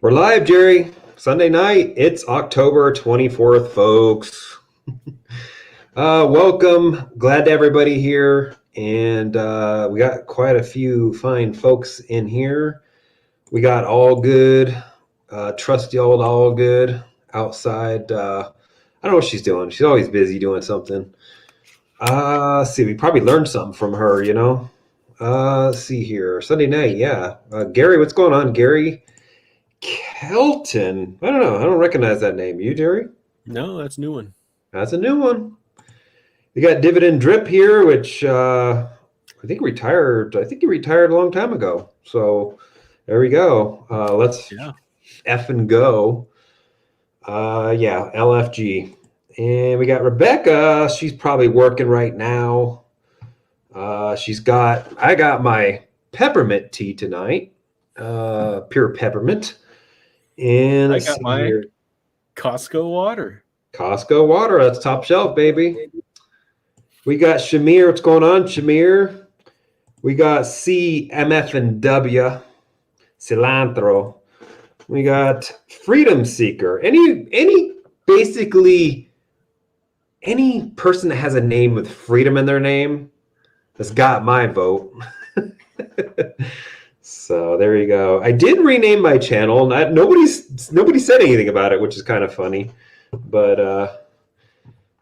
We're live, Gerry. Sunday night. It's October 24th, folks. Welcome. Glad to everybody here. And we got quite a few fine folks in here. We got All Good, trusty old All Good outside. I don't know what she's doing. She's always busy doing something. Let's see. We probably learned something from her, you know. Let's see here. Sunday night, yeah. Gerry, what's going on, Gerry? Kelton. I don't know. I don't recognize that name. You, Gerry? No, that's a new one. That's a new one. We got Dividend Drip here, which I think retired. I think he retired a long time ago. So there we go. Let's effing go. Yeah, LFG. And we got Rebecca. She's probably working right now. I got my peppermint tea tonight. Pure peppermint. And I got my Costco water. Costco water. That's top shelf, baby. We got Shamir. What's going on, Shamir? We got CMF and W. Cilantro. We got Freedom Seeker. Basically any person that has a name with freedom in their name has got my vote. So there you go. I did rename my channel. Nobody said anything about it, which is kind of funny. But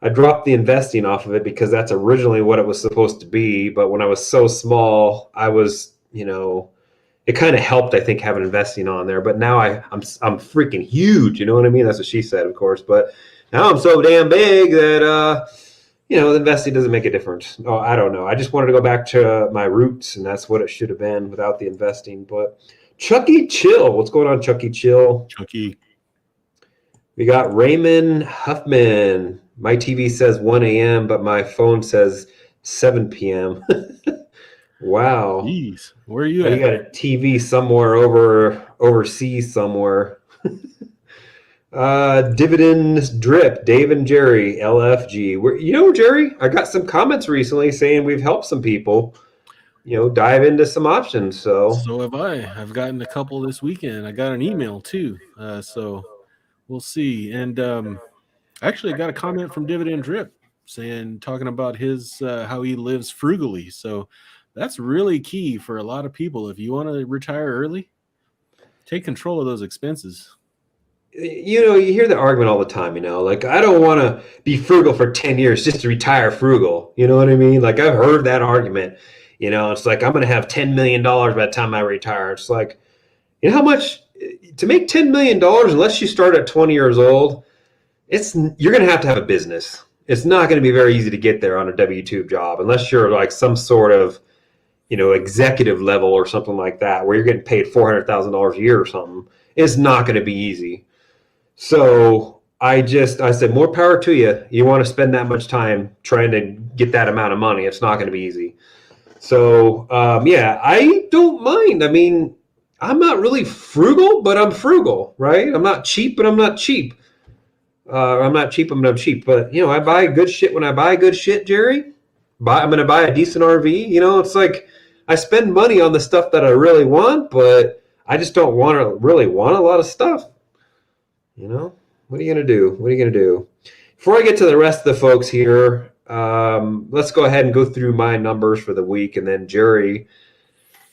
I dropped the investing off of it because that's originally what it was supposed to be. But when I was so small, I was, it kind of helped, I think, having investing on there. But now I'm freaking huge. You know what I mean? That's what she said, of course. But now I'm so damn big that the investing doesn't make a difference. Oh, I don't know. I just wanted to go back to my roots, and that's what it should have been without the investing. But Chucky Chill. What's going on, Chucky Chill? Chucky. We got Raymond Huffman. My TV says 1 a.m., but my phone says 7 p.m. Wow. Jeez. Where are you at? You got a TV somewhere overseas somewhere. Dividends Drip, Dave and Gerry, LFG. Gerry, I got some comments recently saying we've helped some people, dive into some options. So have I. I've gotten a couple this weekend. I got an email too. So we'll see. And actually I got a comment from Dividend Drip talking about his how he lives frugally. So that's really key for a lot of people. If you want to retire early, take control of those expenses. You hear the argument all the time, like, I don't want to be frugal for 10 years just to retire frugal. You know what I mean? Like, I've heard that argument. It's like, I'm going to have $10 million by the time I retire. It's like, how much to make $10 million, unless you start at 20 years old, you're going to have a business. It's not going to be very easy to get there on a W-2 job unless you're like some sort of, executive level or something like that, where you're getting paid $400,000 a year or something. It's not going to be easy. So I said, more power to you. You want to spend that much time trying to get that amount of money. It's not going to be easy. So, I don't mind. I mean, I'm not really frugal, but I'm frugal, right? I'm not cheap, but I'm not cheap. I'm not cheap, but I'm cheap. But, I buy good shit when I buy good shit, Gerry. I'm going to buy a decent RV. It's like I spend money on the stuff that I really want, but I just don't really want a lot of stuff. What are you going to do? Before I get to the rest of the folks here, let's go ahead and go through my numbers for the week. And then Gerry,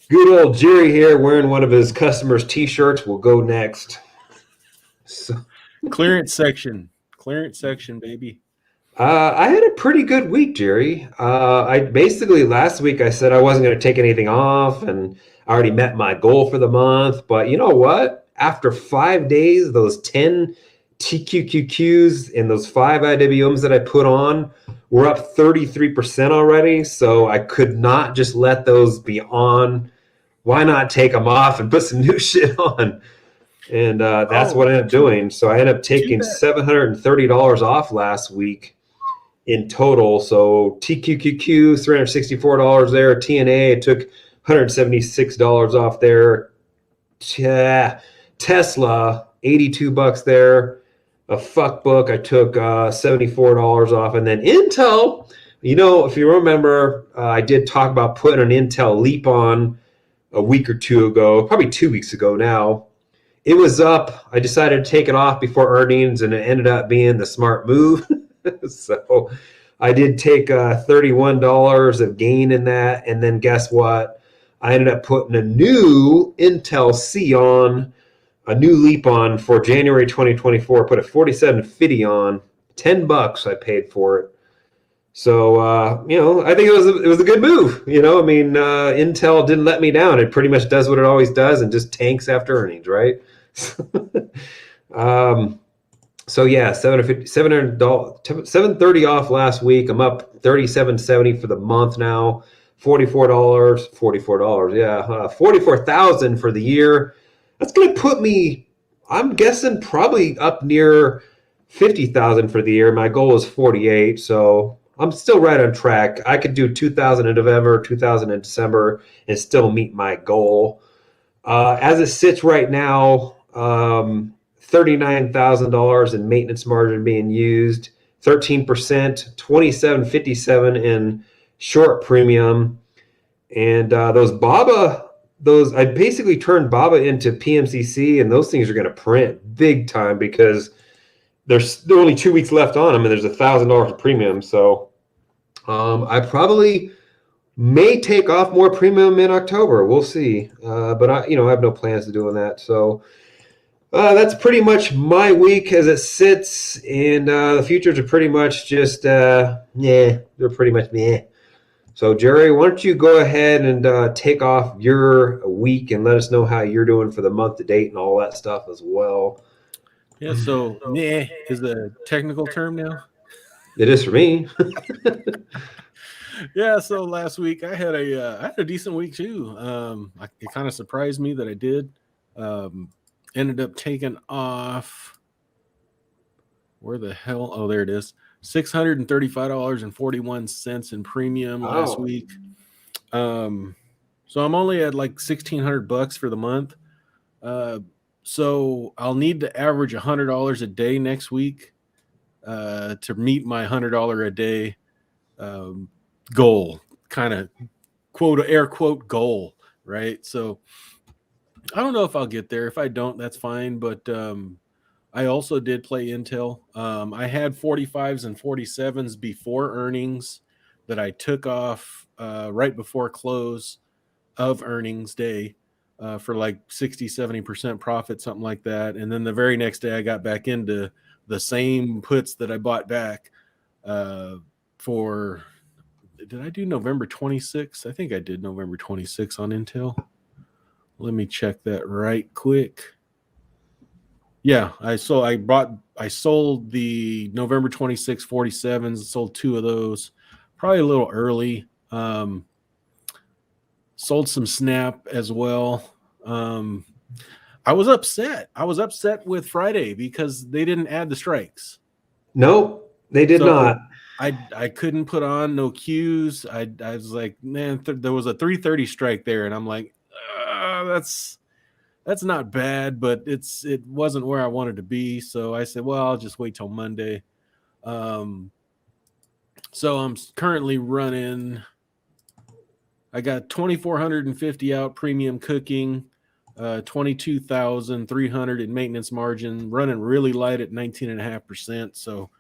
good old Gerry here, wearing one of his customers' T-shirts, will go next. So, Clearance section, baby. I had a pretty good week, Gerry. Last week I said I wasn't going to take anything off, and I already met my goal for the month. But you know what? After 5 days, those 10 TQQQs and those 5 IWMs that I put on were up 33% already. So I could not just let those be on. Why not take them off and put some new shit on? And that's what I ended up doing. So I ended up taking $730 off last week in total. So TQQQ, $364 there. TNA, I took $176 off there. Tesla, $82 there. A fuck book, I took $74 off. And then Intel, if you remember, I did talk about putting an Intel Leap on a week or two ago, probably 2 weeks ago now. it was up. I decided to take it off before earnings, and it ended up being the smart move. So I did take $31 of gain in that, and then guess what? I ended up putting a new Intel C on, a new leap on for January 2024. Put a 4750 on, $10 I paid for it. So I think it was a good move. I mean, Intel didn't let me down. It pretty much does what it always does and just tanks after earnings, right? um, so yeah, $730 off last week. I'm up $37.70 for the month now. $44, yeah, 44,000 for the year. That's gonna put me, I'm guessing, probably up near 50,000 for the year. My goal is 48, so I'm still right on track. I could do 2,000 in November, 2,000 in December, and still meet my goal. As it sits right now, $39,000 in maintenance margin being used, 13%, 27.57 in short premium, and those I basically turned BABA into PMCC, and those things are going to print big time because there are only 2 weeks left on them, and there's $1,000 of premium. So I probably may take off more premium in October. We'll see, but I have no plans to doing that. So that's pretty much my week as it sits, and the futures are pretty much just they're pretty much meh. So Gerry, why don't you go ahead and take off your week and let us know how you're doing for the month to date and all that stuff as well. Yeah, so meh is a technical term now. It is for me. Yeah, so last week I had a decent week too. It kind of surprised me that I did. Ended up taking off. Where the hell? Oh, there it is. $635.41 in premium last week. So I'm only at like $1,600 for the month. So I'll need to average $100 a day next week to meet my $100 a day goal, kind of air quote goal, right? So I don't know if I'll get there. If I don't, that's fine. But I also did play Intel. I had 45s and 47s before earnings that I took off right before close of earnings day for like 60-70% profit, something like that. And then the very next day I got back into the same puts that I bought back for, did I do November 26th? I think I did November 26th on Intel. Let me check that right quick. Yeah, I sold the November 26 47s, sold 2 of those, probably a little early. Sold some Snap as well. I was upset. With Friday because they didn't add the strikes. Nope, they did not. I couldn't put on no cues. I was like, man, there was a 330 strike there, and I'm like, that's not bad, but it wasn't where I wanted to be. So I said, well, I'll just wait till Monday. So I'm currently running. I got 2,450 out premium cooking, 22,300 in maintenance margin, running really light at 19.5%. So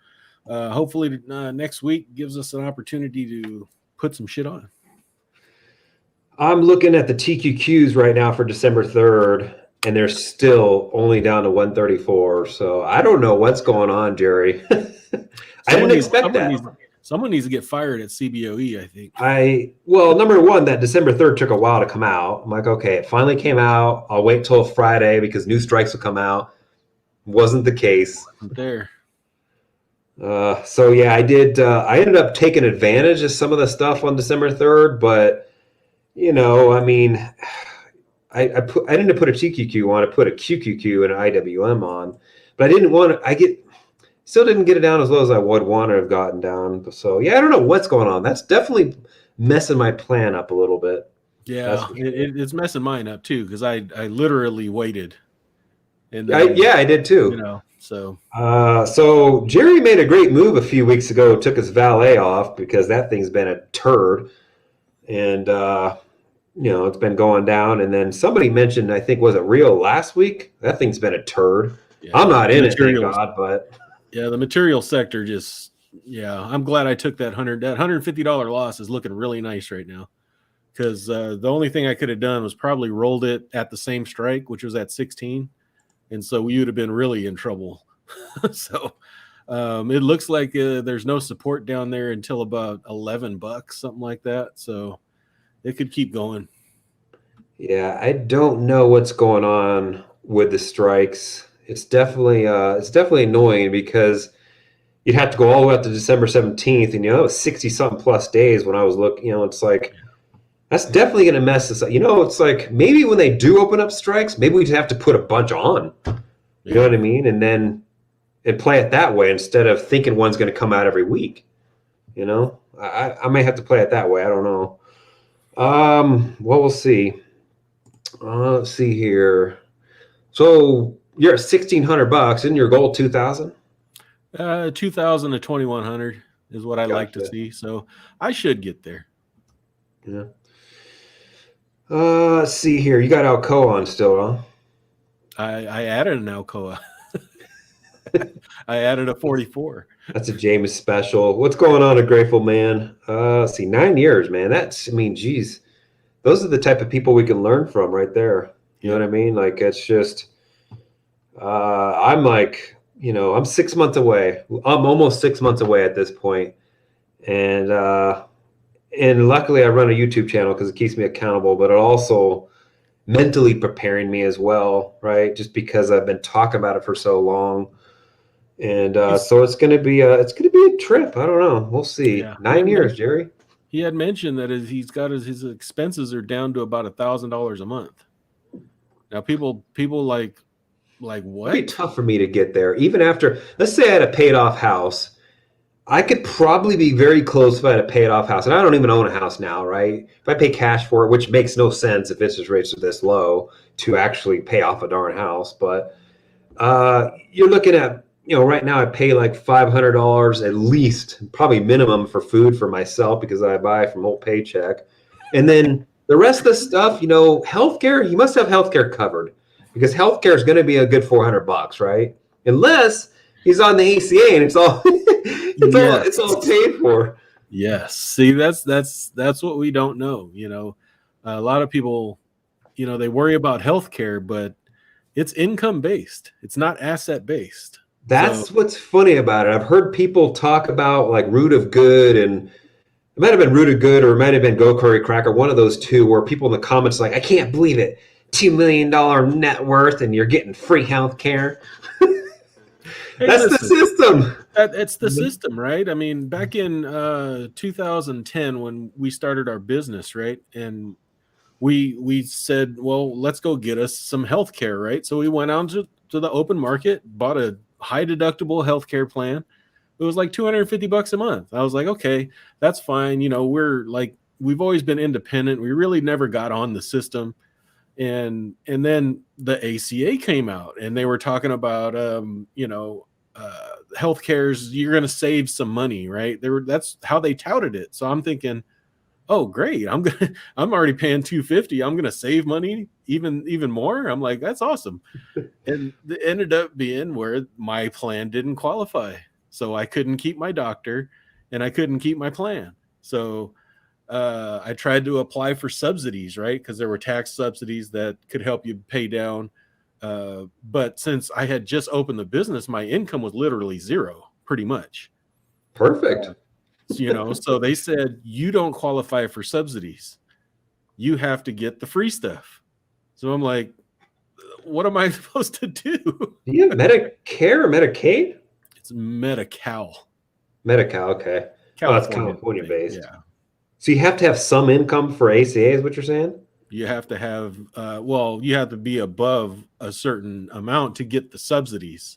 hopefully next week gives us an opportunity to put some shit on. I'm looking at the TQQs right now for December 3rd, and they're still only down to 134. So I don't know what's going on, Gerry. I didn't expect that. Someone needs to get fired at CBOE, I think. Well, number one, that December 3rd took a while to come out. I'm like, okay, it finally came out. I'll wait till Friday because new strikes will come out. Wasn't the case. There. So yeah, I did. I ended up taking advantage of some of the stuff on December 3rd, but I mean, I didn't put a TQQ on. I put a QQQ and an IWM on, but I didn't want to. Still didn't get it down as low as I would want to have gotten down. So yeah, I don't know what's going on. That's definitely messing my plan up a little bit. Yeah, it's messing mine up too because I literally waited. And I did too. So Gerry made a great move a few weeks ago. Took his valet off because that thing's been a turd, and it's been going down. And then somebody mentioned, I think, was it Rio last week? That thing's been a turd. I'm Yeah, not the in it, thank materials. God, but Yeah, the material sector just. Yeah, I'm glad I took that $150 loss is looking really nice right now. Because the only thing I could have done was probably rolled it at the same strike, which was at 16, and so we would have been really in trouble. So it looks like there's no support down there until about $11, something like that. So it could keep going. yeah, I don't know what's going on with the strikes. It's definitely annoying because you'd have to go all the way up to December 17th, and it was 60 something plus days when I was looking. It's like that's definitely going to mess us up. It's like maybe when they do open up strikes, maybe we just have to put a bunch on. You know Yeah. what I mean? And play it that way instead of thinking one's going to come out every week. I may have to play it that way. I don't know. Well, we'll see. Let's see here. So you're at $1,600. Isn't your goal 2,000? 2,000 to 2,100 is what I like to Gotcha. see. So I should get there. Yeah. Let's see here. You got Alcoa on still, huh? I added an Alcoa. I added a 44. That's a Jameis special. What's going on, a Grateful Man? Let's see, 9 years, man. Geez, those are the type of people we can learn from right there. You know Yep. what I mean? Like, it's just, I'm like, I'm 6 months away. I'm almost 6 months away at this point, and luckily I run a YouTube channel because it keeps me accountable, but it also mentally preparing me as well, right? Just because I've been talking about it for so long. And He's so it's gonna be a trip. I don't know. We'll see. yeah. He 9 years, Jerry. had mentioned that he's got his expenses are down to about $1,000 a month. Now people like It'd be what? tough for me to get there. Even after, let's say I had a paid off house, I could probably be very close if I had a paid off house. And I don't even own a house now, right? If I pay cash for it, which makes no sense if interest rates are this low to actually pay off a darn house. But you're looking at, right now I pay like $500 at least, probably minimum for food for myself because I buy from whole paycheck. And then the rest of the stuff, healthcare, you must have healthcare covered because healthcare is going to be a good $400, right? Unless he's on the ACA and it's all Yes. it's all paid for. Yes. See, that's what we don't know. A lot of people, they worry about healthcare, but it's income based. It's not asset based. So That's what's funny about it. I've heard people talk about like root of good, and it might have been root of good or it might have been go curry cracker, one of those two, where people in the comments like, I can't believe it, $2 million net worth and you're getting free health care. hey, That's the listen, system. it's the system, right? I mean, back in 2010 when we started our business, right? And we said, well, let's go get us some health care, right? So we went out to the open market, bought a high deductible healthcare plan. It was like $250 a month. I was like, okay, that's fine. We've always been independent. We really never got on the system. And then the ACA came out and they were talking about, healthcare's, you're going to save some money, right? That's how they touted it. So I'm thinking, oh great, I'm already paying 250. I'm gonna save money even more. I'm like, that's awesome. And it ended up being where my plan didn't qualify, so I couldn't keep my doctor and I couldn't keep my plan. So I tried to apply for subsidies, right? Because there were tax subsidies that could help you pay down. But since I had just opened the business, my income was literally zero, pretty much. Perfect. So they said, you don't qualify for subsidies. You have to get the free stuff. So I'm like, what am I supposed to do? Do you have Medicare or Medicaid? It's Medi-Cal, Medi-Cal, okay. Oh, that's California California thing. based. Yeah. So you have to have some income for ACA, is what you're saying? You have to have, you have to be above a certain amount to get the subsidies.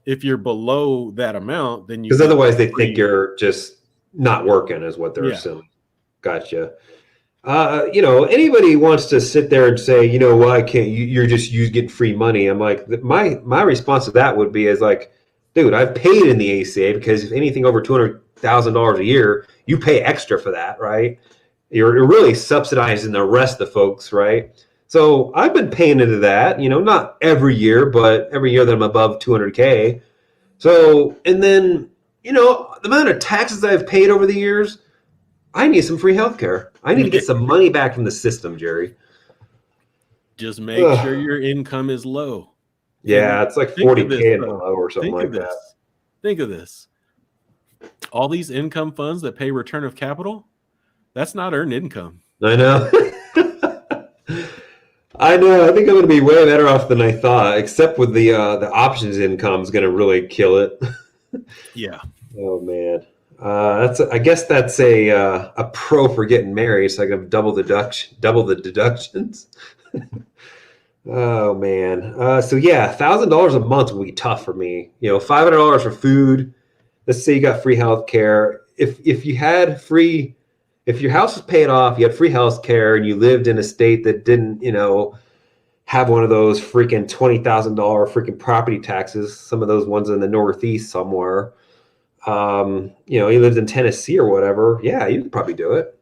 If you're below that amount, then you Because get otherwise they think free. you're just not working, is what they're Yeah. assuming. Gotcha. Anybody wants to sit there and say, why can't you're just getting free money? I'm like, my response to that would be is like, dude, I've paid in the ACA because if anything over $200,000 a year, you pay extra for that, right? You're really subsidizing the rest of the folks, right? So I've been paying into that, not every year, but every year that I'm above 200K. So, and then, the amount of taxes I've paid over the years, I need some free healthcare. I need to get some money back from the system, Jerry. Just make sure Ugh. your income is low. Yeah, And it's like think of this, 40K and though. below or something Think of like that. this. Think of this. All these income funds that pay return of capital, that's not earned income. I know. I know. I think I'm going to be way better off than I thought, except with the options income is going to really kill it. Yeah. Oh man, I guess that's a pro for getting married, so I can double the deductions. Oh man, so yeah, $1,000 a month would be tough for me. $500 for food. Let's say you got free health care. If you had free, if your house was paid off, you had free health care, and you lived in a state that didn't, have one of those freaking $20,000 freaking property taxes. Some of those ones in the Northeast somewhere. He lives in Tennessee or whatever. Yeah, you could probably do it.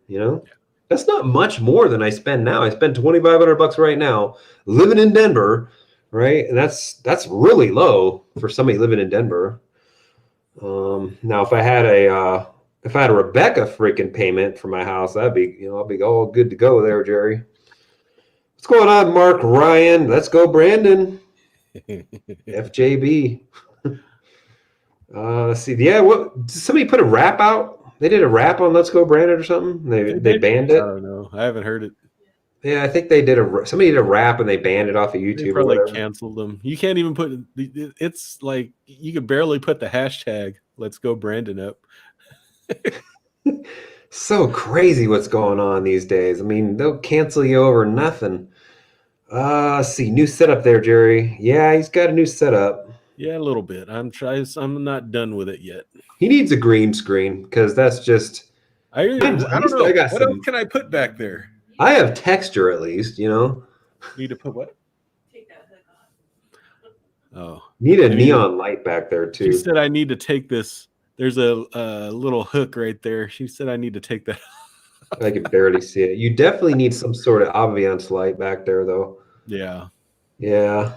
That's not much more than I spend now. I spend $2,500 right now living in Denver, right? And that's really low for somebody living in Denver. Now if I had a Rebecca freaking payment for my house, that'd be I'll be all good to go there, Jerry. What's going on, Mark Ryan? Let's go, Brandon. FJB. Let's see. Yeah, what? Did somebody put a rap out? They did a rap on "Let's Go Brandon" or something. They banned I it. don't know. I haven't heard it. Yeah, I think somebody did a rap and they banned it off of They YouTube or probably whatever. canceled them. You can't even put. It's like you could barely put the hashtag "Let's Go Brandon" up. So crazy what's going on these days. I mean, they'll cancel you over nothing. Let's see, new setup there, Jerry. Yeah, he's got a new setup. Yeah, a little bit. I'm not done with it yet. He needs a green screen because that's just. I At don't least I know. got What else some. can I put back there? I have texture at least. Need to put what? Oh, Need a neon light back there she too. said I need to take this. There's a little hook right there. She said I need to take that. I can barely see it. You definitely need some sort of ambiance light back there, though. Yeah. Yeah.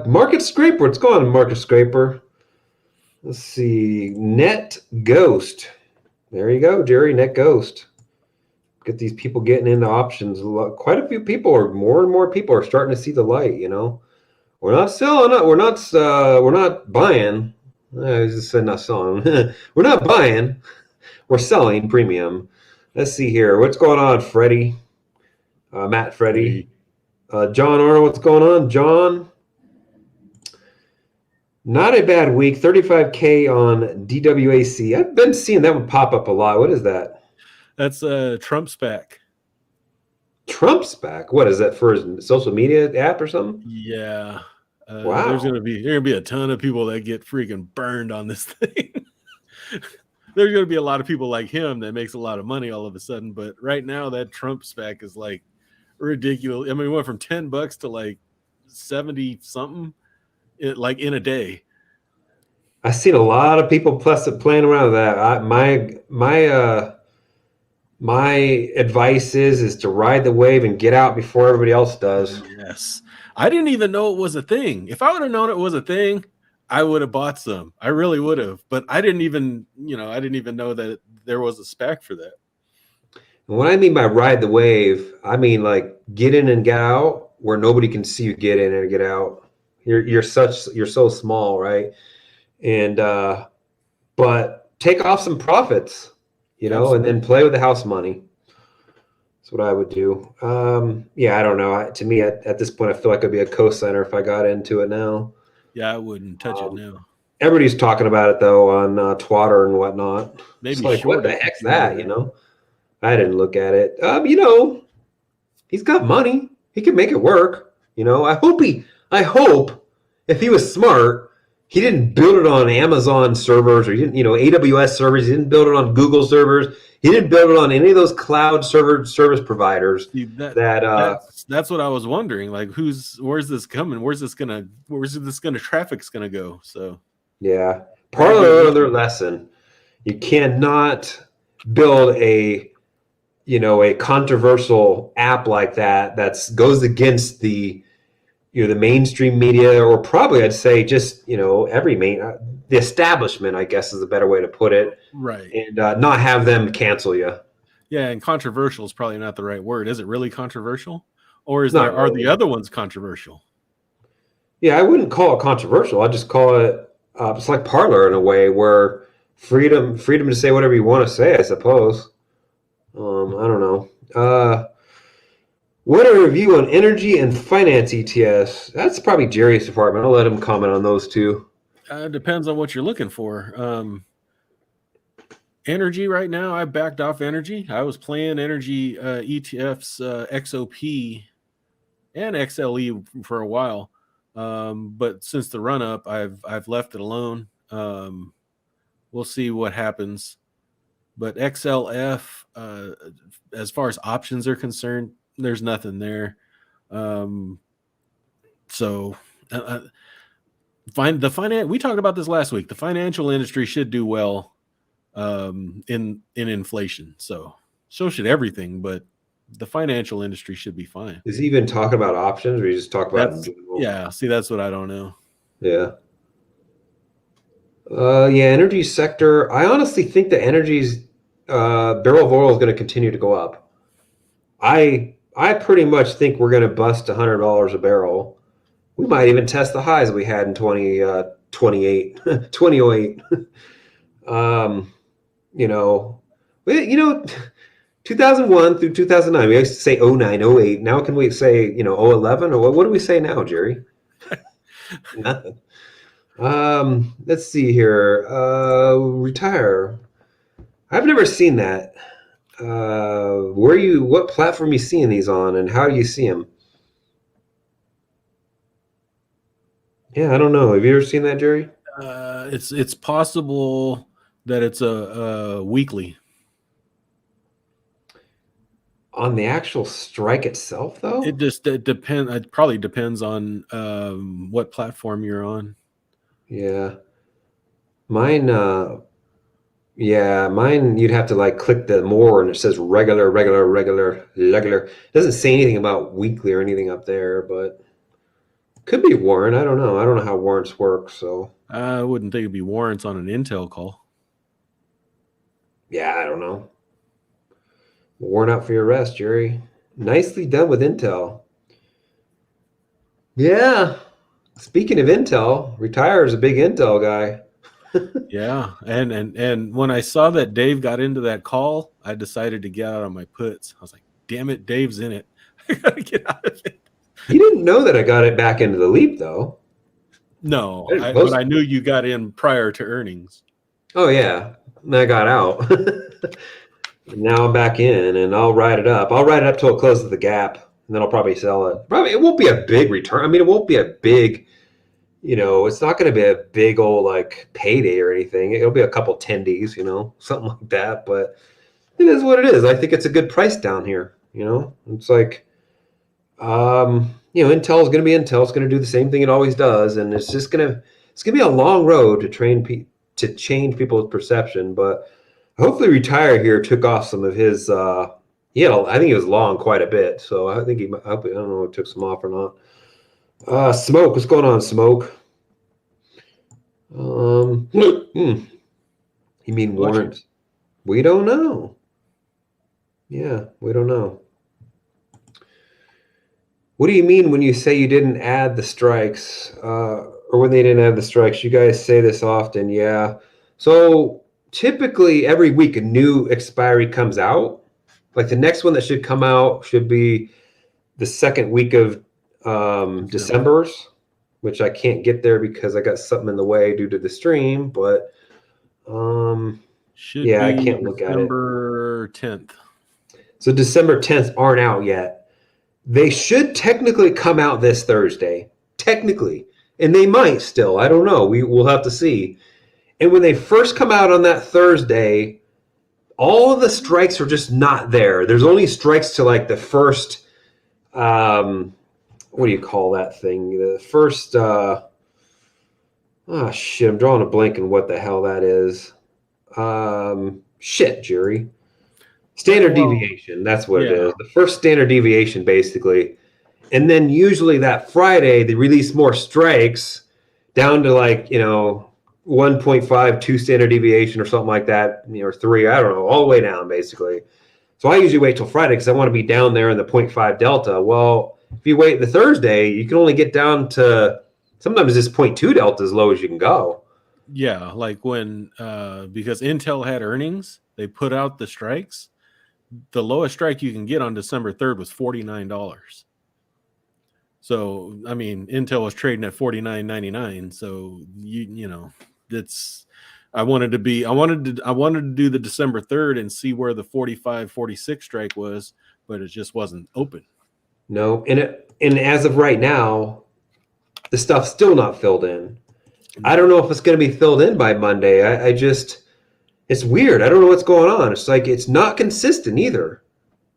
Market Scraper. What's going on, Market Scraper? Let's see. Net Ghost. There you go, Jerry. Net Ghost. Get these people getting into options. Quite a few people more and more people are starting to see the light. We're not selling. We're not buying. I just said not selling. We're not buying. We're selling premium. Let's see here. What's going on, Freddie? Matt, Freddie. John Arnold, what's going on? John? Not a bad week. 35K on DWAC. I've been seeing that one pop up a lot. What is that? That's Trump's back. Trump's back? What is that for his social media app or something? Yeah. Wow. There's gonna be a ton of people that get freaking burned on this thing. There's gonna be a lot of people like him that makes a lot of money all of a sudden, but right now that Trump spec is like ridiculous. I mean, it went from $10 to like 70 something, like in a day. I've seen a lot of people playing around with that. My advice is to ride the wave and get out before everybody else does. Yes. I didn't even know it was a thing. If I would have known it was a thing, I would have bought some. I really would have. But I didn't even know that there was a spec for that. And what I mean by ride the wave, I mean like get in and get out where nobody can see you get in and get out. You're so small, right? And but take off some profits, and then play with the house money. That's what I would do. Yeah, I don't know. To me, at this point, I feel like I'd be a co-signer if I got into it now. Yeah, I wouldn't touch it now. Everybody's talking about it though on Twitter and whatnot. Maybe like, what the heck's that? I didn't look at it. He's got money. He can make it work. I hope if he was smart, he didn't build it on Amazon servers or he didn't, AWS servers. He didn't build it on Google servers. He didn't build it on any of those cloud service providers. That's what I was wondering. Like, where's this coming? Where's this traffic's gonna go? So yeah, part of their lesson. You cannot build a a controversial app like that goes against the mainstream media, or probably I'd say just every the establishment, I guess is a better way to put it, Right. and not have them cancel you. Yeah, and controversial is probably not the right word. Is it really controversial, or Not are the really. other ones controversial? Yeah, I wouldn't call it controversial. I just call it it's like Parlor in a way, where freedom to say whatever you want to say, I suppose. I don't know. What a review on energy and finance ETFs. That's probably Jerry's department. I'll let him comment on those two. Depends on what you're looking for. Energy right now, I backed off energy. I was playing energy ETFs, XOP and XLE for a while, but since the run up, I've left it alone. We'll see what happens. But XLF, as far as options are concerned, there's nothing there. So we talked about this last week. The financial industry should do well in inflation. So should everything, but the financial industry should be fine. Is he even talking about options, or you just talk about in general? Yeah. See, that's what I don't know. Yeah. Yeah, energy sector. I honestly think the energy's barrel of oil is going to continue to go up. I pretty much think we're going to bust $100 a barrel. We might even test the highs we had in 2008. 2008. um, you know, 2001 through 2009. We used to say 09, 08. Now can we say 011, or what do we say now, Jerry? Nothing. Let's see here. Retire. I've never seen that. What platform you seeing these on, and how do you see them? Yeah, I don't know. Have you ever seen that, Jerry? It's possible that it's a weekly. On the actual strike itself, though? It depends. It probably depends on what platform you're on. Yeah. Mine, mine, you'd have to like click the more, and it says regular, regular, regular, regular. It doesn't say anything about weekly or anything up there, but could be warrant. I don't know. I don't know how warrants work, so I wouldn't think it'd be warrants on an Intel call. yeah, I don't know. Warrant out for your arrest, Jerry. Nicely done with Intel. Yeah. Speaking of Intel, Retire is a big Intel guy. Yeah, and when I saw that Dave got into that call, I decided to get out of my puts. I was like, "Damn it, Dave's in it. I gotta get out of it." You didn't know that I got it back into the leap, though. No, but I knew you got in prior to earnings. Oh yeah, and I got out. Now I'm back in, and I'll ride it up. I'll ride it up till it closes the gap, and then I'll probably sell it. Probably it won't be a big return. I mean, it won't be a big. It's not going to be a big old like payday or anything. It'll be a couple tendies, something like that. But it is what it is. I think it's a good price down here. It's like, Intel is going to be Intel. It's going to do the same thing it always does, and it's going to be a long road to change people's perception. But hopefully, Retire here took off some of his. I think he was long quite a bit, so I think I don't know if it took some off or not. Smoke, what's going on, Smoke? You mean warrants? We don't know. Yeah, we don't know. What do you mean when you say you didn't add the strikes, or when they didn't add the strikes? You guys say this often, yeah. So typically every week a new expiry comes out. Like the next one that should come out should be the second week of December's, which I can't get there because I got something in the way due to the stream. But should be I can't look at it. December 10th. So December 10th aren't out yet. They should technically come out this Thursday, technically, and they might still. I don't know. We'll have to see. And when they first come out on that Thursday, all of the strikes are just not there. There's only strikes to like the first. What do you call that thing? The first. Shit! I'm drawing a blank on what the hell that is. Shit, Jerry. Standard Well, deviation. That's what it yeah, is. The first standard deviation, basically. And then usually that Friday, they release more strikes down to 1.5, 2 standard deviation or something like that, or 3, I don't know, all the way down, basically. So I usually wait till Friday because I want to be down there in the 0.5 delta. Well, if you wait the Thursday, you can only get down to sometimes this 0.2 delta as low as you can go. yeah, like when because Intel had earnings, they put out the strikes. The lowest strike you can get on December 3rd was $49. So I mean, Intel was trading at $49.99. So you know, it's I wanted to do the December 3rd and see where the 45-46 strike was, but it just wasn't open. No, and as of right now, the stuff's still not filled in. I don't know if it's going to be filled in by Monday. I just, it's weird. I don't know what's going on. It's like it's not consistent either.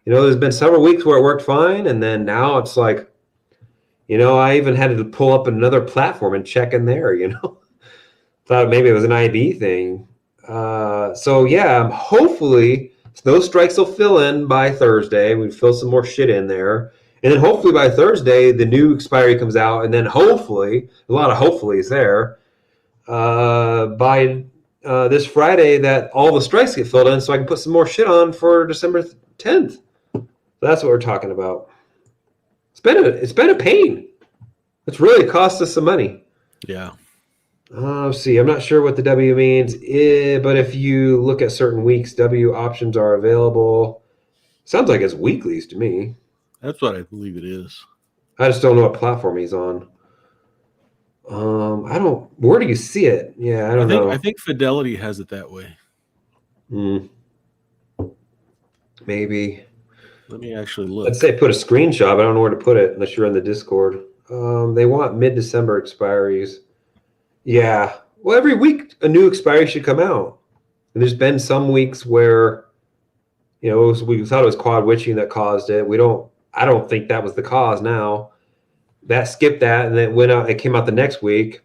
There's been several weeks where it worked fine, and then now it's like, I even had to pull up another platform and check in there. Thought maybe it was an IB thing. So yeah, hopefully those strikes will fill in by Thursday. We fill some more shit in there, and then hopefully by Thursday the new expiry comes out, and then hopefully a lot of hopefullys there. By this Friday, that all the strikes get filled in, so I can put some more shit on for December 10th. So that's what we're talking about. It's been a pain. It's really cost us some money. Yeah. Let's see. I'm not sure what the W means, but if you look at certain weeks, W options are available. Sounds like it's weeklies to me. That's what I believe it is. I just don't know what platform he's on. I don't. Where do you see it? Yeah, I don't know. I think Fidelity has it that way. Maybe. Let me actually look. Let's say put a screenshot. But I don't know where to put it unless you're in the Discord. They want mid-December expiries. Yeah. Well, every week a new expiry should come out. And there's been some weeks where, we thought it was quad witching that caused it. I don't think that was the cause now. That skipped that and then went out. It came out the next week,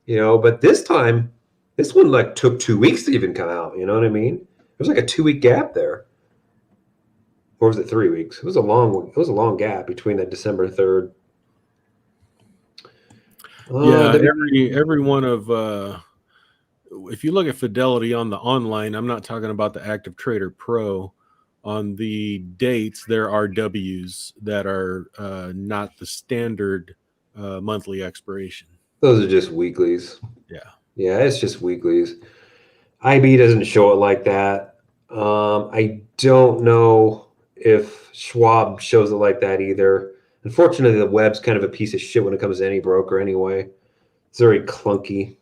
but this time, this one took 2 weeks to even come out. You know what I mean? There was like a 2-week gap there. Or was it 3 weeks? It was a long gap between that December 3rd. Yeah, every one of if you look at Fidelity on the online, I'm not talking about the Active Trader Pro. On the dates, there are W's that are not the standard monthly expiration. Those are just weeklies. Yeah, it's just weeklies. IB doesn't show it like that. I don't know if Schwab shows it like that either. Unfortunately, the web's kind of a piece of shit when it comes to any broker anyway. It's very clunky.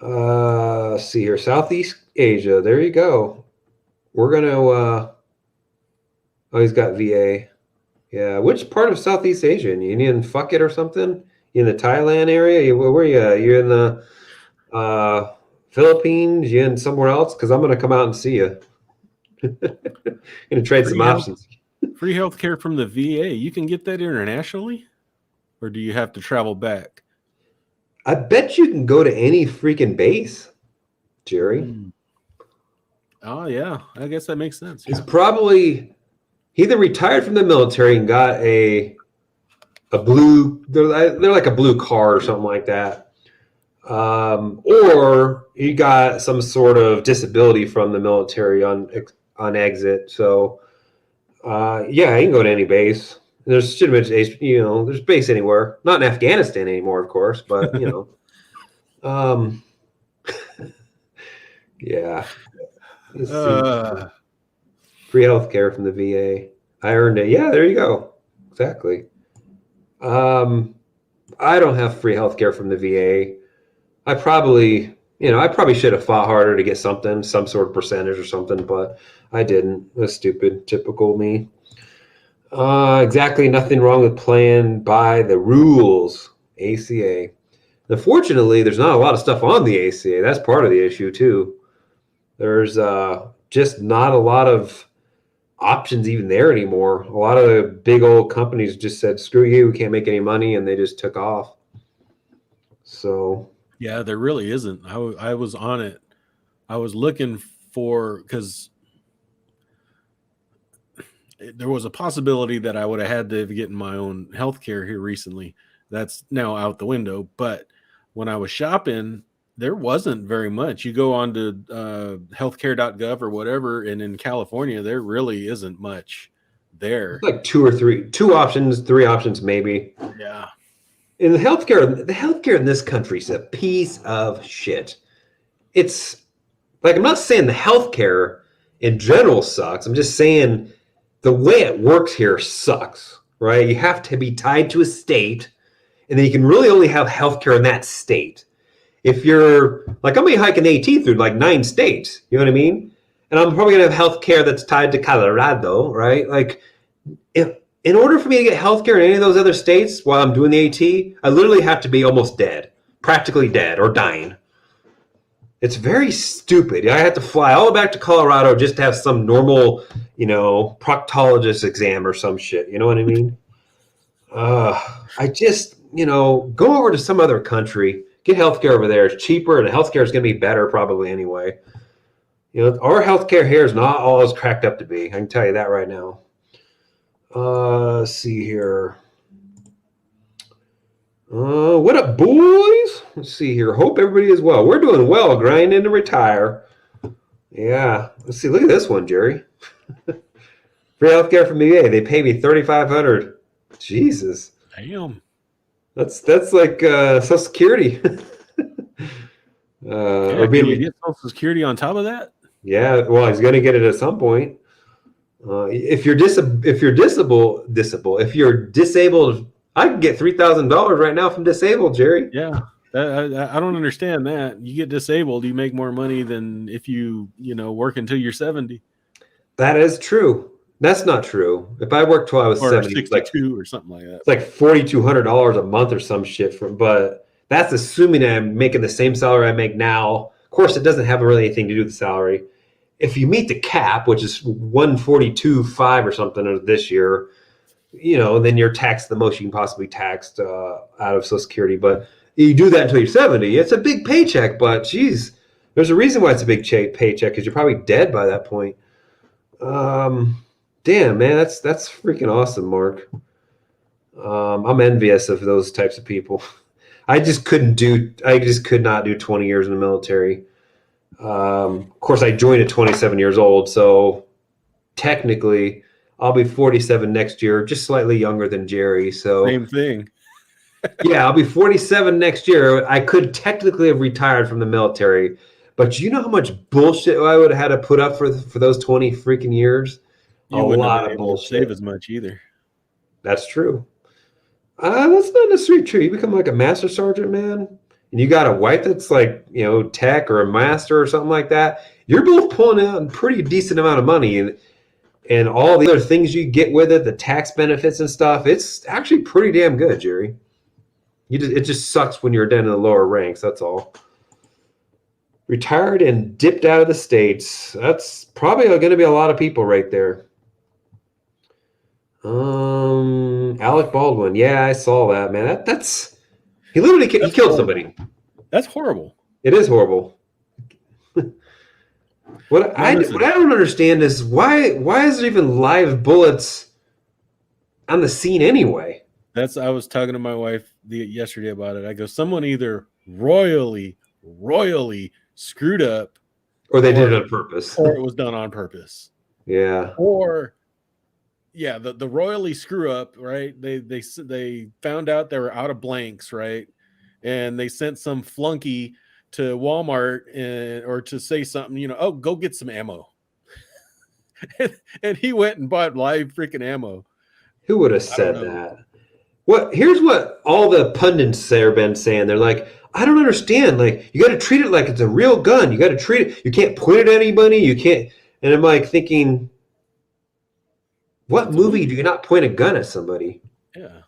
Let's see here. Southeast Asia. There you go. We're going to... oh, he's got VA. Yeah. Which part of Southeast Asia? You in Phuket or something? You in the Thailand area? Where are you? You're in the Philippines? You in somewhere else? Because I'm going to come out and see you. Going to trade some options. Free healthcare from the VA. You can get that internationally? Or do you have to travel back? I bet you can go to any freaking base, Gerry. Oh, yeah. I guess that makes sense. He's probably either retired from the military and got a blue, they're like a blue card or something like that. Or he got some sort of disability from the military on exit. So, yeah, he can go to any base. There's there's base anywhere. Not in Afghanistan anymore, of course, but yeah. Let's see. Free healthcare from the VA. I earned it. Yeah, there you go. Exactly. I don't have free healthcare from the VA. I probably should have fought harder to get some sort of percentage or something, but I didn't. That's stupid. Typical me. Exactly. Nothing wrong with playing by the rules. ACA. Unfortunately, there's not a lot of stuff on the ACA. That's part of the issue too. There's just not a lot of options even there anymore. A lot of the big old companies just said, "Screw you, we can't make any money," and they just took off. So yeah, there really isn't. I was on it. I was looking for because there was a possibility that I would have had to get my own healthcare here recently. That's now out the window. But when I was shopping, there wasn't very much. You go on to healthcare.gov or whatever, and in California, there really isn't much there. It's like two options, three options maybe. Yeah. In the healthcare in this country is a piece of shit. It's like, I'm not saying the healthcare in general sucks. I'm just saying the way it works here sucks, right? You have to be tied to a state, and then you can really only have healthcare in that state. If you're like, I'm going to hike an AT through like 9 states, you know what I mean? And I'm probably going to have healthcare that's tied to Colorado, right? Like, if in order for me to get healthcare in any of those other states while I'm doing the AT, I literally have to be almost dead, practically dead or dying. It's very stupid. I had to fly all the way back to Colorado just to have some normal, proctologist exam or some shit. You know what I mean? I just, go over to some other country, get healthcare over there. It's cheaper, and the healthcare is going to be better probably anyway. Our healthcare here is not all it's cracked up to be. I can tell you that right now. Let's see here. What up, boys? Let's see here. Hope everybody is well. We're doing well, grinding to retire. Yeah. Let's see. Look at this one, Gerry. Free healthcare from VA. They pay me $3,500. Jesus. Damn. That's like Social Security. Or can you get Social Security on top of that? Yeah. Well, he's going to get it at some point. If you're disabled, I can get $3,000 right now from disabled, Gerry. Yeah, I don't understand that. You get disabled, you make more money than if you work until you're 70. That is true. That's not true. If I worked till I was 70, 62 or something like that. It's like $4,200 a month or some shit. But that's assuming I'm making the same salary I make now. Of course, it doesn't have really anything to do with the salary. If you meet the cap, which is 142.5 or something this year, then you're taxed the most you can possibly taxed out of Social Security. But you do that until you're 70. It's a big paycheck, but geez, there's a reason why it's a big paycheck, because you're probably dead by that point. Damn, man, that's freaking awesome, Mark. I'm envious of those types of people. I just could not do 20 years in the military. Of course, I joined at 27 years old, so technically I'll be 47 next year, just slightly younger than Gerry. So same thing. Yeah, I'll be 47 next year. I could technically have retired from the military, but you know how much bullshit I would have had to put up for those 20 freaking years? You wouldn't have been able to save as much either. That's true. That's not necessarily true. You become like a master sergeant, man, and you got a wife that's like, tech or a master or something like that. You're both pulling out a pretty decent amount of money, and all the other things you get with it, the tax benefits and stuff. It's actually pretty damn good, Gerry. It just sucks when you're down in the lower ranks. That's all. Retired and dipped out of the States. That's probably going to be a lot of people right there. Alec Baldwin. Yeah, I saw that, man. He literally killed somebody. That's horrible. It is horrible. What I don't understand is why is there even live bullets on the scene anyway? I was talking to my wife yesterday about it. I go, someone either royally screwed up, or they did it on purpose, or it was done on purpose. Yeah. Or yeah, the royally screw up, right? They found out they were out of blanks, right? And they sent some flunky to Walmart or to say something, oh, go get some ammo. and he went and bought live freaking ammo. Who would have said that? Here's what all the pundits have been saying. They're like, I don't understand. Like, you got to treat it like it's a real gun. You got to treat it. You can't point it at anybody. You can't. And I'm like thinking, what movie do you not point a gun at somebody? Yeah.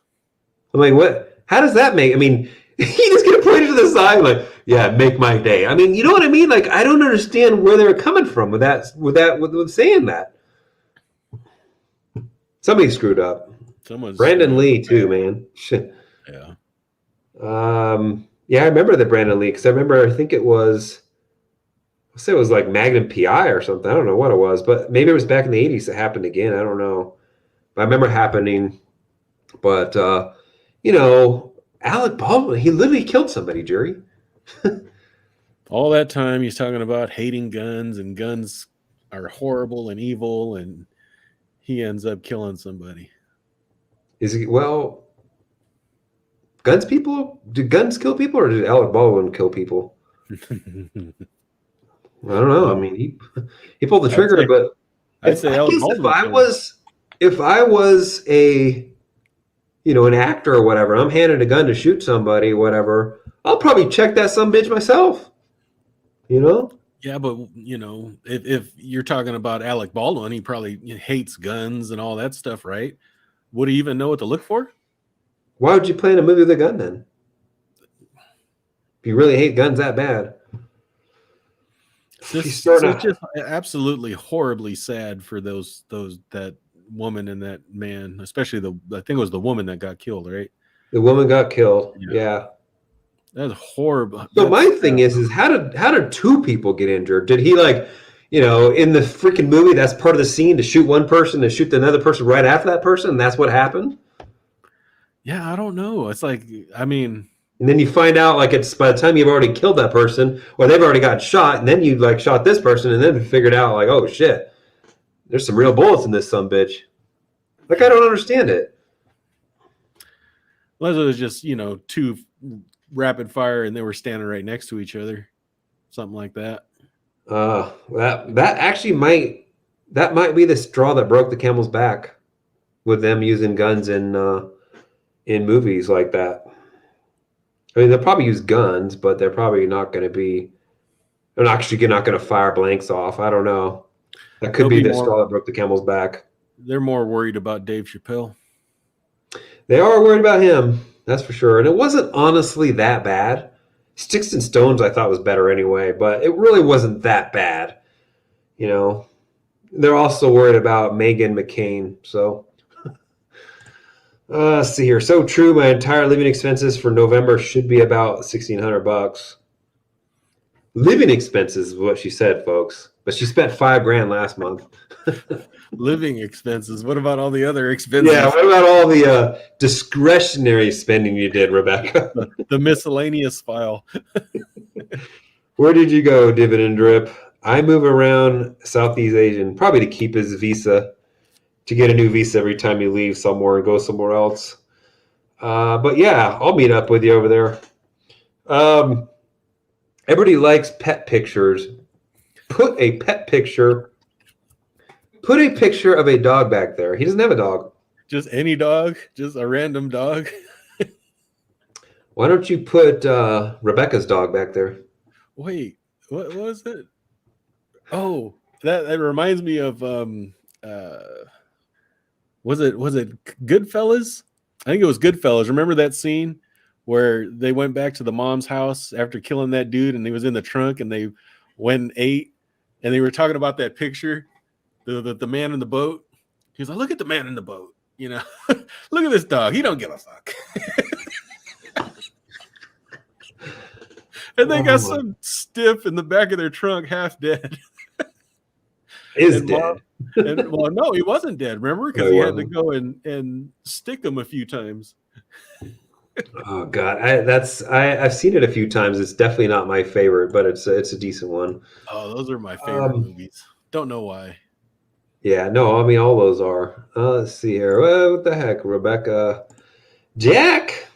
I'm like, what? How does that make? I mean, he just gonna point it to the side, like, yeah, make my day. I mean, you know what I mean? Like, I don't understand where they were coming from with saying that. Somebody screwed up. Brandon Lee too, man. Yeah. Yeah, I remember the Brandon Lee because I think it was like Magnum PI or something. I don't know what it was, but maybe it was back in the 80s that happened again. I don't know. I remember happening, but Alec Baldwin, he literally killed somebody, Jerry. All that time he's talking about hating guns and guns are horrible and evil, and he ends up killing somebody. Is he well? Guns people? Do guns kill people, or did Alec Baldwin kill people? I don't know. I mean, he pulled the I'd trigger, say but I'd say I Alec guess Baldwin killed him. if I was a an actor or whatever, I'm handed a gun to shoot somebody, whatever, I'll probably check that some bitch myself. You know? Yeah, but if you're talking about Alec Baldwin, he probably hates guns and all that stuff, right? Would he even know what to look for? Why would you play in a movie with a gun then? If you really hate guns that bad. He's It's starting to, just absolutely horribly sad for those that woman and that man, especially I think it was the woman that got killed, right? the woman got killed. Yeah, Yeah. that's horrible. So That's my thing is how did two people get injured? Did he in the freaking movie, that's part of the scene to shoot one person to shoot another person right after that person, and that's what happened? yeah, I don't know. It's like, I mean, And then you find out it's by the time you've already killed that person or they've already got shot, and then you shot this person and then figured out oh shit, there's some real bullets in this son bitch. I don't understand it. unless it was just two rapid fire and they were standing right next to each other, something like that. That actually might be the straw that broke the camel's back with them using guns in movies like that. I mean, they'll probably use guns, but they're probably not going to be. They're actually not going to fire blanks off. I don't know. That could They'll be be the more. straw that broke the camel's back. They're more worried about Dave Chappelle. They are worried about him, that's for sure. And it wasn't honestly that bad. Sticks and Stones I thought was better anyway, but it really wasn't that bad. They're also worried about Meghan McCain. So let's see here. So true. My entire living expenses for November should be about $1,600. Living expenses is what she said, folks. But she spent $5,000 last month. Living expenses. What about all the other expenses? Yeah. What about all the discretionary spending you did, Rebecca? The miscellaneous file. Where did you go, Dividend Drip? I move around Southeast Asian, probably to keep his visa, to get a new visa every time you leave somewhere and go somewhere else. But yeah, I'll meet up with you over there. Everybody likes pet pictures. Put a picture of a dog back there. He doesn't have a dog. Just any dog? Just a random dog? Why don't you put Rebecca's dog back there? Wait, what was it? Oh, that reminds me of was it Goodfellas? I think it was Goodfellas. Remember that scene where they went back to the mom's house after killing that dude and he was in the trunk and they went and ate and they were talking about that picture, the man in the boat. He was like, look at the man in the boat, look at this dog. He don't give a fuck. And they got some stiff in the back of their trunk, half dead. Is dead. Well, no, he wasn't dead. Remember, because he had to go and stick him a few times. Oh God, I've seen it a few times. It's definitely not my favorite, but it's a decent one. Oh, those are my favorite movies. Don't know why. Yeah, no, I mean all those are. Let's see here. What the heck, Rebecca, Jack?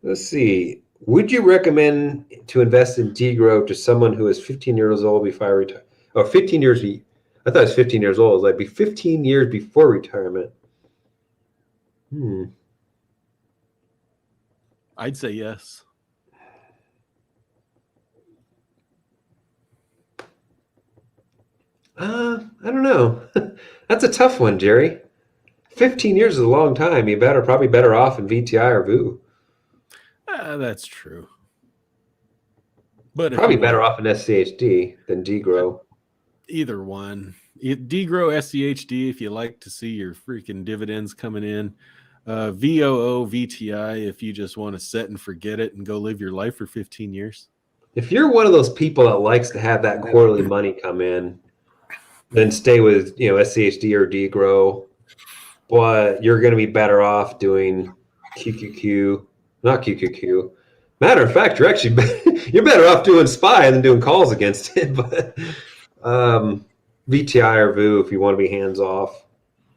Let's see. Would you recommend to invest in degrowth to someone who is 15 years old before I retire? Oh, 15 years. I thought it was 15 years old. It's like 15 years before retirement. I'd say yes. I don't know. That's a tough one, Jerry. 15 years is a long time. You probably better off in VTI or VU. That's true. But probably better off in SCHD than degrow. Either one. Degrow SCHD if you like to see your freaking dividends coming in. VOO VTI if you just want to set and forget it and go live your life for 15 years. If you're one of those people that likes to have that quarterly money come in, then stay with SCHD or degrow. but you're going to be better off doing QQQ, not QQQ. Matter of fact, you're actually you're better off doing SPY than doing calls against it. But VTI or VU if you want to be hands off.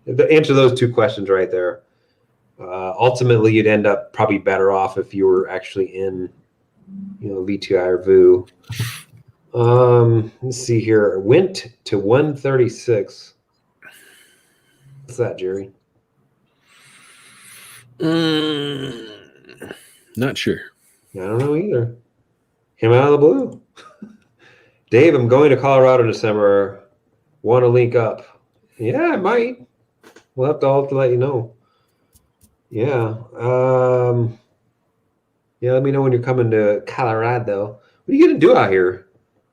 Answer those two questions right there. Ultimately, you'd end up probably better off if you were actually in, VTI or VU. Let's see here. It went to 136. What's that, Gerry? Not sure. I don't know either. Came out of the blue. Dave, I'm going to Colorado in December. Want to link up? Yeah, I might. We'll have to let you know. Yeah. Yeah, let me know when you're coming to Colorado. What are you going to do out here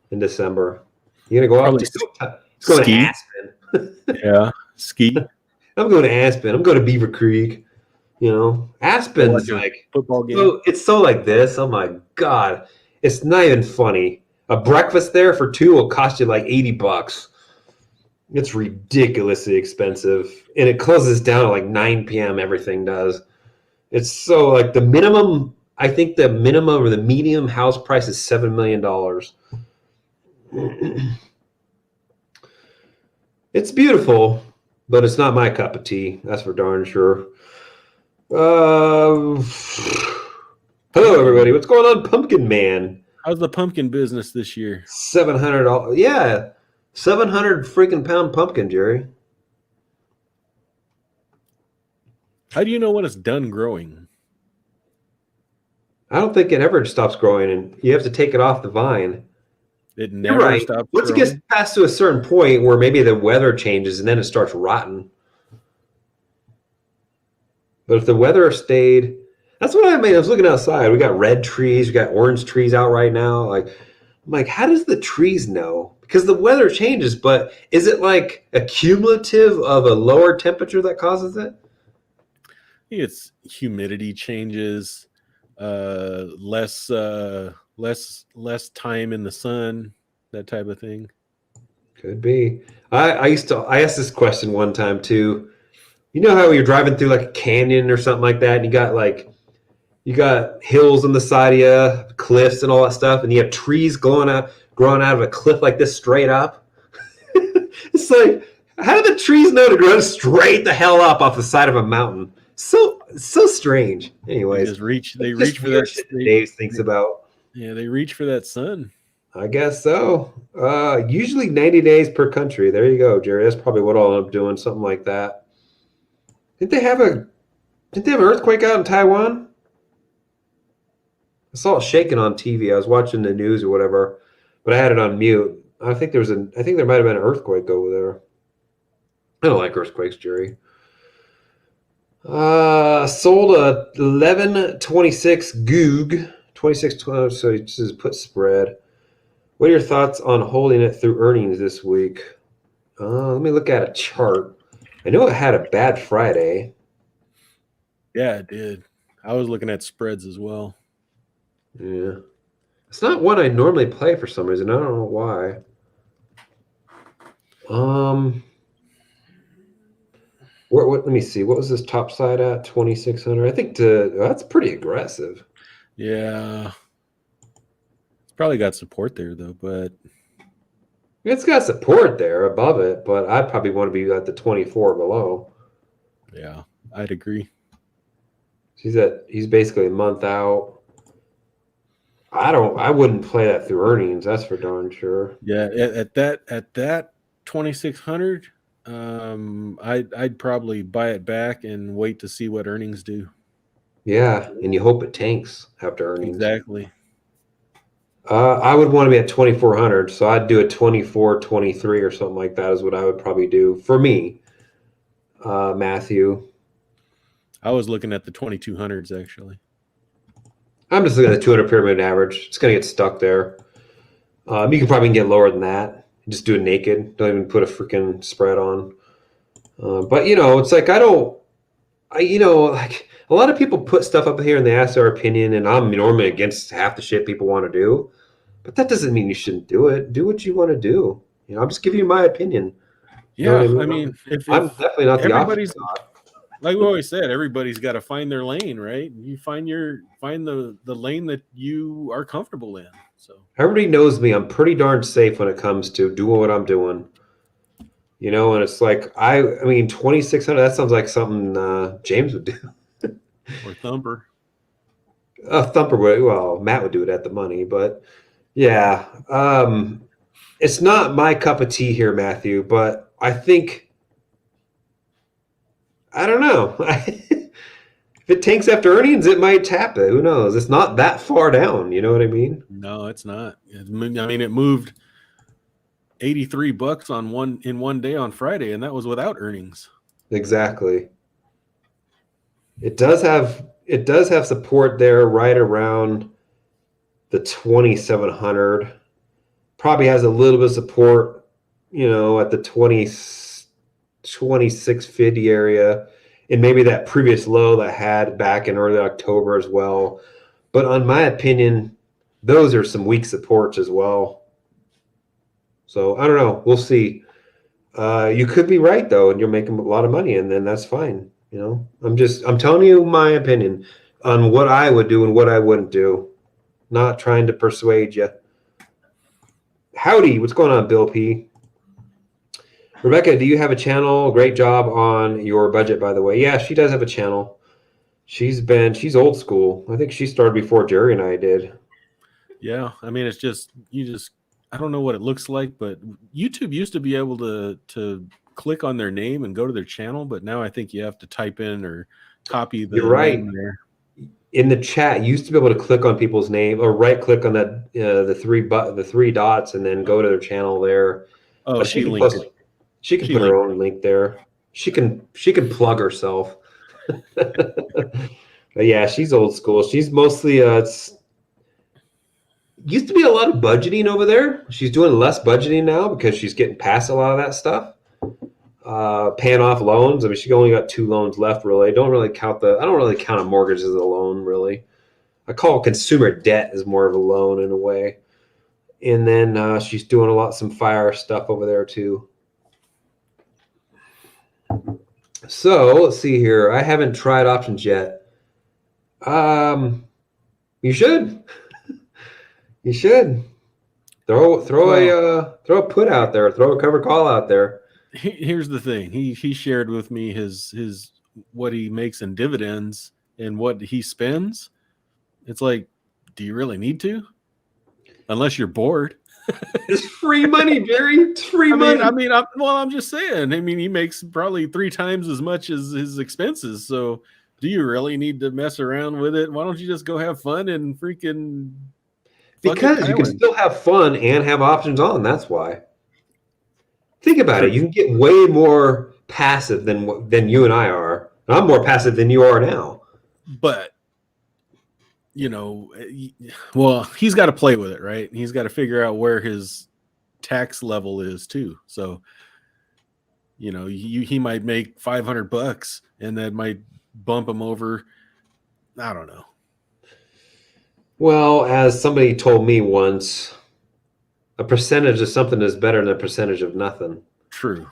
in December? You going to go out to going to Aspen? Yeah, ski. I'm going to Aspen. I'm going to Beaver Creek. Aspen's like football game. So it's so like this. Oh my God. It's not even funny. A breakfast there for two will cost you like $80. It's ridiculously expensive. And it closes down at like 9 p.m. Everything does. It's so like the minimum, I think the minimum or the medium house price is $7 million. It's beautiful, but it's not my cup of tea. That's for darn sure. Hello, everybody. What's going on, Pumpkin Man? How's the pumpkin business this year? $700. Yeah, 700 freaking pound pumpkin, Gerry. How do you know when it's done growing? I don't think it ever stops growing, and you have to take it off the vine. It never stops Once growing? it gets past to a certain point where maybe the weather changes and then it starts rotting. But if the weather stayed, that's what I mean. I was looking outside. We got red trees, we got orange trees out right now. I'm like, how does the trees know? Because the weather changes, but is it like a cumulative of a lower temperature that causes it? I think it's humidity changes, less time in the sun, that type of thing. Could be. I asked this question one time too. You know how you're driving through like a canyon or something like that, and you got hills on the side of you, cliffs and all that stuff, and you have trees growing out of a cliff like this straight up. It's like, how do the trees know to grow straight the hell up off the side of a mountain? So strange. Anyways, they reach for that shit that Dave thinks about. Yeah, they reach for that sun. I guess so. Usually 90 days per country. There you go, Gerry. That's probably what I'll end up doing, something like that. Didn't they have an earthquake out in Taiwan? I saw it shaking on TV. I was watching the news or whatever, but I had it on mute. I think there might have been an earthquake over there. I don't like earthquakes, Gerry. Sold a 1126 Goog 2612. So it just put spread. What are your thoughts on holding it through earnings this week? Let me look at a chart. I know it had a bad Friday. Yeah, it did. I was looking at spreads as well. Yeah. It's not one I normally play for some reason. I don't know why. Let me see. What was this top side at? 2,600. I think that's pretty aggressive. Yeah. It's probably got support there though, but it's got support there above it, but I'd probably want to be at the 24 below. Yeah, I'd agree. He's basically a month out. I wouldn't play that through earnings, that's for darn sure. Yeah, at that 2,600, I'd probably buy it back and wait to see what earnings do. Yeah, and you hope it tanks after earnings. Exactly. I would want to be at 2,400, so I'd do a 24, 23 or something like that is what I would probably do for me, Matthew. I was looking at the 2,200s actually. I'm just looking at the 200 pyramid average. It's going to get stuck there. You can probably get lower than that. Just do it naked. Don't even put a freaking spread on. But, it's like like a lot of people put stuff up here and they ask their opinion, and I'm normally against half the shit people want to do. But that doesn't mean you shouldn't do it. Do what you want to do. I'm just giving you my opinion. Yeah, I mean? I mean, if I'm definitely not the opposite. Like we always said, everybody's got to find their lane, right? You find the lane that you are comfortable in. So Everybody knows me. I'm pretty darn safe when it comes to doing what I'm doing. And it's like I mean, 2,600. That sounds like something James would do. or Thumper. Thumper would. Well, Matt would do it at the money, but yeah, it's not my cup of tea here, Matthew. But I think I don't know. If it tanks after earnings, it might tap it. Who knows? It's not that far down. You know what I mean? No, it's not. I mean, it moved $83 in one day on Friday, and that was without earnings. Exactly. It does have support there right around the 2,700. Probably has a little bit of support, at the 2650 area, and maybe that previous low that had back in early October as well. But on my opinion, those are some weak supports as well. So I don't know. We'll see. You could be right though, and you're making a lot of money, and then that's fine. I'm telling you my opinion on what I would do and what I wouldn't do. Not trying to persuade you. Howdy, what's going on, Bill P? Rebecca, do you have a channel? Great job on your budget, by the way. Yeah, she does have a channel. She's old school. I think she started before Gerry and I did. Yeah, I mean, I don't know what it looks like, but YouTube used to be able to click on their name and go to their channel, but now I think you have to type in or copy the You're right. name there. In the chat, you used to be able to click on people's name or right click on that the three dots and then go to their channel there. Oh, But she linked it. She can put her own link there. She can plug herself. But yeah, she's old school. She's mostly it's used to be a lot of budgeting over there. She's doing less budgeting now because she's getting past a lot of that stuff. Paying off loans. I mean, she only got 2 loans left. Really, I don't really count a mortgage as a loan. Really, I call consumer debt as more of a loan in a way. And then she's doing some fire stuff over there too. So let's see here. I haven't tried options yet. You should. You should throw a put out there. Throw a covered call out there. Here's the thing. He shared with me his what he makes in dividends and what he spends. It's like, do you really need to? Unless you're bored. It's free money, Gerry. It's free money. I'm just saying. I mean, he makes probably 3 times as much as his expenses. So, do you really need to mess around with it? Why don't you just go have fun and freaking? Because you can still have fun and have options on. That's why. Think about it. You can get way more passive than you and I are. I'm more passive than you are now. But well, he's got to play with it, right? He's got to figure out where his tax level is too. So, he might make $500 and that might bump him over. I don't know. Well, as somebody told me once, a percentage of something is better than a percentage of nothing. True.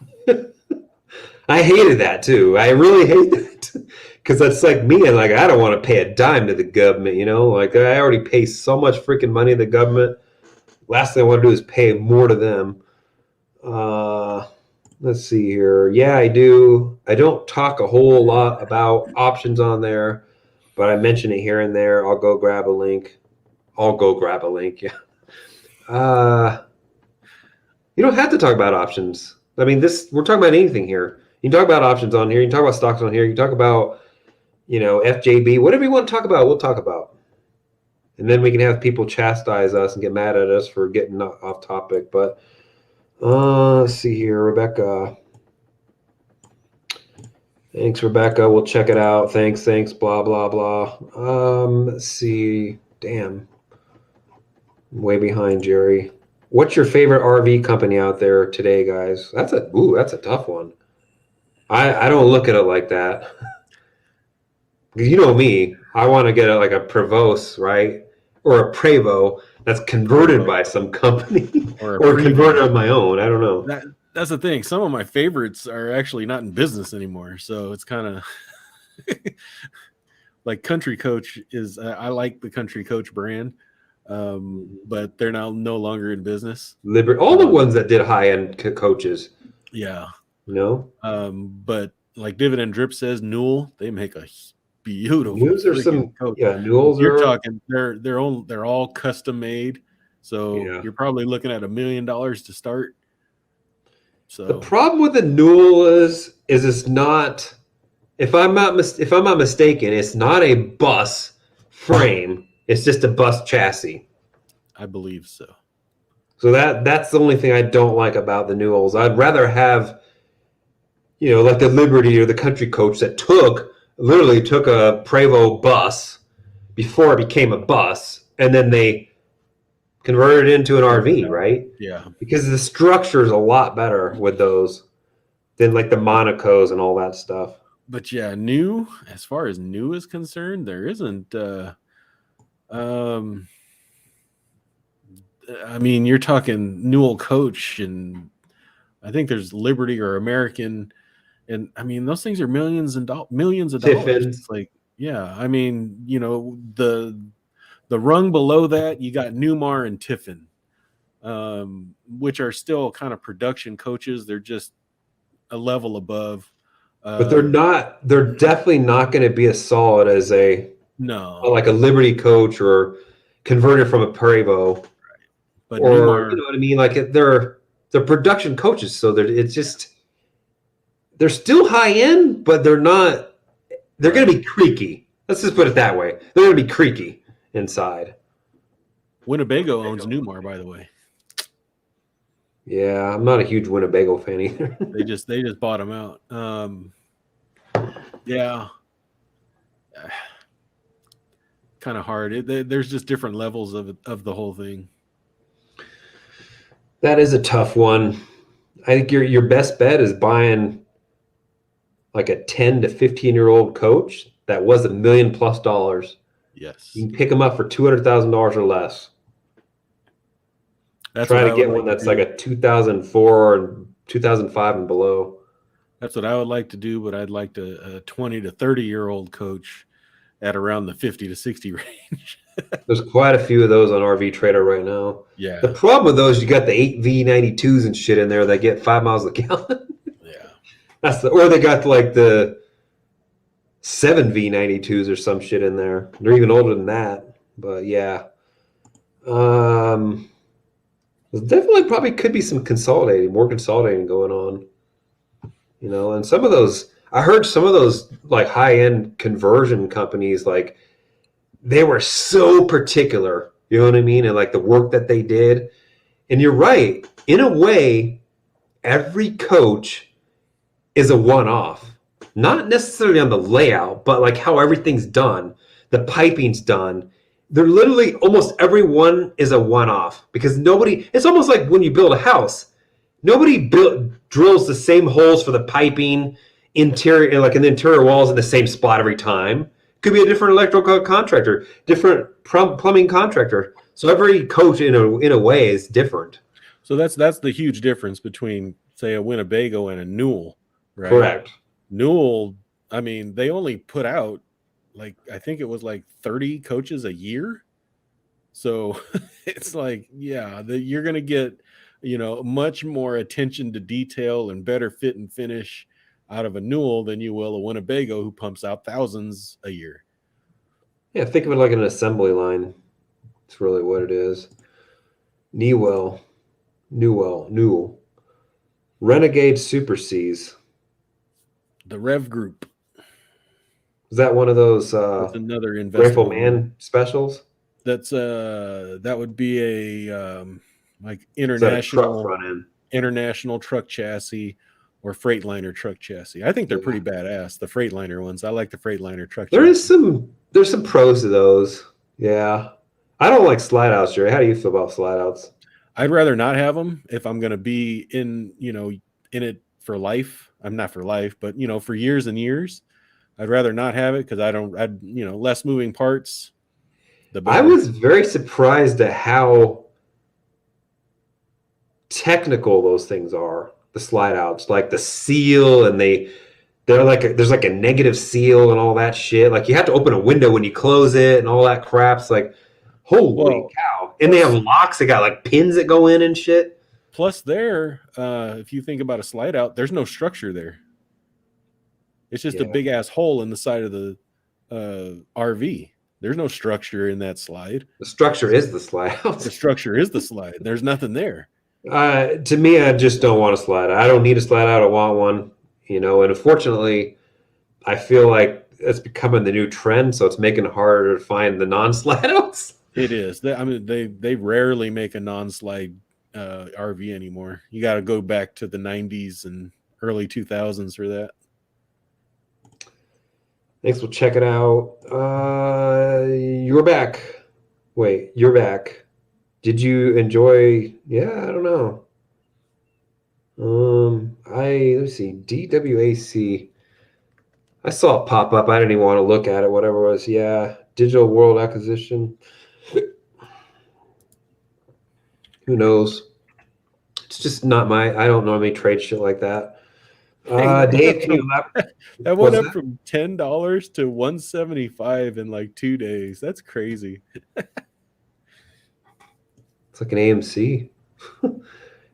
I hated that too. I really hate that because that's like me. And like, I don't want to pay a dime to the government. Like I already pay so much freaking money to the government. Last thing I want to do is pay more to them. Let's see here. Yeah, I do. I don't talk a whole lot about options on there, but I mention it here and there. I'll go grab a link. Yeah. You don't have to talk about options. I mean, we're talking about anything here. You can talk about options on here. You can talk about stocks on here. You can talk about, FJB. Whatever you want to talk about, we'll talk about. And then we can have people chastise us and get mad at us for getting off topic. But let's see here, Rebecca. Thanks, Rebecca. We'll check it out. Thanks, blah, blah, blah. Let's see. Damn. I'm way behind, Gerry. What's your favorite RV company out there today, guys? That's a tough one. I don't look at it like that. Because you know me, I want to get like a Prevost, right? Or a Prevo that's converted by some company or converted on my own. I don't know. That's the thing. Some of my favorites are actually not in business anymore. So it's kind of Like Country Coach is, I like the Country Coach brand, but they're now no longer in business. All the ones that did high end coaches, Yeah. you know. But like Dividend Drip says, Newell, they make a beautiful News are freaking some, coach. yeah, Newells You're are, talking they're all custom made. So yeah. you're probably looking at $1 million to start. The So problem with the Newell is it's not. If I'm not mistaken, it's not a bus frame. It's just a bus chassis. I believe so. So that's the only thing I don't like about the Newells. I'd rather have, like the Liberty or the Country Coach that literally took a Prevost bus before it became a bus, and then they converted it into an RV, right? Yeah. Because the structure is a lot better with those than like the Monacos and all that stuff. But yeah, as far as new is concerned, there isn't I mean, you're talking Newell Coach, and I think there's Liberty or American, and I mean those things are millions of dollars. Tiffins. It's like, yeah, I mean, the rung below that, you got Newmar and Tiffin, which are still kind of production coaches. They're just a level above. But they're definitely not going to be as solid as No, like a Liberty Coach or converted from a Prevost, but or you Newmar, know what I mean. Like they're production coaches, so they're still high end, but they're not. They're going to be creaky. Let's just put it that way. They're going to be creaky inside. Winnebago owns Newmar, by the way. Yeah, I'm not a huge Winnebago fan either. They just bought them out. Yeah, kind of hard. There's just different levels of the whole thing. That is a tough one. I think your best bet is buying like a 10 to 15-year-old coach that was $1 million plus. Yes, You can pick them up for $200,000 or less. that's Try what to I would get one like that's to do. like a 2004 or 2005 and below. That's what I would like to do, but I'd like a 20 to 30-year-old coach at around the 50 to 60 range. There's quite a few of those on RV Trader right now. Yeah, The problem with those, you got the 8V92s and shit in there that get 5 miles a gallon. yeah. Or they got like the 7V92s or some shit in there. They're even older than that. But yeah. There definitely probably could be more consolidating going on. And some of those, I heard some of those like high-end conversion companies, like they were so particular, you know what I mean? And like the work that they did. And you're right. In a way, every coach is a one-off. Not necessarily on the layout, but like how everything's done. The piping's done. They're literally almost everyone is a one-off because it's almost like when you build a house. Nobody drills the same holes for the piping, interior, like in the interior walls in the same spot every time. Could be a different electrical contractor, different plumbing contractor. So every coach in a way is different. So that's the huge difference between, say, a Winnebago and a Newell, right? Correct. Newell, I mean, they only put out like, I think it was like 30 coaches a year. So it's like, yeah, you're going to get, much more attention to detail and better fit and finish out of a Newell than you will a Winnebago who pumps out thousands a year. Yeah, think of it like an assembly line. It's really what it is. Newell. Renegade Super Cs. The Rev Group. Is that one of those That's another Rifle investable Man specials? That's that would be a like Is that a truck international front end? truck chassis or Freightliner truck chassis. I think they're pretty badass. The Freightliner ones. I like the Freightliner truck chassis. There's some pros to those. Yeah. I don't like slide outs, Jerry. How do you feel about slide outs? I'd rather not have them if I'm going to be in it for life. I'm not for life, but for years and years. I'd rather not have it because I'd less moving parts. I was very surprised at how technical those things are, the slide outs, like the seal and the there's like a negative seal and all that shit. Like you have to open a window when you close it and all that crap's like, holy Well, cow! And they have locks. They got like pins that go in and shit. plus there, if you think about a slide out, there's no structure there. It's just a Yeah, big ass hole in the side of the RV. There's no structure in that slide. the structure is the slide The out. structure is the slide. There's nothing there. To me, I just don't want a slide. I don't need a slide out. I want one. You know, and unfortunately, I feel like it's becoming the new trend, so it's making it harder to find the non-slide outs. It is. I mean, they rarely make a non-slide RV anymore. You got to go back to the 90s and early 2000s for that. Thanks. We'll check it out. You're back. Wait, you're back. Did you enjoy? Yeah, I don't know. Let's see. DWAC. I saw it pop up. I didn't even want to look at it. Whatever it was. Yeah, digital world acquisition. Who knows? It's just not my. I don't normally trade shit like that. Dave, can you elaborate? That went What's up that? from $10 to $175 in like 2 days. That's crazy. It's like an AMC.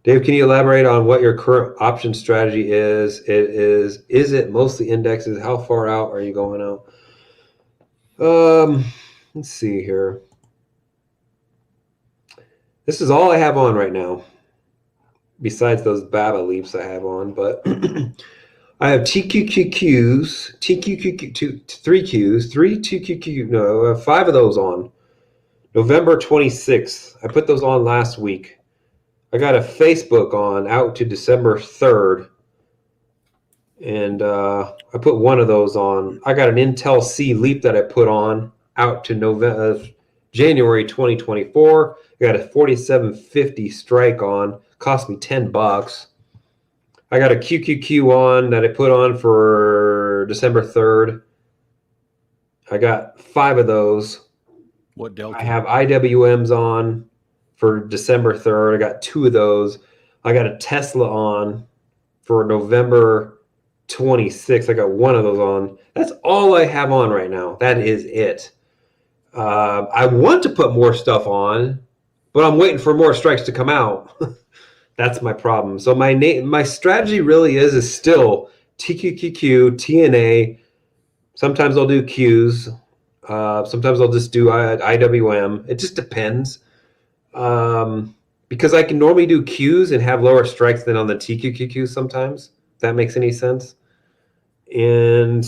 Dave, can you elaborate on what your current option strategy is? Is it mostly indexes? How far out are you going out? Let's see here. This is all I have on right now, besides those BABA leaps I have on. But I have TQQQs, three Qs, three TQQ, no, five of those on. November 26th. I put those on last week. I got a Facebook on out to December 3rd. And I put one of those on. I got an Intel C Leap that I put on out to January 2024. I got a 4750 strike on. Cost me $10. I got a QQQ on that I put on for December 3rd. I got five of those. What delta? I have IWMs on for December 3rd. I got two of those. I got a Tesla on for November 26th. I got one of those on. That's all I have on right now. That is it. I want to put more stuff on, but I'm waiting for more strikes to come out. That's my problem. So my strategy really is still TQQQ, TNA. Sometimes I'll do Qs. Sometimes I'll just do IWM. It just depends. Because I can normally do Qs and have lower strikes than on the TQQQ sometimes. If that makes any sense. And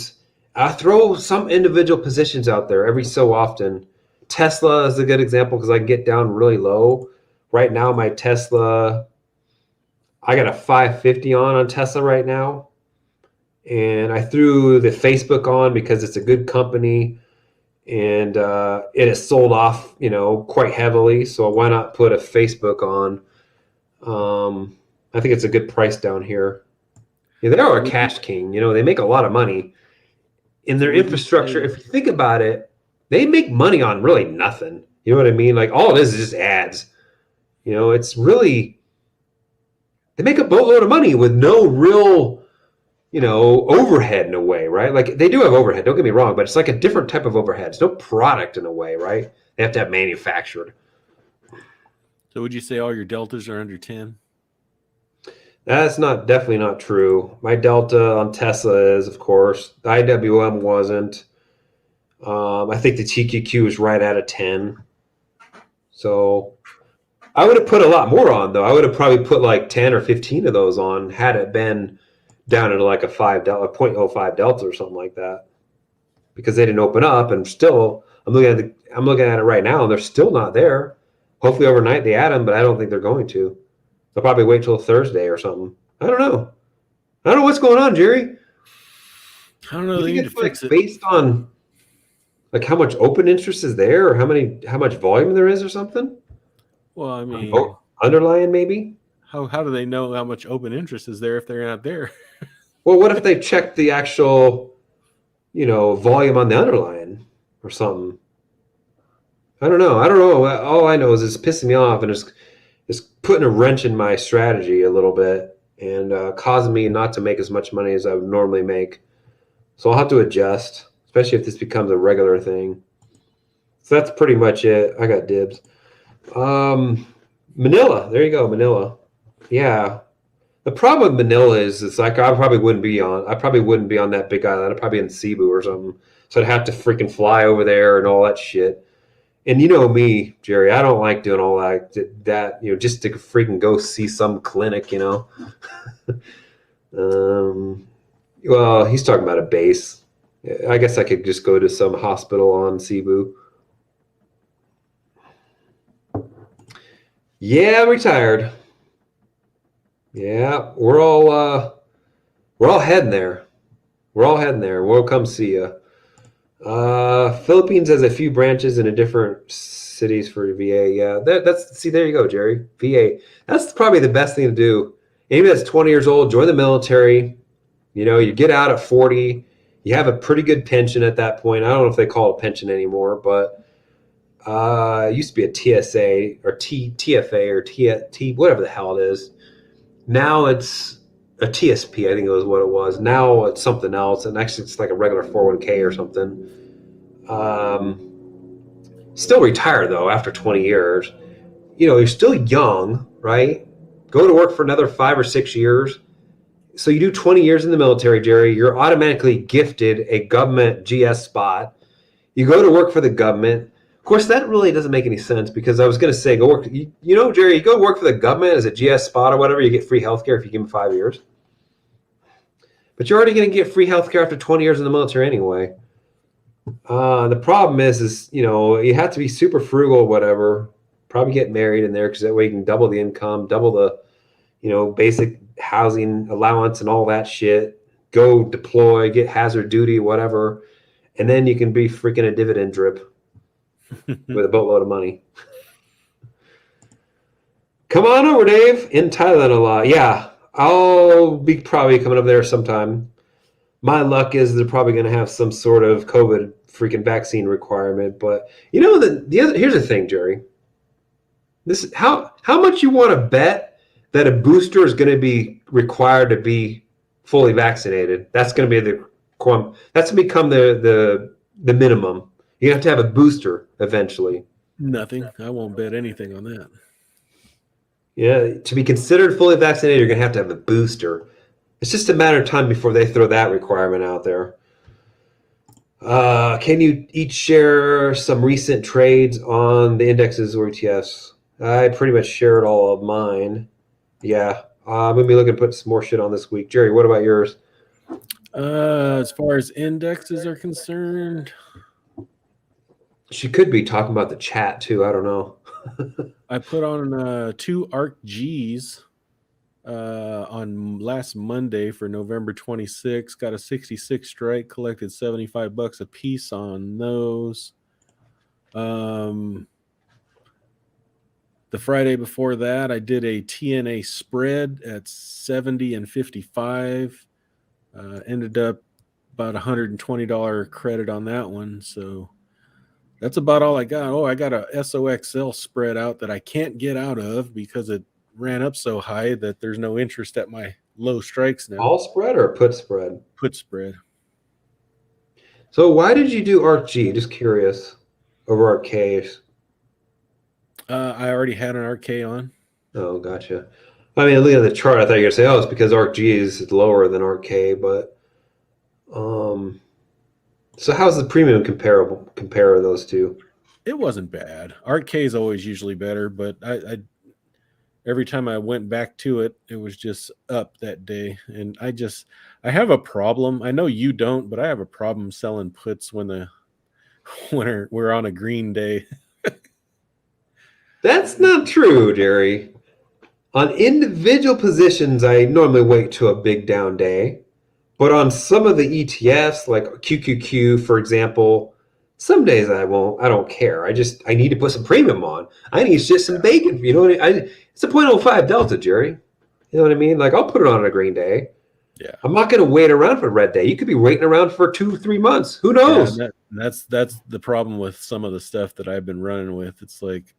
I throw some individual positions out there every so often. Tesla is a good example because I can get down really low. Right now, my Tesla, I got a 550 on Tesla right now. And I threw the Facebook on because it's a good company. And it has sold off, quite heavily. So why not put a Facebook on? I think it's a good price down here. Yeah, they are a cash king. They make a lot of money in their infrastructure. If you think about it, they make money on really nothing. You know what I mean? Like all it is just ads. It's really, they make a boatload of money with no real, overhead in a way, right? Like they do have overhead, don't get me wrong, but it's like a different type of overhead. It's no product in a way, right? They have to have manufactured. So would you say all your deltas are under 10? That's definitely not true. My delta on Tesla is, of course. The IWM wasn't. I think the TQQ is right at a 10. So I would have put a lot more on, though. I would have probably put like 10 or 15 of those on had it been down at like a 0.05 delta or something like that. Because they didn't open up, and still, I'm looking at it right now, and they're still not there. Hopefully overnight they add them, but I don't think they're going to. They'll probably wait till Thursday or something. I don't know. I don't know what's going on, Jerry. I don't know. They need to fix it based on like how much open interest is there, or how much volume there is, or something. Well, I mean, underlying maybe. How do they know how much open interest is there if they're not there? Well, what if they check the actual, volume on the underlying or something? I don't know. All I know is it's pissing me off, and it's putting a wrench in my strategy a little bit, and causing me not to make as much money as I would normally make. So I'll have to adjust, especially if this becomes a regular thing. So that's pretty much it. I got dibs. Manila. There you go, Manila. Yeah. The problem with Manila is it's like I probably wouldn't be on that big island. I'd probably be in Cebu or something. So I'd have to freaking fly over there and all that shit. And you know me, Gerry, I don't like doing all that, just to freaking go see some clinic, Well, he's talking about a base. I guess I could just go to some hospital on Cebu. Yeah, I'm retired. Yeah, we're all heading there. We're all heading there. We'll come see you. Philippines has a few branches in a different cities for VA. Yeah, that's see. There you go, Gerry. VA. That's probably the best thing to do. Anybody that's 20 years old, join the military. You get out at 40. You have a pretty good pension at that point. I don't know if they call it a pension anymore, but it used to be a TSA or TFA or T whatever the hell it is. Now it's a TSP, I think it was what it was. Now it's something else, and actually it's like a regular 401k or something. Still retired though after 20 years. You're still young, right? Go to work for another 5 or 6 years. So you do 20 years in the military, Gerry. You're automatically gifted a government GS spot. You go to work for the government. Of course, that really doesn't make any sense because I was going to say, go work. Gerry, you go work for the government as a GS spot or whatever. You get free healthcare if you give them 5 years. But you're already going to get free healthcare after 20 years in the military anyway. The problem is you have to be super frugal or whatever. Probably get married in there because that way you can double the income, double the basic housing allowance and all that shit. Go deploy, get hazard duty, whatever, and then you can be freaking a dividend drip with a boatload of money. Come on over, Dave. In Thailand a lot. Yeah, I'll be probably coming over there sometime. My luck is they're probably going to have some sort of COVID freaking vaccine requirement. But here's the thing, Gerry. This how much you want to bet that a booster is going to be required to be fully vaccinated? That's going to be that's going to become the minimum. You have to have a booster eventually. Nothing. I won't bet anything on that. Yeah, to be considered fully vaccinated, you're going to have a booster. It's just a matter of time before they throw that requirement out there. Can you each share some recent trades on the indexes or ETFs? I pretty much shared all of mine. Yeah, I'm going to be looking to put some more shit on this week. Gerry, what about yours? As far as indexes are concerned, she could be talking about the chat too. I don't know. I put on 2 ARC-Gs on last Monday for November 26. Got a 66 strike, collected $75 a piece on those. The Friday before that, I did a TNA spread at 70 and 55. Ended up about $120 credit on that one. So that's about all I got. Oh, I got a SOXL spread out that I can't get out of because it ran up so high that there's no interest at my low strikes now. All spread or put spread? Put spread. So why did you do ARC-G? Just curious. Over ARC-Ks. I already had an ARC on. Oh, gotcha. I mean, looking at the chart, I thought you were going to say, oh, it's because ARC-G is lower than ARC-K, but so how's the premium compare those two? It wasn't bad. ARC-K is always usually better, but I every time I went back to it, it was just up that day. And I have a problem. I know you don't, but I have a problem selling puts when we're on a green day. That's not true, Gerry. On individual positions, I normally wait to a big down day. But on some of the ETFs, like QQQ, for example, some days I won't. I don't care. I need to put some premium on. I need just some bacon. You know what I mean? It's a 0.05 delta, Gerry. You know what I mean? Like, I'll put it on a green day. Yeah. I'm not going to wait around for a red day. You could be waiting around for 2-3 months. Who knows? Yeah, that's the problem with some of the stuff that I've been running with. It's like,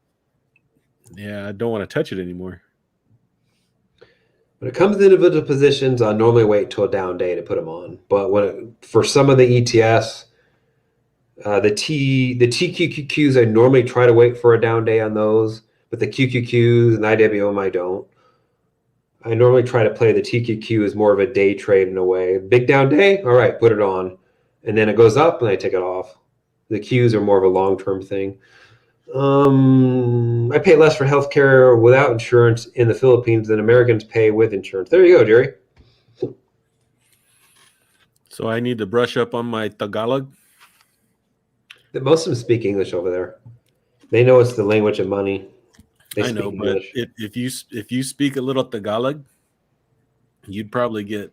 yeah, I don't want to touch it anymore. When it comes to individual positions, I normally wait till a down day to put them on. But for some of the ETS, the TQQQs, I normally try to wait for a down day on those, but the QQQs and IWM I don't. I normally try to play the TQQ as more of a day trade in a way. Big down day, all right, put it on, and then it goes up and I take it off. The Qs are more of a long term thing. I pay less for healthcare without insurance in the Philippines than Americans pay with insurance. There you go, Jerry. So I need to brush up on my Tagalog. Most of them speak English over there. They know it's the language of money. They I speak know, but English. if you speak a little Tagalog, you'd probably get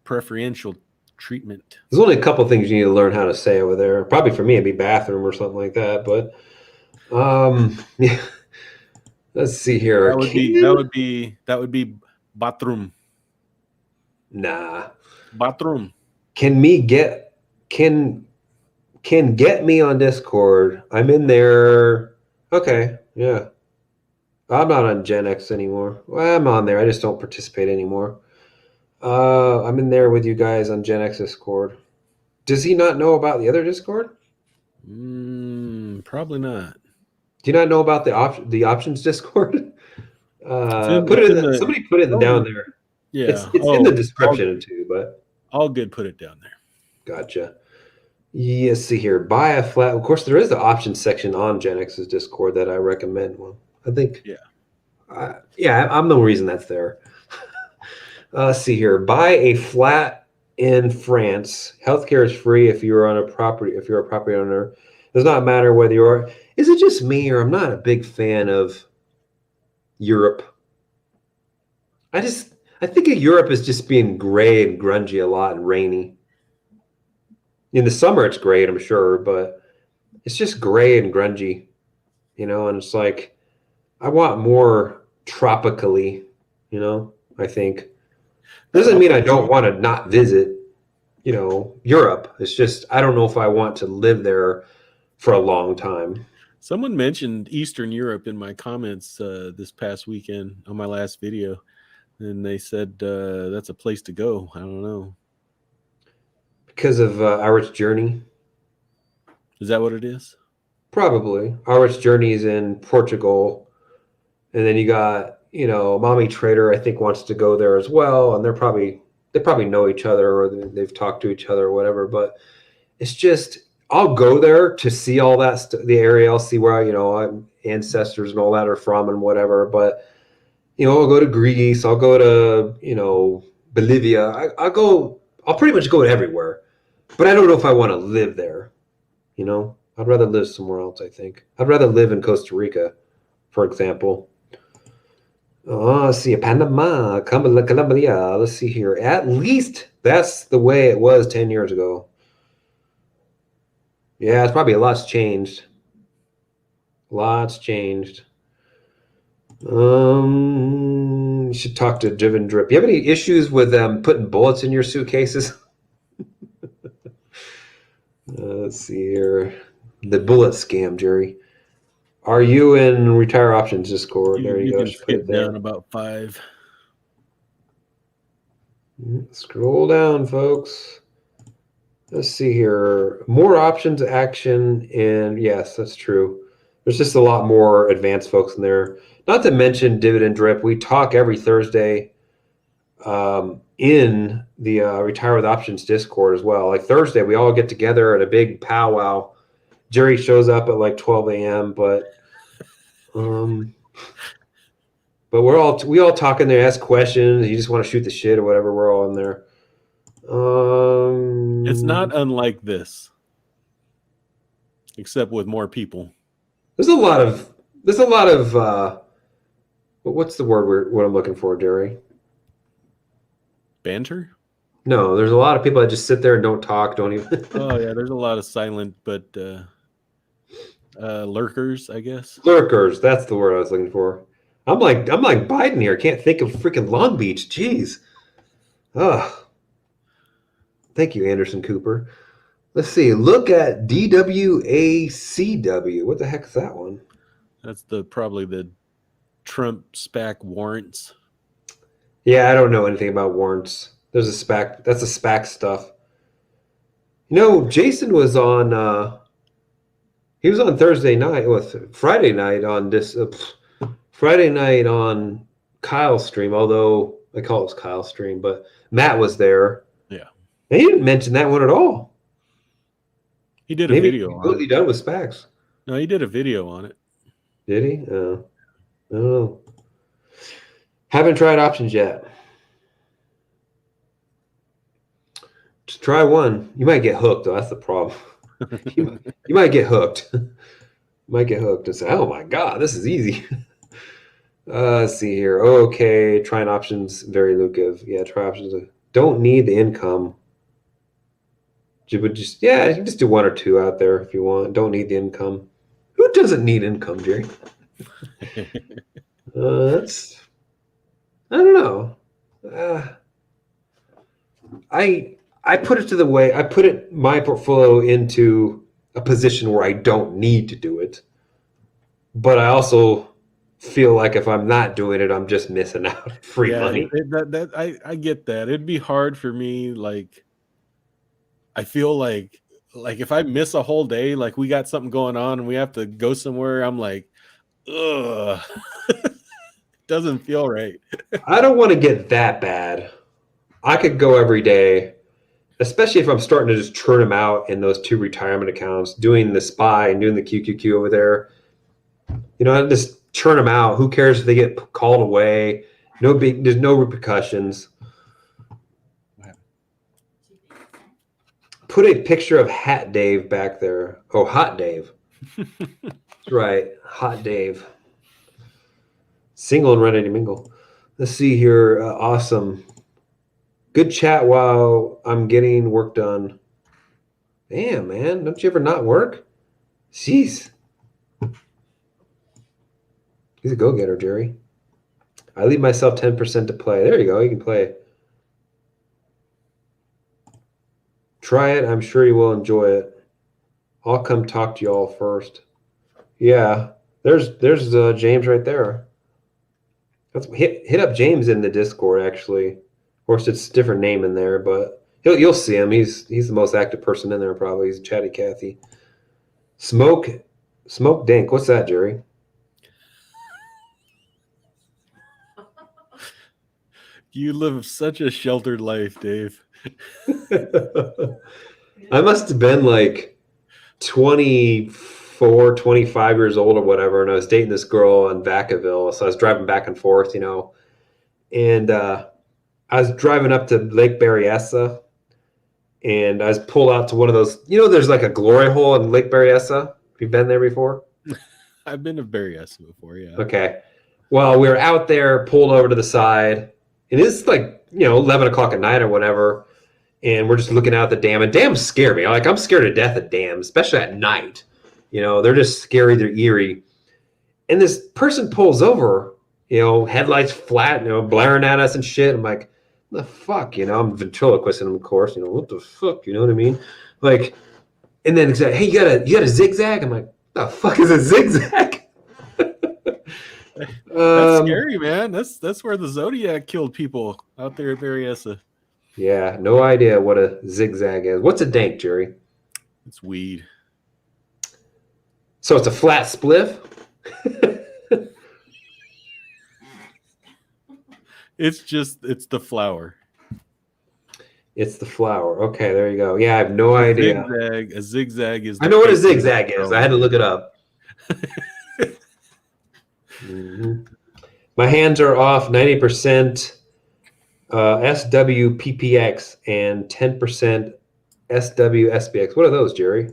preferential treatment. There's only a couple things you need to learn how to say over there. Probably for me, it'd be bathroom or something like that. But yeah. Let's see here. That would be bathroom. Nah. Bathroom. Can me get can get me on Discord? I'm in there. Okay, yeah. I'm not on Gen X anymore. Well, I'm on there. I just don't participate anymore. I'm in there with you guys on Gen X Discord. Does he not know about the other Discord? Probably not. Do you not know about the options Discord? Somebody put it down there. Yeah. It's in the description too, but all good. Put it down there. gotcha. Yes, see here. Buy a flat. Of course, there is the options section on Gen X's Discord that I recommend. Well, I think. Yeah, I'm the reason that's there. Let's see here. Buy a flat in France. Healthcare is free if you're on a property. If you're a property owner, it does not matter whether you are. Is it just me, or I'm not a big fan of Europe? I think of Europe as just being gray and grungy a lot and rainy. In the summer, it's great, I'm sure, but it's just gray and grungy, and it's like I want more tropically, I think. Doesn't mean I don't want to not visit, Europe. It's just I don't know if I want to live there for a long time. Someone mentioned Eastern Europe in my comments this past weekend on my last video, and they said that's a place to go. I don't know. Because of Our Journey? Is that what it is? Probably. Our Journey is in Portugal, and then you got Mommy Trader, I think, wants to go there as well, and they probably know each other, or they've talked to each other or whatever. But it's just I'll go there to see all that the area. I'll see where ancestors and all that are from and whatever. But I'll go to Greece. I'll go to Bolivia. I'll pretty much go to everywhere. But I don't know if I want to live there. I'd rather live somewhere else. I think I'd rather live in Costa Rica, for example. Let's see, Panama, Colombia. Let's see here. At least that's the way it was 10 years ago. Yeah, it's probably a lot's changed. Lots changed. You should talk to Driven Drip. You have any issues with putting bullets in your suitcases? Let's see here. The bullet scam, Jerry. Are you in Retire Options Discord? There you go. Can skip down about 5. Scroll down, folks. Let's see here. More options, action, and yes, that's true. There's just a lot more advanced folks in there. Not to mention Dividend Drip. We talk every Thursday in the Retire with Options Discord as well. Like Thursday, we all get together at a big powwow. Gerry shows up at like 12 a.m., but we all talk in there, ask questions. You just want to shoot the shit or whatever. We're all in there. It's not unlike this, except with more people. There's a lot of what's the word what I'm looking for, Gerry? Banter? No, there's a lot of people that just sit there and don't talk, don't even. Oh yeah, there's a lot of silent but lurkers, I guess. Lurkers, that's the word I was looking for. I'm like Biden here. Can't think of freaking Long Beach. Jeez. Ugh. Thank you, Anderson Cooper. Let's see. Look at DWACW. What the heck is that one? That's probably the Trump SPAC warrants. Yeah, I don't know anything about warrants. There's a SPAC. That's a SPAC stuff. You know, Jason was on. He was on Thursday night with Friday night on this. Friday night on Kyle's stream. Although I call it Kyle's stream, but Matt was there. Yeah. And he didn't mention that one at all. He did a Maybe he's video on it. completely done with SPACs. No, he did a video on it. Did he? I don't know. Haven't tried options yet. Just try one. You might get hooked, though. That's the problem. you might get hooked. You might get hooked and say, "Oh my god, this is easy." Let's see here. Okay, trying options, very lucrative. Yeah, try options. Don't need the income. You would just, yeah, you can just do one or two out there if you want. Don't need the income. Who doesn't need income, Jerry? That's, I don't know. I put it to the way I put it my portfolio into a position where I don't need to do it, but I also feel like if I'm not doing it, I'm just missing out on free money. I get that. It'd be hard for me. Like, I feel like if I miss a whole day, like we got something going on and we have to go somewhere, I'm like, ugh, doesn't feel right. I don't want to get that bad. I could go every day, especially if I'm starting to just churn them out in those two retirement accounts, doing the SPY and doing the QQQ over there. You know, I just churn them out. Who cares if they get called away? There's no repercussions. Put a picture of Hat Dave back there. Oh, Hot Dave. That's right, Hot Dave. Single and ready to mingle. Let's see here. Awesome. Good chat while I'm getting work done. Damn, man. Don't you ever not work? Jeez. He's a go-getter, Jerry. I leave myself 10% to play. There you go. You can play. Try it. I'm sure you will enjoy it. I'll come talk to y'all first. Yeah. There's James right there. Hit up James in the Discord, actually. Of course, it's a different name in there, but you'll see him. He's the most active person in there, probably. He's Chatty Cathy. Smoke Dink. What's that, Jerry? You live such a sheltered life, Dave. I must have been like 24, 25 years old or whatever, and I was dating this girl in Vacaville, so I was driving back and forth, you know, and I was driving up to Lake Berryessa, and I was pulled out to one of those, you know, there's like a glory hole in Lake Berryessa. Have you been there before? I've been to Berryessa before, yeah. Okay. Well, we were out there, pulled over to the side, and it's like, you know, 11 o'clock at night or whatever, and we're just looking out the dam, and dams scare me. Like, I'm scared to death of dams, especially at night. You know, they're just scary, they're eerie. And this person pulls over, you know, headlights flat, you know, blaring at us and shit. I'm like, the fuck, you know, I'm ventriloquisting, of course, you know, what the fuck, you know what I mean? Like, and then he's like, hey, you got a zigzag? I'm like, the fuck is a zigzag? That's scary, man. That's where the Zodiac killed people out there at Berryessa. Yeah, no idea what a zigzag is. What's a dank, Jerry? It's weed. So it's a flat spliff? It's the flower. It's the flower. Okay, there you go. Yeah, I have no idea. A zigzag is. I know what a zigzag is. I had to look it up. Mm-hmm. My hands are off 90% SWPPX and 10% SWSBX. What are those, Jerry?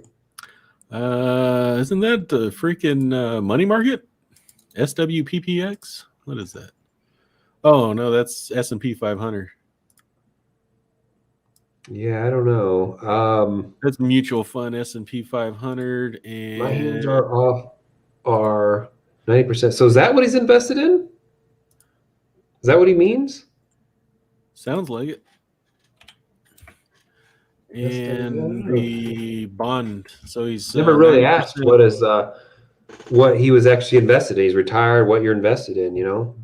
Isn't that the freaking money market? SWPPX? What is that? Oh no, that's S&P 500. Yeah, I don't know. That's mutual fund S&P 500, and my hands are off are 90%. So is that what he's invested in? Is that what he means? Sounds like it. And the bond. So he's never really asked what is what he was actually invested in. He's retired, what you're invested in,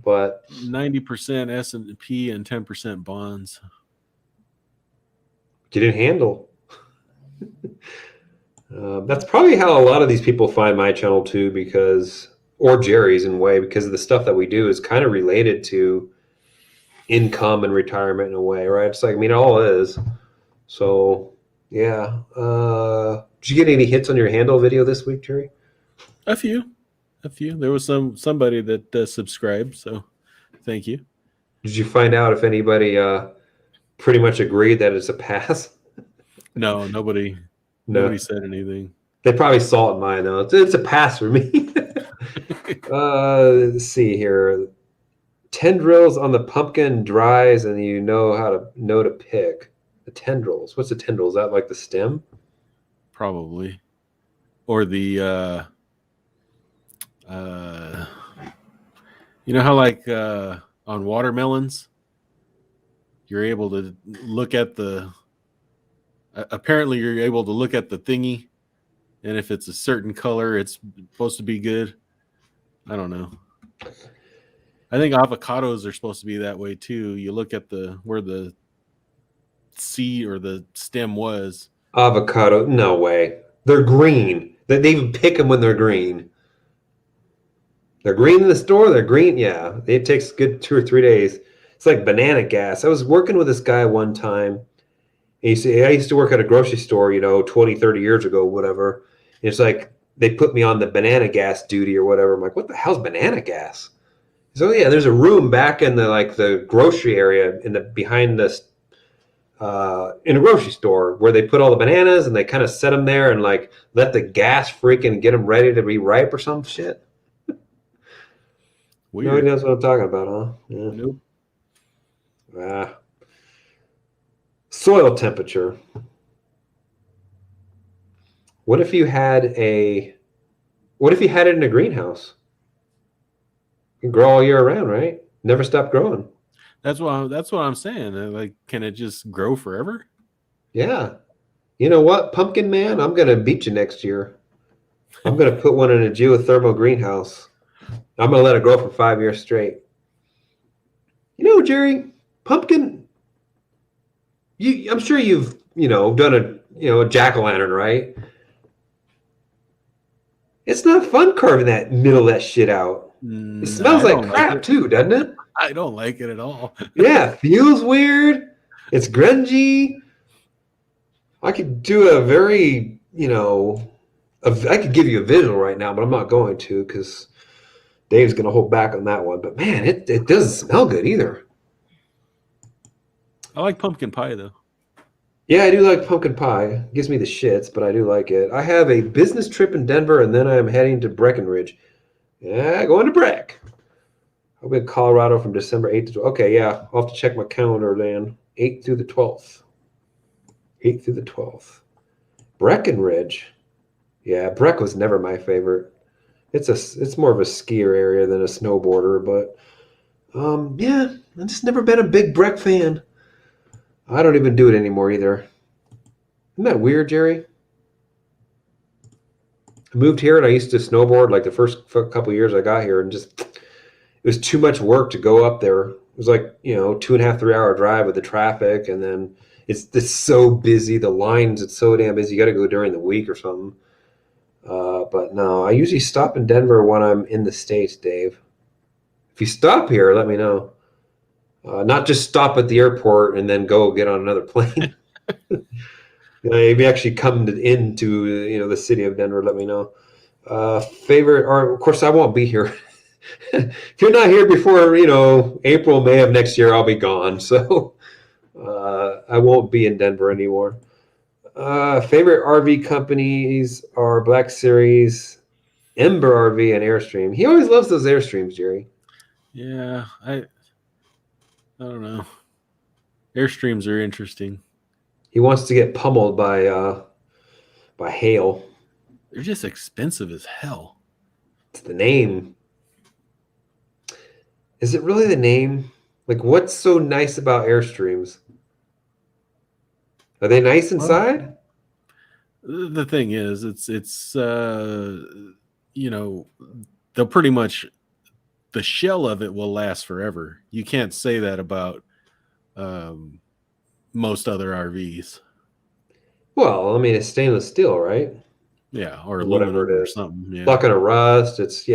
but 90% S&P and 10% bonds. you didn't handle. That's probably how a lot of these people find my channel too, or Gerry's in a way, because the stuff that we do is kind of related to income and retirement in a way, right? It's like, it all is. So, yeah. Did you get any hits on your handle video this week, Gerry? A few. There was somebody that subscribed, so thank you. Did you find out if anybody pretty much agreed that it's a pass? No, nobody said anything. They probably saw it in mine, though. It's a pass for me. Let's see here. Tendrils on the pumpkin dries, and you know to pick the tendrils. What's the tendril? Is that like the stem? Probably, or the you know how like on watermelons, you're able to look at the. Apparently, you're able to look at the thingy, and if it's a certain color, it's supposed to be good. I don't know. I think avocados are supposed to be that way too. You look at where the seed or the stem was. Avocado? No way. They're green. They even pick them when they're green. They're green in the store. They're green. Yeah, it takes a good 2 or 3 days. It's like banana gas. I was working with this guy one time. I used to work at a grocery store, 20, 30 years ago, whatever. And it's like they put me on the banana gas duty or whatever. I'm like, what the hell's banana gas? So yeah, there's a room back in the grocery area behind this in a grocery store where they put all the bananas and they kind of set them there and like let the gas freaking get them ready to be ripe or some shit. Weird. Nobody knows what I'm talking about, huh? Yeah. Nope. Soil temperature. What if you had it in a greenhouse? You can grow all year round, right? Never stop growing. That's what I'm saying. Like, can it just grow forever? Yeah. You know what, Pumpkin Man? I'm gonna beat you next year. I'm gonna put one in a geothermal greenhouse. I'm gonna let it grow for 5 years straight. Gerry, pumpkin. I'm sure you've done a jack-o'-lantern, right? It's not fun carving that middle of that shit out. It smells like crap too, doesn't it? I don't like it at all. Yeah, feels weird. It's grungy. I could do a very, I could give you a visual right now, but I'm not going to because Dave's going to hold back on that one. But man, it doesn't smell good either. I like pumpkin pie though. Yeah, I do like pumpkin pie. It gives me the shits, but I do like it. I have a business trip in Denver, and then I'm heading to Breckenridge. Yeah, going to Breck. I'll be in Colorado from December 8th to 12th. Okay, yeah. I'll have to check my calendar then. 8th through the 12th. 8th through the 12th. Breckenridge. Yeah, Breck was never my favorite. It's more of a skier area than a snowboarder, but yeah, I've just never been a big Breck fan. I don't even do it anymore either. Isn't that weird, Gerry? I moved here and I used to snowboard like the first couple of years I got here, and just it was too much work to go up there. It was like 2.5, 3 hour drive with the traffic, and then it's so busy. The lines, it's so damn busy. You got to go during the week or something. But no, I usually stop in Denver when I'm in the States, Dave. If you stop here, let me know. Not just stop at the airport and then go get on another plane. If you actually come into the city of Denver, let me know. Favorite, or of course I won't be here. If you're not here before April, May of next year, I'll be gone. So I won't be in Denver anymore. Favorite RV companies are Black Series, Ember RV, and Airstream. He always loves those Airstreams, Gerry. Yeah, I don't know. Airstreams are interesting. He wants to get pummeled by hail. They're just expensive as hell. It's the name. Is it really the name? Like, what's so nice about Airstreams? Are they nice inside? The thing is, it's they'll pretty much, the shell of it will last forever. You can't say that about most other RVs. Well, I mean, it's stainless steel, right? Yeah, or Or whatever aluminum or it is. something. It's Yeah. not going to rust. It's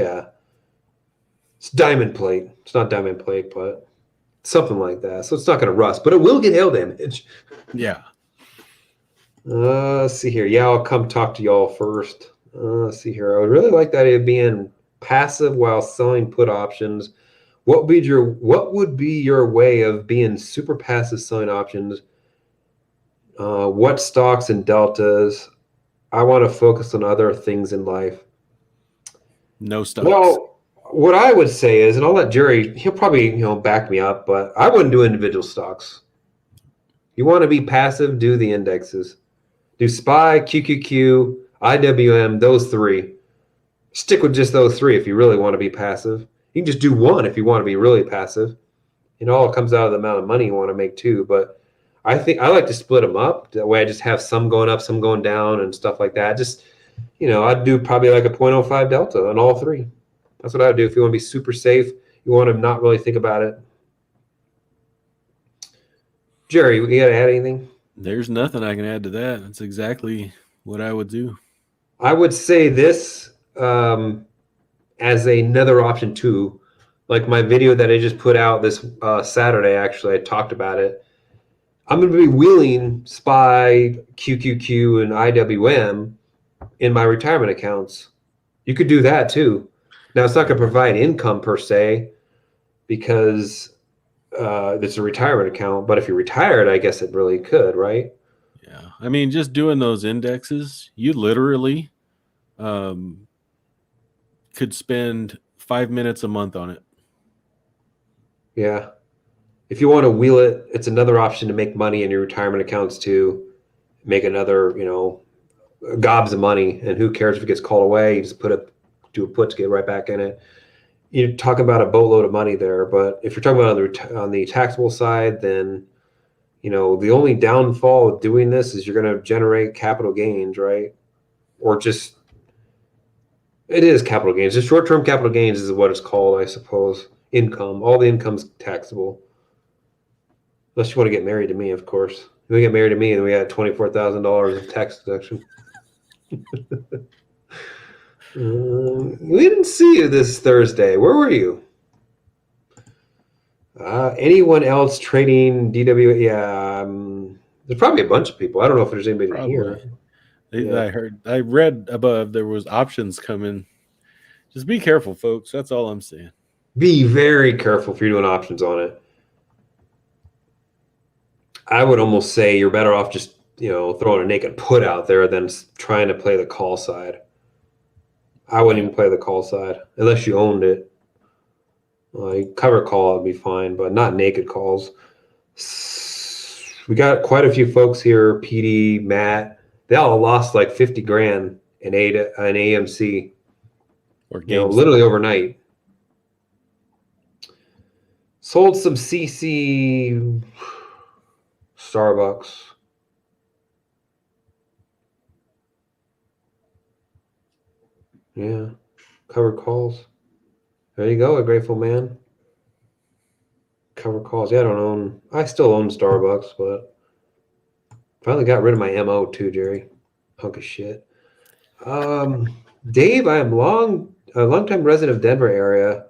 diamond plate. It's not diamond plate, but something like that. So it's not going to rust, but it will get hail damage. Yeah. Let's see here. Yeah, I'll come talk to y'all first. Let's see here. I would really like that idea of being passive while selling put options. What would be your way of being super passive selling options? What stocks and deltas? I want to focus on other things in life. No stocks. Well, what I would say is, and I'll let Gerry, he'll probably back me up, but I wouldn't do individual stocks. You want to be passive, do the indexes. Do SPY, QQQ, IWM, those three. Stick with just those three if you really want to be passive. You can just do one if you want to be really passive. It all comes out of the amount of money you want to make too. But I think I like to split them up. That way I just have some going up, some going down and stuff like that. Just, I'd do probably like a 0.05 delta on all three. That's what I would do if you want to be super safe. You want to not really think about it. Gerry, you got to add anything? There's nothing I can add to that. That's exactly what I would do. I would say this as another option too. Like my video that I just put out this Saturday, actually, I talked about it. I'm going to be wheeling SPY, QQQ, and IWM in my retirement accounts. You could do that too. Now, it's not going to provide income per se because it's a retirement account. But if you're retired, I guess it really could, right? Yeah. I mean, just doing those indexes, you literally could spend 5 minutes a month on it. Yeah. If you want to wheel it, it's another option to make money in your retirement accounts too. Make another, gobs of money. And who cares if it gets called away? You just do a put to get right back in it. You're talking about a boatload of money there. But if you're talking about on the taxable side, then the only downfall of doing this is you're going to generate capital gains, right? Or just it is capital gains. The short-term capital gains is what it's called, I suppose. Income. All the income's taxable. Unless you want to get married to me, of course. If we get married to me and we had $24,000 of tax deduction. We didn't see you this Thursday. Where were you? Anyone else trading DW? Yeah, there's probably a bunch of people. I don't know if there's anybody here. Yeah. I read above there was options coming. Just be careful, folks. That's all I'm saying. Be very careful if you're doing options on it. I would almost say you're better off just throwing a naked put out there than trying to play the call side. I wouldn't even play the call side unless you owned it. Cover call would be fine, but not naked calls. We got quite a few folks here. PD, Matt, they all lost like 50 grand in an AMC, Or literally overnight. Sold some CC Starbucks. Yeah, covered calls. There you go, a grateful man. Cover calls. Yeah, I still own Starbucks, but finally got rid of my MO too, Gerry. Hunk of shit. Dave, I am a longtime resident of Denver area.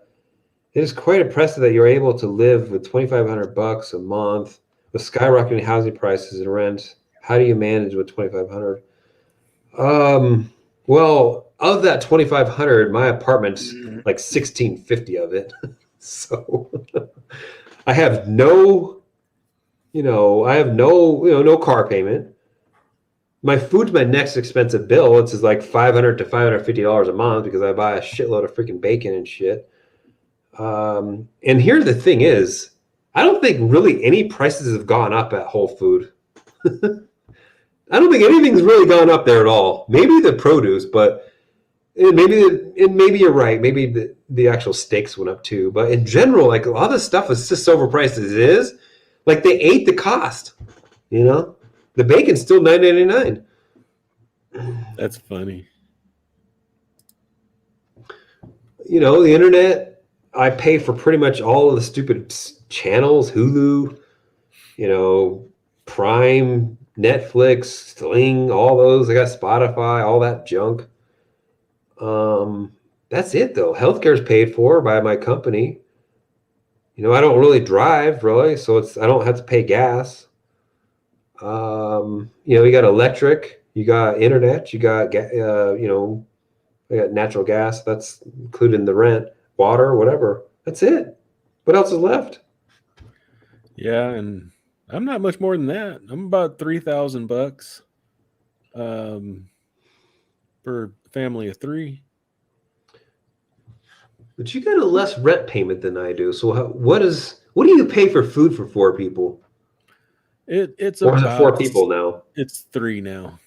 It is quite impressive that you're able to live with $2,500 a month with skyrocketing housing prices and rent. How do you manage with $2,500? Well, of that 2,500, my apartment's like 1,650 of it. So I have no car payment. My food's my next expensive bill. It's like $500 to $550 a month because I buy a shitload of freaking bacon and shit. And here the thing is, I don't think really any prices have gone up at Whole Food. I don't think anything's really gone up there at all. Maybe the produce, but maybe you're right. Maybe the actual steaks went up too. But in general, like a lot of this stuff is just overpriced as it is. Like they ate the cost. The bacon's still $9.99. That's funny. The internet, I pay for pretty much all of the stupid channels, Hulu, you know, Prime, Netflix, Sling, all those. I got Spotify, all that junk. Um, that's it though. Healthcare's paid for by my company. I don't really drive really, so I don't have to pay gas. You got electric, you got internet, you got I got natural gas. That's included in the rent, water, whatever. That's it. What else is left? Yeah, and I'm not much more than that. I'm about $3,000 um, for a family of three. But you got a less rent payment than I do. So what do you pay for food for four people? It's Or is it about four people now? it's three now.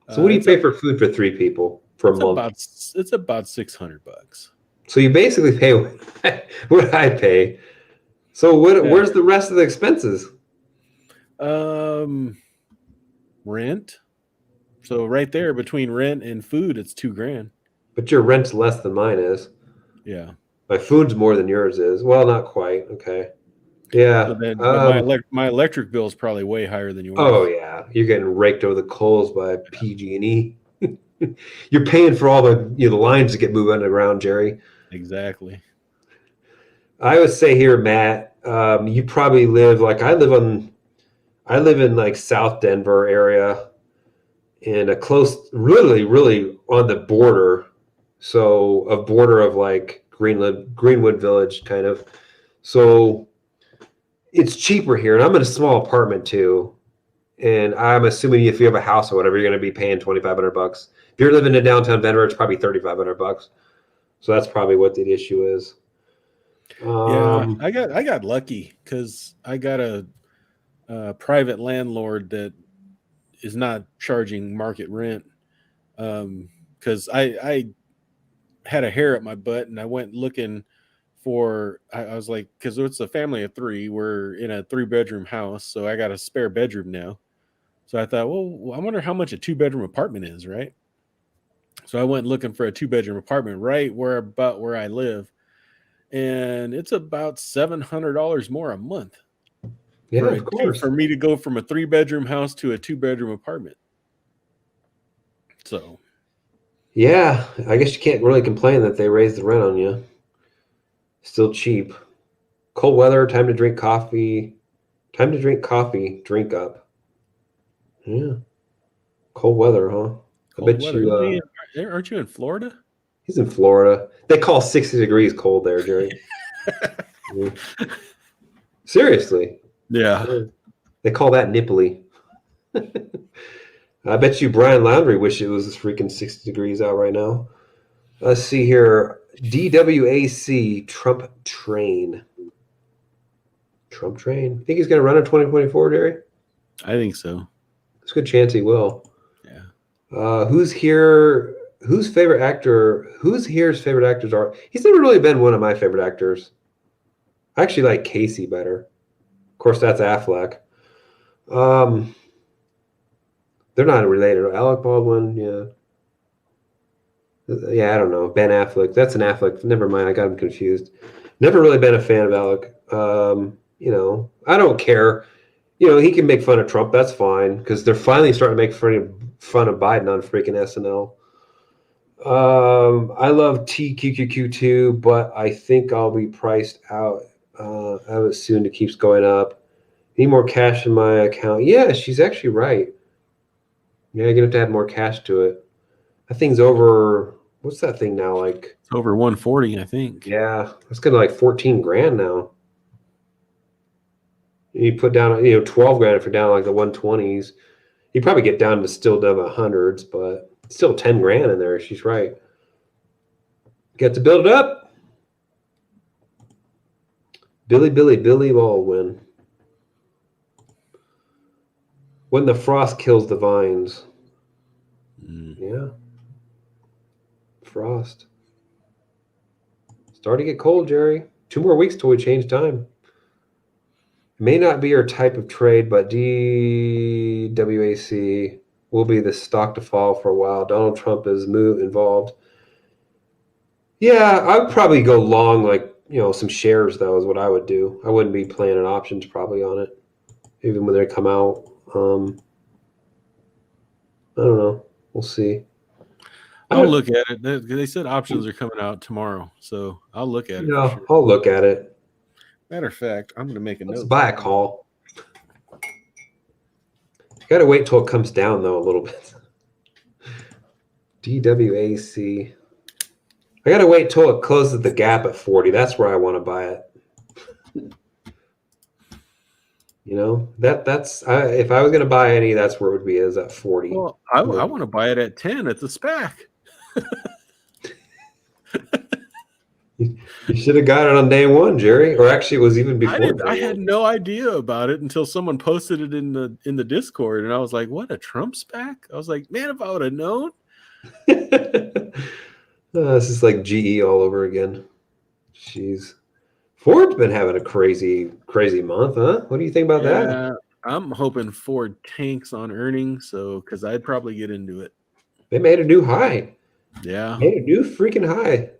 So what do you It's pay a for food for three people for a month? it's about $600. So you basically pay what I pay. So Yeah. where's the rest of the expenses? Um, Rent. So right there between rent and food, it's 2 grand. But your rent's less than mine is. Yeah. My food's more than yours is. Well, not quite. Okay. So Yeah. then, but my electric bill is probably way higher than Oh yours. yeah, you're getting raked over the coals by PG&E. You're paying for all the lines to get moved underground, Jerry. Exactly. I would say here, Matt, you probably live like I live in like South Denver area and a close, really, really on the border. So a border of like Greenwood Village kind of. So it's cheaper here, and I'm in a small apartment too. And I'm assuming if you have a house or whatever, you're going to be paying $2,500. If you're living in downtown Denver, it's probably $3,500. So that's probably what the issue is. Yeah, Um, I got lucky because I got a private landlord that is not charging market rent. Because I had a hair up my butt and I went looking for. I was like, because it's a family of three. We're in a 3-bedroom house, so I got a spare bedroom now. So I thought, well, I wonder how much a 2-bedroom apartment is, right? So I went looking for a 2-bedroom apartment right where I live, and it's about $700 more a month yeah, of course. for me to go from a 3-bedroom house to a 2-bedroom apartment. So Yeah, I guess you can't really complain that they raised the rent on you. Still cheap. Cold weather, time to drink coffee. Time to drink coffee, drink up. Yeah, cold weather, huh? I cold bet weather. you Aren't you in Florida? he's in Florida. They call 60 degrees cold there, Jerry. Yeah. Seriously. Yeah. Yeah. They call that nipply. I bet you Brian Laundrie wish it was freaking 60 degrees out right now. Let's see here. DWAC Trump train. Trump train. Think he's going to run in 2024, Jerry? I think so. There's a good chance he will. Yeah. Who's here? Whose favorite actor? Who's here's favorite actors are? He's never really been one of my favorite actors. I actually like Casey better. Of course, that's Affleck. Um, they're not related. Alec Baldwin, yeah. Yeah, I don't know. Ben Affleck. That's an Affleck. Never mind. I got him confused. Never really been a fan of Alec. I don't care. He can make fun of Trump. That's fine because they're finally starting to make fun of Biden on freaking SNL. I love TQQQ too, but I think I'll be priced out of it soon. It keeps going up. Need more cash in my account. Yeah, she's actually right. Yeah, you're gonna have to add more cash to it. That thing's over. What's that thing now? Like, It's over 140, I think. yeah, it's gonna like 14 grand now. You put down, 12 grand if you're down like the 120s. You probably get down to still down the hundreds, but still 10 grand in there. She's right. Get to build it up. Billy Baldwin. When the frost kills the vines. Yeah. Frost. Starting to get cold, Jerry. 2 more weeks till we change time. It may not be your type of trade, but DWAC will be the stock to fall for a while. Donald Trump is involved. Yeah, I would probably go long, like, some shares, though, is what I would do. I wouldn't be playing an options probably on it, even when they come out. I don't know. We'll see. I I'll don't, look at it. They said options are coming out tomorrow, so I'll look at it for sure. I'll look at it. Matter of fact, I'm going to make a Let's note. buy a call. Got to wait till it comes down, though, a little bit. DWAC. I got to wait till it closes the gap at 40. That's where I want to buy it. If I was going to buy any, that's where it would be, is at 40. Well, I want to buy it at 10 at the SPAC. You should have got it on day one, Gerry. Or actually, it was even before. I had no idea about it until someone posted it in the Discord, and I was like, "What, a Trump SPAC?" I was like, "Man, if I would have known." This is like GE all over again. Jeez. Ford's been having a crazy, crazy month, huh? What do you think about that? I'm hoping Ford tanks on earnings, because I'd probably get into it. They made a new high. Yeah. Made a new freaking high.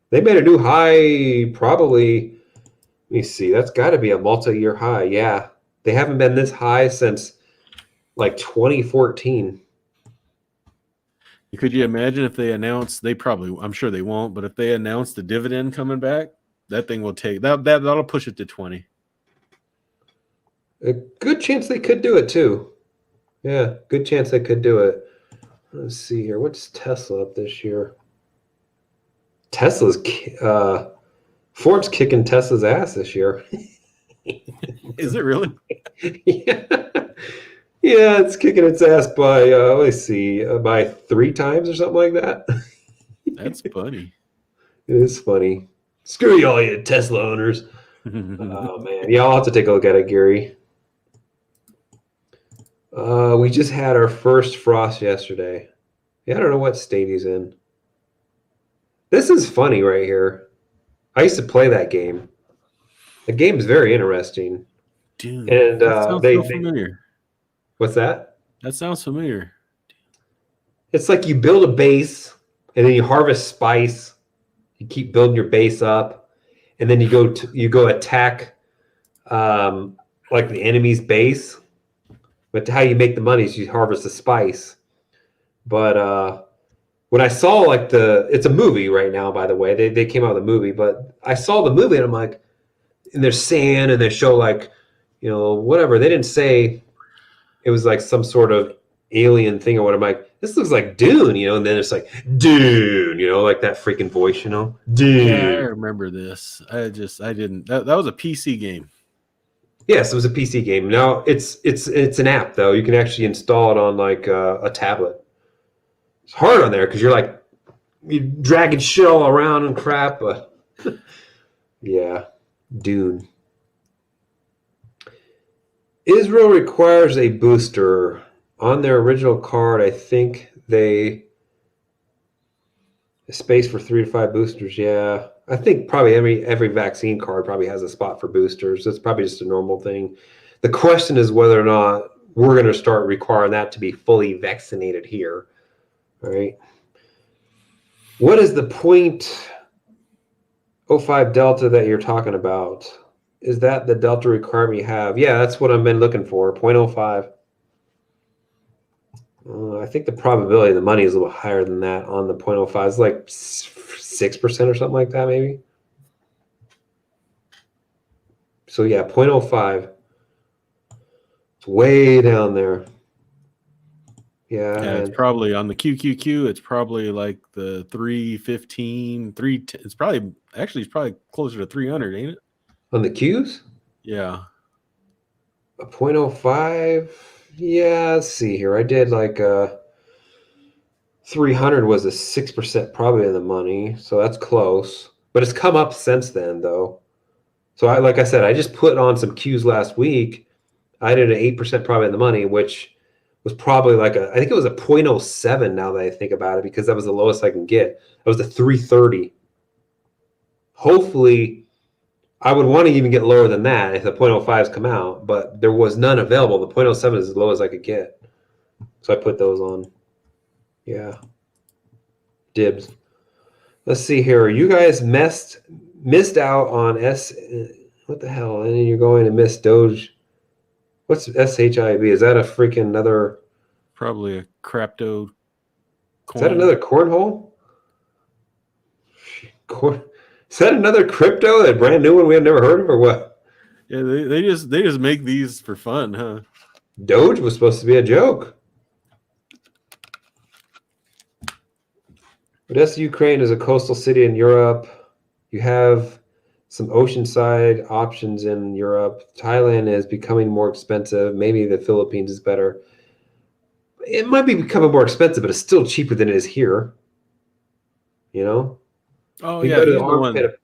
They made a new high probably, let me see, that's got to be a multi-year high. Yeah. They haven't been this high since like 2014. Could you imagine if they announced, I'm sure they won't, but if they announce the dividend coming back, that thing will take, that'll push it to 20. A good chance they could do it too. Yeah, good chance they could do it. Let's see here. What's Tesla up this year? Ford's kicking Tesla's ass this year. Is it really? Yeah. Yeah, it's kicking its ass by let's see, by 3 times or something like that. That's funny. It is funny. Screw you, all you Tesla owners. Oh man, yeah, I'll have to take a look at it, Gerry. We just had our first frost yesterday. Yeah, I don't know what state he's in. This is funny right here. I used to play that game. The game is very interesting. Dude, and that sounds so familiar. What's that? That sounds familiar. It's like you build a base, and then you harvest spice. You keep building your base up, and then you go attack, like the enemy's base. But how you make the money is you harvest the spice. But when I saw it's a movie right now, by the way, they came out with a movie, but I saw the movie and I'm like, and there's sand and they show whatever. They didn't say it was like some sort of alien thing or what. I'm like, this looks like Dune, and then it's like Dune, like that freaking voice, Dune. Yeah, I remember this. I didn't. That was a PC game. Yes, it was a PC game. Now it's an app though. You can actually install it on like a tablet. It's hard on there because you're dragging shit all around and crap. But yeah, Dune. Israel requires a booster on their original card. I think they space for 3 to 5 boosters. Yeah, I think probably every vaccine card probably has a spot for boosters. That's probably just a normal thing. The question is whether or not we're going to start requiring that to be fully vaccinated here. All right. What is the 0.05 delta that you're talking about? Is that the delta requirement you have? Yeah, that's what I've been looking for, 0.05. I think the probability of the money is a little higher than that on the 0.05. It's like 6% or something like that, maybe. So yeah, 0.05. It's way down there. Yeah, it's probably on the QQQ. It's probably like the 315, 310. It's probably closer to 300, ain't it? On the Qs? Yeah. A 0.05. Yeah, let's see here. I did 300 was a 6% probably of the money, so that's close. But it's come up since then, though. So like I said, I just put on some Qs last week. I did an 8% probably of the money, which was probably I think it was a 0.07 now that I think about it, because that was the lowest I can get. It was a 330. Hopefully, I would want to even get lower than that if the 0.05s come out, but there was none available. The 0.07 is as low as I could get. So I put those on. Yeah. Dibs. Let's see here. You guys missed out on S. What the hell? And then you're going to miss Doge. What's SHIB? Is that a freaking another? Probably a crypto Is that coin. another cornhole? Is that another crypto? That brand new one we have never heard of, or what? Yeah, they just make these for fun, huh? Doge was supposed to be a joke. Odessa, Ukraine is a coastal city in Europe. You have some oceanside options in Europe. Thailand is becoming more expensive. Maybe the Philippines is better. It might be becoming more expensive, but it's still cheaper than it is here. You know, Oh if you yeah, go to the armpit of,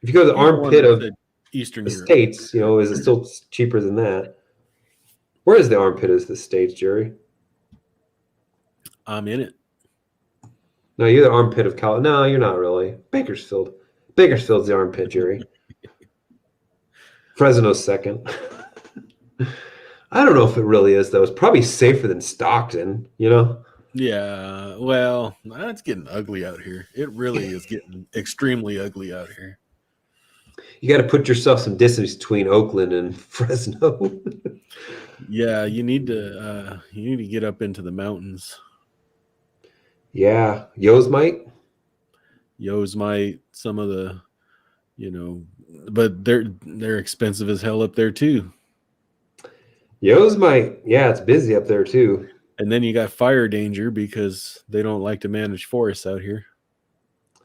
he's the one that said Eastern the Europe. states, is it still cheaper than that? Where is the armpit of the states, Jerry? I'm in it. No, you're the armpit of Cal. No, you're not really. Bakersfield. Bakersfield's the armpit, Jerry. Fresno's second. I don't know if it really is, though. It's probably safer than Stockton, Yeah, well, it's getting ugly out here. It really is getting extremely ugly out here. You got to put yourself some distance between Oakland and Fresno. Yeah, you need to get up into the mountains. Yeah. Yosemite? Yosemite, some of the, but they're expensive as hell up there too. Yosemite, yeah, it's busy up there too. And then you got fire danger because they don't like to manage forests out here.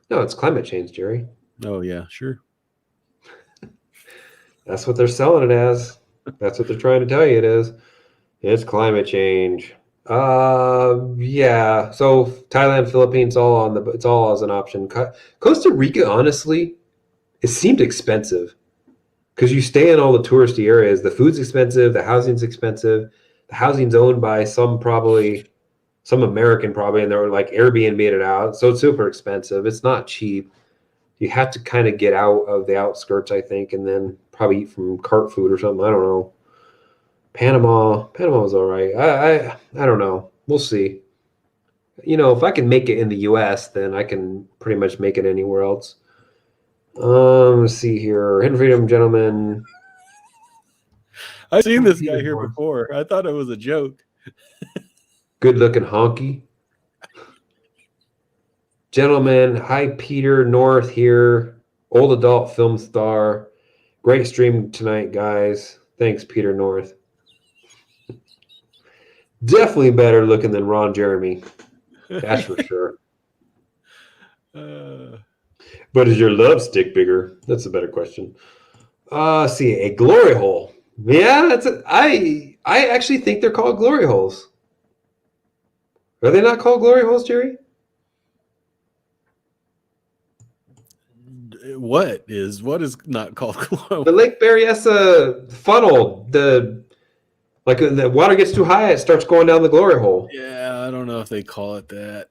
No, it's climate change, Jerry. Oh yeah, sure. That's what they're selling it as. That's what they're trying to tell you it is. It's climate change. Yeah. So Thailand, Philippines, it's all as an option. Costa Rica, honestly, it seemed expensive because you stay in all the touristy areas. The food's expensive, the housing's expensive. The housing's owned by some American probably, and they're like Airbnb it out. So it's super expensive. It's not cheap. You have to kind of get out of the outskirts, I think, and then probably eat from cart food or something. I don't know. Panama was all right. I don't know. We'll see. If I can make it in the U.S., then I can pretty much make it anywhere else. Let's see here. Hidden Freedom, gentlemen. I've seen this guy here before. I thought it was a joke. Good looking honky. Gentlemen, hi Peter North here. Old adult film star. Great stream tonight, guys. Thanks, Peter North. Definitely better looking than Ron Jeremy. That's for sure. But is your love stick bigger? That's a better question. See, a glory hole. Yeah, I actually think they're called glory holes. Are they not called glory holes, Jerry? What is not called glory? The Lake Berryessa funnel. The water gets too high, it starts going down the glory hole. Yeah, I don't know if they call it that.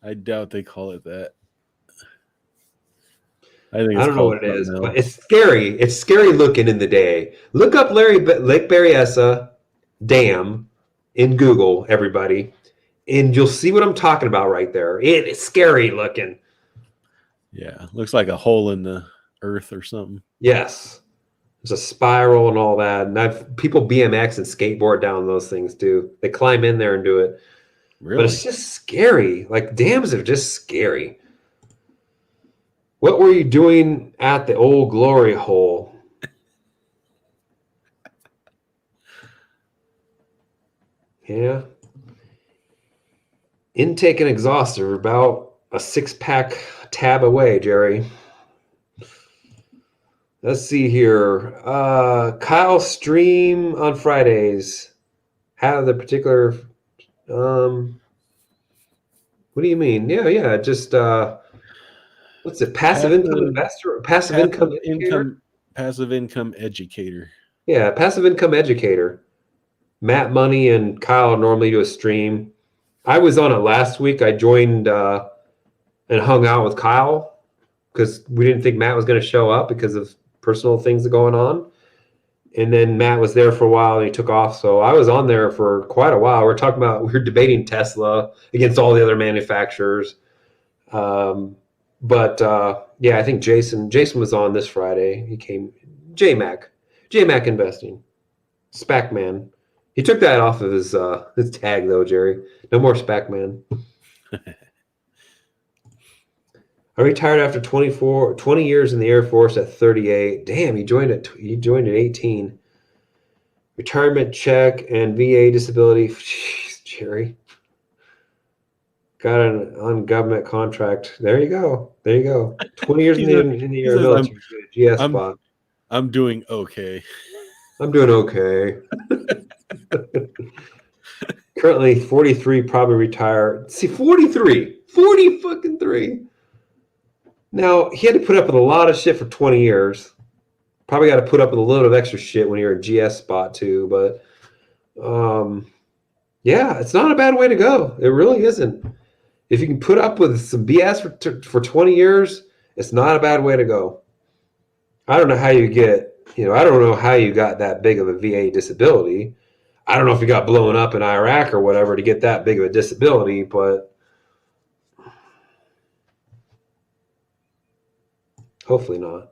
I doubt they call it that. I don't know what it is, but it's scary. It's scary looking in the day. Look up Lake Berryessa Dam in Google, everybody, and you'll see what I'm talking about right there. It is scary looking. Yeah, looks like a hole in the earth or something. Yes. There's a spiral and all that. And people BMX and skateboard down those things too. They climb in there and do it. Really? But it's just scary. Like dams are just scary. What were you doing at the old glory hole? Yeah. Intake and exhaust are about a 6-pack tab away, Jerry. Let's see here. Kyle stream on Fridays. Have the particular what do you mean? Yeah. Just what's it? Passive income investor or passive income educator? Passive income educator. Yeah, passive income educator. Matt Money and Kyle normally do a stream. I was on it last week. I joined and hung out with Kyle because we didn't think Matt was going to show up because of personal things going on. And then Matt was there for a while and he took off. So I was on there for quite a while. We were debating Tesla against all the other manufacturers. But yeah, I think Jason was on this Friday. He came. J Mac Investing, SPAC Man. He took that off of his tag though, Jerry. No more SPAC Man. I retired after 20 years in the Air Force at 38. Damn, he joined at 18. Retirement check and VA disability. Jeez, Jerry. Got an on government contract. There you go. 20 years he in says, the he air says military. GS I'm spot. I'm doing okay. I'm doing okay. Currently 43, probably retire. See, 43. 40 fucking 3. Now, he had to put up with a lot of shit for 20 years. Probably got to put up with a little of extra shit when you're a GS spot too, but yeah, it's not a bad way to go. It really isn't. If you can put up with some BS for 20 years, it's not a bad way to go. I don't know how I don't know how you got that big of a VA disability. I don't know if you got blown up in Iraq or whatever to get that big of a disability, but hopefully not.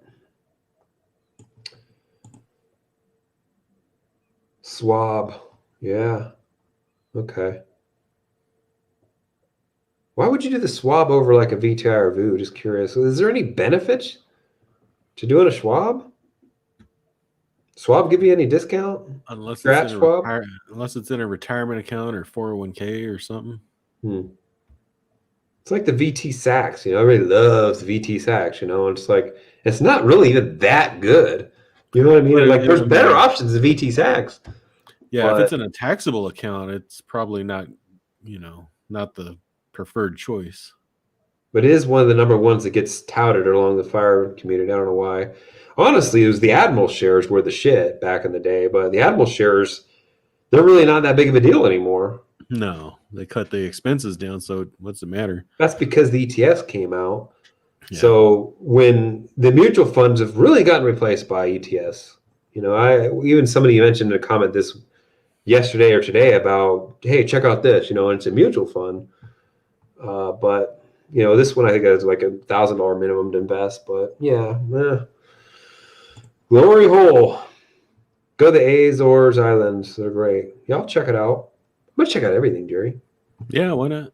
Swab. Yeah. Okay. Why would you do the swab over like a VTI or VU? Just curious. Is there any benefits to doing a swab? Swab give you any discount? Unless it's Scratch in a swab? retirement account or 401k or something. It's like the VT Sax, everybody loves the VT Sax, and it's like, it's not really even that good. You know what I mean? But Like, there's I better mean, options than VT Sax. yeah, if But it's in a taxable account, it's probably not, not the preferred choice. But it is one of the number ones that gets touted along the fire community. I don't know why. Honestly, it was the Admiral shares were the shit back in the day, but the Admiral shares, they're really not that big of a deal anymore. No, they cut the expenses down, so what's the matter? That's because the ETFs came out. Yeah. So when the mutual funds have really gotten replaced by ETFs, even somebody mentioned in a comment this yesterday or today about, hey, check out this, and it's a mutual fund. But this one I think is like $1,000 minimum to invest. But yeah, glory hole. Go to the Azores Islands. They're great. Y'all check it out. I'm gonna check out everything, Jerry. Yeah, why not?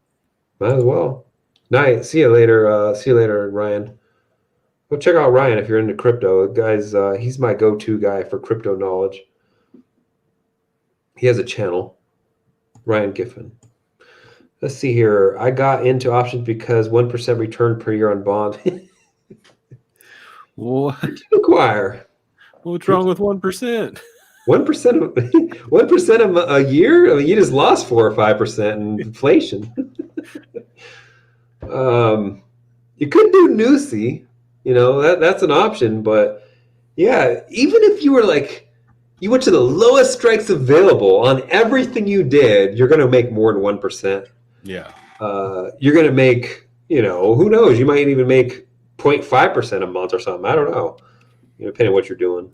Might as well. Night. See you later, Ryan. Go check out Ryan if you're into crypto. Guys, he's my go-to guy for crypto knowledge. He has a channel, Ryan Giffen. Let's see here. I got into options because 1% return per year on bond. What? Acquire. What's wrong with 1%? 1% of 1% of a year. I mean, you just lost 4 or 5% in inflation. You could do Nusi. That's an option. But yeah, even if you were like, you went to the lowest strikes available on everything you did, you're going to make more than 1%. Yeah. You're going to make, who knows? You might even make 0.5% a month or something. I don't know. Depending on what you're doing.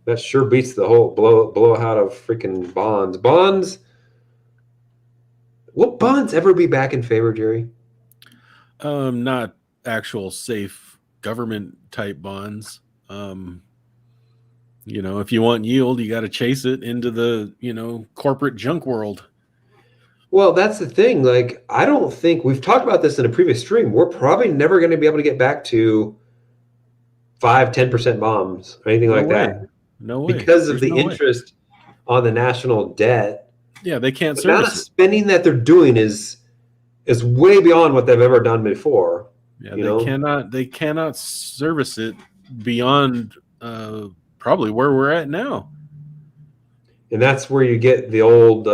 That sure beats the whole blowout of freaking bonds. Bonds. Will bonds ever be back in favor, Jerry? Not actual safe government type bonds. If you want yield, you got to chase it into the, corporate junk world. Well, that's the thing. Like, I don't think we've talked about this in a previous stream. We're probably never going to be able to get back to 5-10% bombs or anything like that. No way. Because of the interest on the national debt. Yeah, they can't the service amount of spending that they're doing is way beyond what they've ever done before. Yeah, they cannot service it beyond probably where we're at now. And that's where you get the old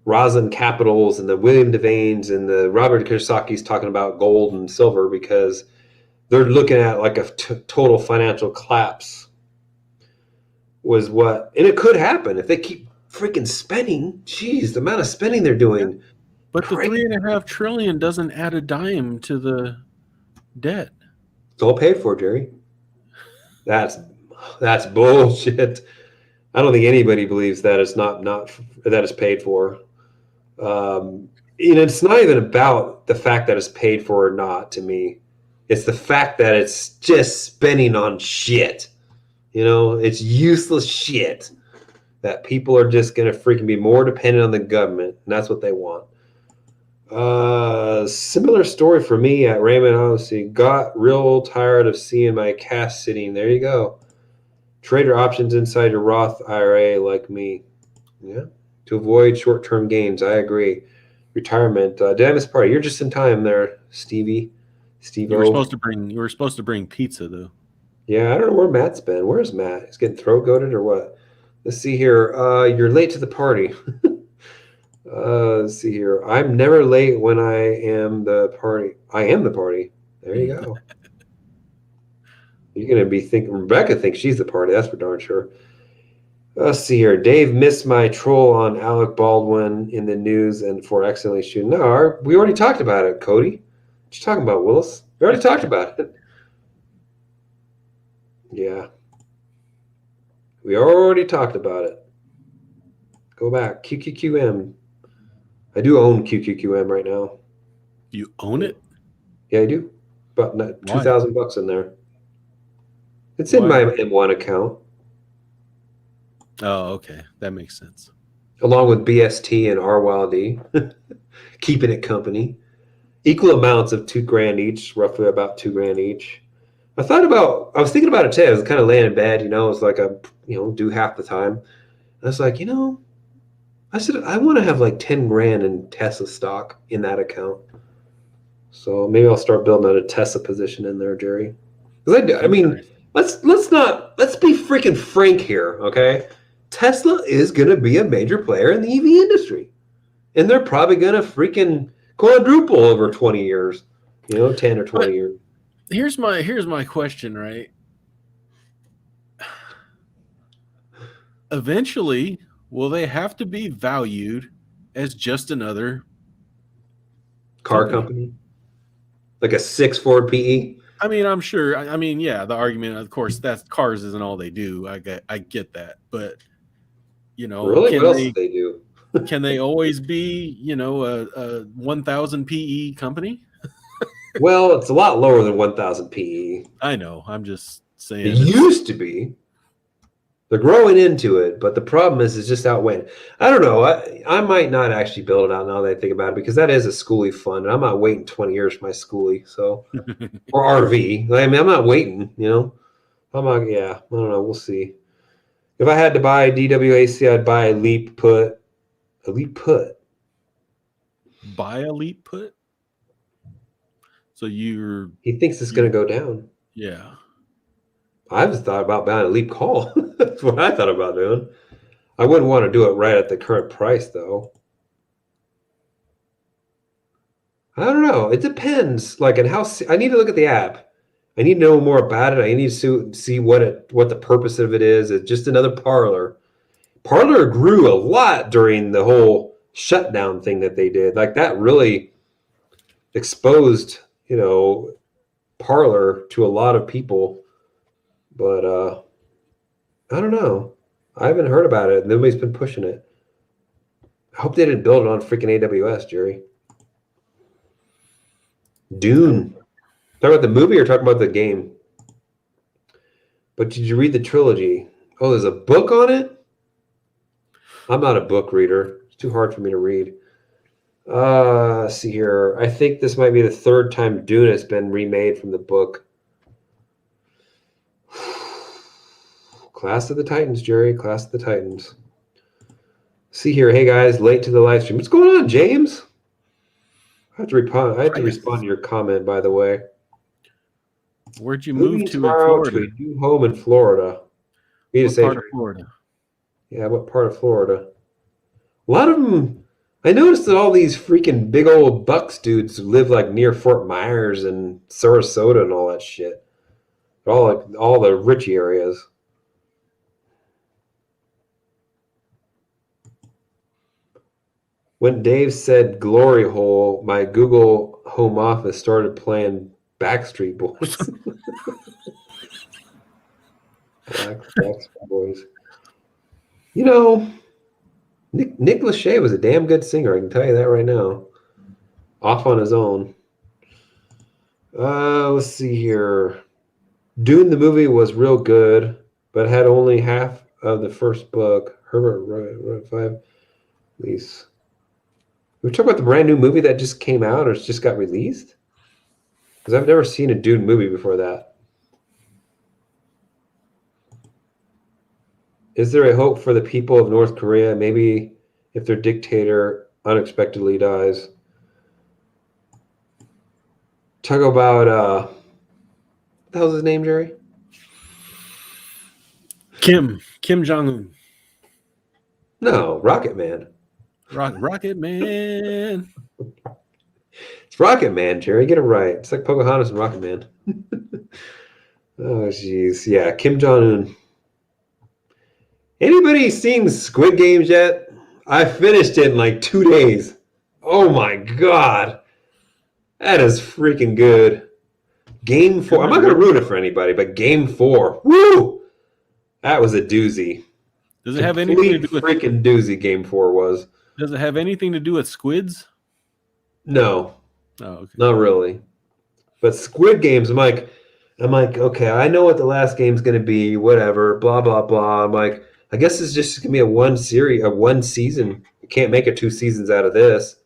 Roslyn Capitals and the William Devanes and the Robert Kiyosaki's talking about gold and silver because they're looking at like a total financial collapse was what, and it could happen if they keep freaking spending. Jeez, the amount of spending they're doing. Yeah. But the $3.5 trillion doesn't add a dime to the debt. It's all paid for, Jerry. That's bullshit. I don't think anybody believes that it's not that it's paid for. it's not even about the fact that it's paid for or not to me. It's the fact that it's just spending on shit. It's useless shit that people are just going to freaking be more dependent on the government, and that's what they want. Similar story for me at Raymond Odyssey. Got real tired of seeing my cash sitting. There you go. Trader options inside your Roth IRA like me. Yeah. To avoid short-term gains. I agree. Retirement. Did I miss part? You're just in time there, Stevie. You were Steve-O. supposed to bring pizza though. Yeah, I don't know where Matt's been. Where's Matt? He's getting throat goated or what? Let's see here. You're late to the party. Let's see here. I'm never late when I am the party. I am the party. There you go. You're gonna be thinking. Rebecca thinks she's the party. That's for darn sure. Let's see here. Dave missed my troll on Alec Baldwin in the news and for accidentally shooting. No, we already talked about it, Cody. What you talking about, Willis? We already talked about it. Yeah. We already talked about it. Go back. QQQM. I do own QQQM right now. You own it? Yeah, I do. About $2,000 in there. It's in Why? my M1 account. Oh, okay. That makes sense. Along with BST and RWLD. Keeping it company. Equal amounts of $2,000 each, roughly about $2,000 each. I was thinking about it today. I was kind of laying in bed, it's like do half the time. I was like, I want to have like 10 grand in Tesla stock in that account. So maybe I'll start building out a Tesla position in there, Jerry. Because let's be freaking frank here, okay? Tesla is going to be a major player in the EV industry, and they're probably going to freaking quadruple over 20 years, 10 or 20 years. Here's my question, right? Eventually, will they have to be valued as just another car company? Like a 6 Ford PE? I mean, I'm sure. I mean, yeah, the argument, of course, that cars isn't all they do. I get that, but really, what else do they do? Can they always be, a 1,000 PE company? Well, it's a lot lower than 1,000 PE. I know. I'm just saying. It used to be. They're growing into it, but the problem is it's just outweighing. I don't know. I might not actually build it out now that I think about it, because that is a schoolie fund, and I'm not waiting 20 years for my schoolie, so or RV. I'm not waiting. I'm not. Yeah, I don't know. We'll see. If I had to buy DWAC, I'd buy a Leap Put. A Leap Put. Buy a Leap Put. So He thinks it's going to go down. Yeah. I've just thought about buying a Leap Call. That's what I thought about doing. I wouldn't want to do it right at the current price, though. I don't know. It depends. Like, and how I need to look at the app. I need to know more about it. I need to see what the purpose of it is. It's just another parlor. Parlor grew a lot during the whole shutdown thing that they did. Like, that really exposed, Parlor to a lot of people. But I don't know. I haven't heard about it. Nobody's been pushing it. I hope they didn't build it on freaking AWS, Jerry. Dune. Talking about the movie or talking about the game? But did you read the trilogy? Oh, there's a book on it? I'm not a book reader. It's too hard for me to read. Let's see here. I think this might be the third time Dune has been remade from the book. Class of the Titans, Jerry. Class of the Titans. See here. Hey, guys. Late to the live stream. What's going on, James? I have to respond to your comment, by the way. Where'd you move to in Florida? Florida? To a new home in Florida. What part of Florida? Yeah, what part of Florida? A lot of them. I noticed that all these freaking big old Bucks dudes live like near Fort Myers and Sarasota and all that shit. All the rich areas. When Dave said glory hole, my Google Home Office started playing Backstreet Boys. Backstreet Boys. Nick Lachey was a damn good singer. I can tell you that right now. off on his own. Let's see here. Dune the movie was real good, but had only half of the first book. Herbert wrote 5 at least. We talk about the brand new movie that just came out or just got released? Because I've never seen a Dune movie before that. Is there a hope for the people of North Korea? Maybe if their dictator unexpectedly dies. Talk about what the hell's his name, Gerry? Kim Jong-un. No, Rocket Man. Rocket Man. It's Rocket Man, Gerry. Get it right. It's like Pocahontas and Rocket Man. Oh, jeez. Yeah, Kim Jong-un. Anybody seen Squid Games yet? I finished it in like 2 days. Oh my god. That is freaking good. Game 4. I'm not going to ruin it for anybody, but Game 4. Woo! That was a doozy. Does it have anything to do with freaking doozy Game 4 was. Does it have anything to do with squids? No. Oh, okay. Not really. But Squid Games, I'm like, okay, I know what the last game's going to be, whatever, blah, blah, blah. I'm like, I guess it's just going to be a one season. You can't make it 2 seasons out of this.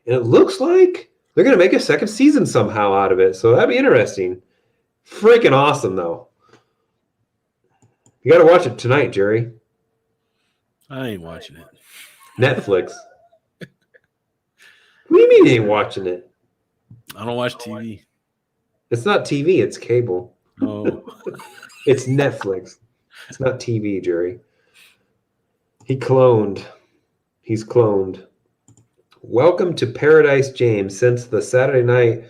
And it looks like they're going to make a second season somehow out of it. So that'd be interesting. Freaking awesome, though. You got to watch it tonight, Gerry. I ain't watching it. Netflix. What do you mean you ain't watching it? I don't watch TV. It's not TV, it's cable. Oh. It's Netflix. It's not TV, Gerry. He's cloned. Welcome to Paradise, James. Since the Saturday night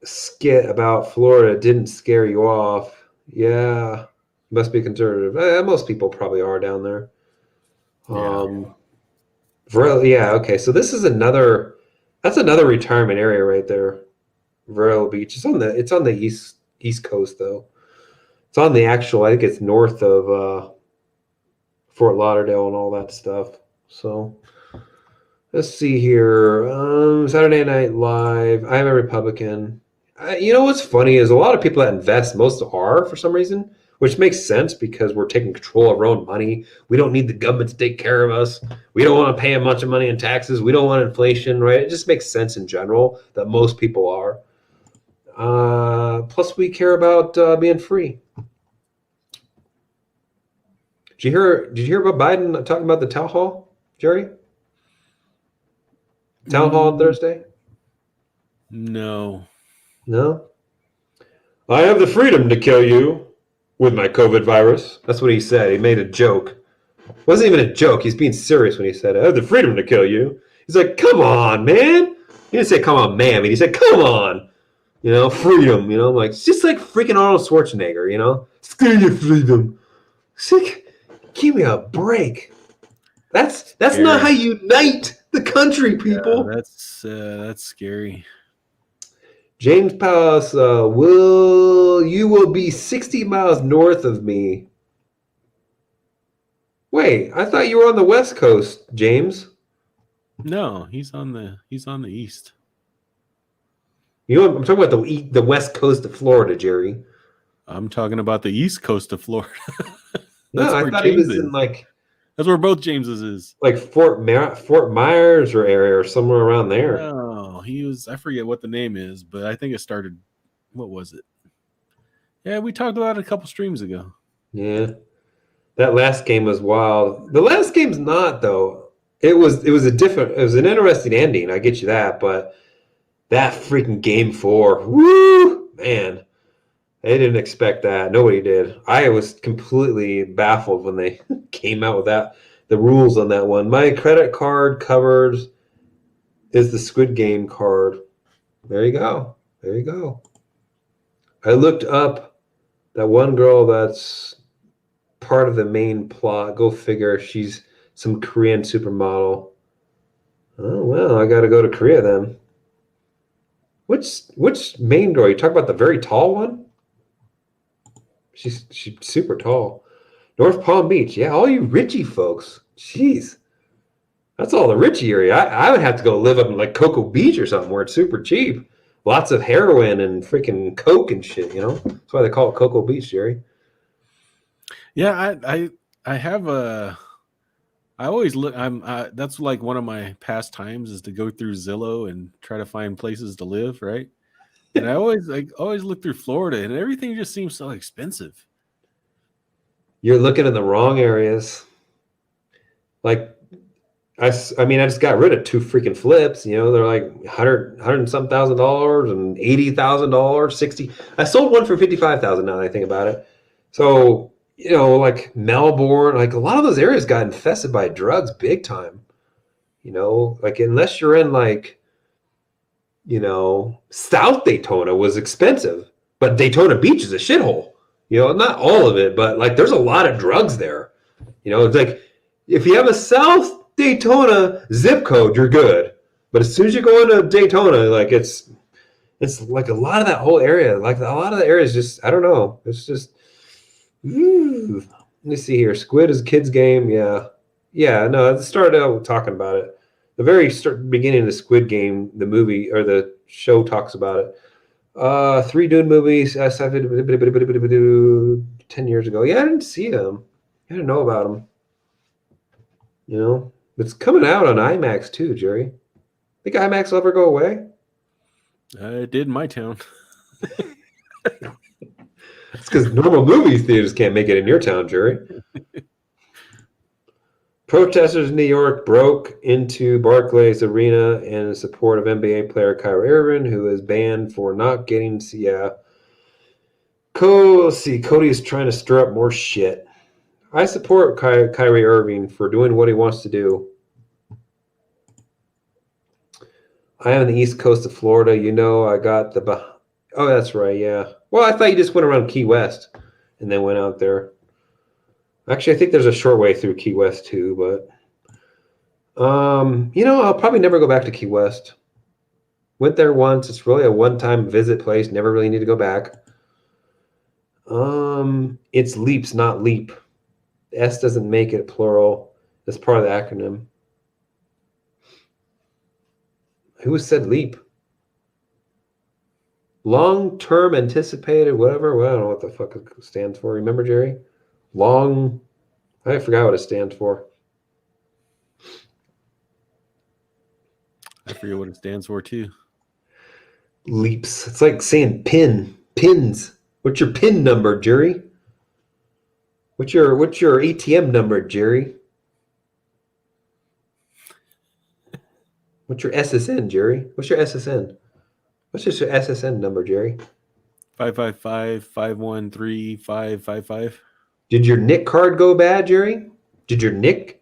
skit about Florida didn't scare you off, yeah, must be conservative. Most people probably are down there. Yeah, okay. So this is another retirement area right there. Referral Beach. It's on the east coast though. It's on the actual, I think it's north of Fort Lauderdale and all that stuff. So let's see here. Saturday Night Live. I'm a Republican. You know what's funny is a lot of people that invest, most are for some reason, which makes sense because we're taking control of our own money. We don't need the government to take care of us. We don't want to pay a bunch of money in taxes. We don't want inflation, right? It just makes sense in general that most people are. Plus, we care about being free. Did you hear about Biden talking about the town hall, Gerry? Town hall on Thursday? No. I have the freedom to kill you with my COVID virus. That's what he said. He made a joke. It wasn't even a joke. He's being serious when he said, I have the freedom to kill you. He's like, come on, man. He didn't say, come on, man. I mean, he said, come on. Freedom. Like, it's just like freaking Arnold Schwarzenegger, Screw your freedom. It's like, give me a break. That's not how you unite the country, people. Yeah, that's scary. James Palace, you will be 60 miles north of me. Wait, I thought you were on the West Coast, James. No, he's on the east. I'm talking about the West Coast of Florida, Gerry. I'm talking about the East Coast of Florida. No, I thought he was in like. That's where both Jameses is. Like Fort Myers or area or somewhere around there. No, he was. I forget what the name is, but I think it started. What was it? Yeah, we talked about it a couple streams ago. Yeah, that last game was wild. The last game's not though. It was an interesting ending. I get you that, but that freaking game 4, woo, man. They didn't expect that. Nobody did. I was completely baffled when they came out with that. The rules on that one. My credit card covered is the Squid Game card. There you go. I looked up that one girl that's part of the main plot. Go figure. She's some Korean supermodel. Oh, well, I got to go to Korea then. Which main girl? You talk about the very tall one? She's super tall. North Palm Beach. Yeah, all you Richie folks. Jeez. That's all the rich area. I would have to go live up in like Cocoa Beach or something where it's super cheap. Lots of heroin and freaking coke and shit, you know? That's why they call it Cocoa Beach, Jerry. Yeah, I have a. I always look. That's like one of my pastimes is to go through Zillow and try to find places to live, right? And I always look through Florida, and everything just seems so expensive. You're looking in the wrong areas. Like I mean, I just got rid of 2 freaking flips. You know, they're like 100 and some $1,000 and $80,000, 60. I sold one for 55,000 now that I think about it. So, you know, like Melbourne, like a lot of those areas got infested by drugs big time. You know, like unless you're in like, you know, South Daytona was expensive, but Daytona Beach is a shithole. You know, not all of it, but like there's a lot of drugs there. You know, it's like if you have a South Daytona zip code, you're good. But as soon as you go into Daytona, like it's like a lot of that whole area, like a lot of the area is just I don't know. It's just let me see here. Squid is a kid's game. Yeah. Yeah, no, it started out talking about it. The very beginning of the Squid Game, the movie or the show talks about it. 3 Dune movies. 10 years ago. Yeah, I didn't see them. I didn't know about them. You know, it's coming out on IMAX too, Jerry. Think IMAX will ever go away? It did in my town. It's because normal movie theaters can't make it in your town, Jerry. Protesters in New York broke into Barclays Arena in support of NBA player Kyrie Irving, who is banned for not getting. Yeah, Cody is trying to stir up more shit. I support Kyrie Irving for doing what he wants to do. I am on the east coast of Florida. You know, I got the. Oh, that's right. Yeah. Well, I thought you just went around Key West and then went out there. Actually, I think there's a short way through Key West too, but you know, I'll probably never go back to Key West. Went there once. It's really a one-time visit place. Never really need to go back. It's leaps, not leap. The S doesn't make it plural. That's part of the acronym. Who said leap? Long-term anticipated, whatever. Well, I don't know what the fuck it stands for. Remember, Jerry? I forgot what it stands for. I forget what it stands for too. Leaps. It's like saying pins. What's your pin number, Jerry? What's your ATM number, Jerry? What's your SSN, Jerry? What's your SSN? What's your SSN number, Jerry? 555-513-555. Did your Nick card go bad, Jerry? Did your Nick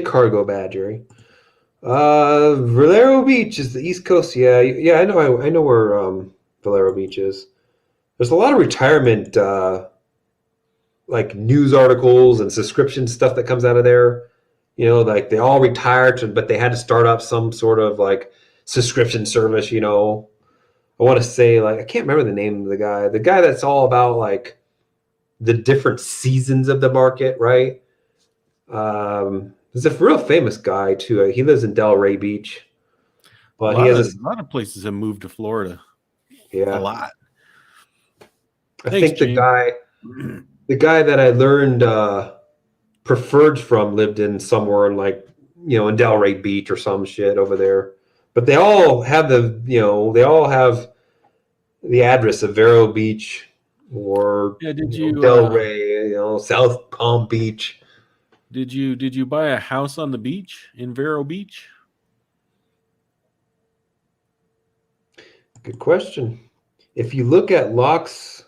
card go bad, Jerry? Valero Beach is the East Coast. Yeah, I know where Valero Beach is. There's a lot of retirement like news articles and subscription stuff that comes out of there. You know, like they all retired, but they had to start up some sort of like subscription service. You know, I want to say like I can't remember the name of the guy that's all about like the different seasons of the market, right? There's a real famous guy too. He lives in Delray Beach, but he has a lot of places have moved to Florida. Yeah, a lot. I think the guy that I learned preferred from lived in somewhere in like in Delray Beach or some shit over there. But they all have the address of Vero Beach or Delray, South Palm Beach. Did you buy a house on the beach in Vero Beach? Good question. If you look at the locks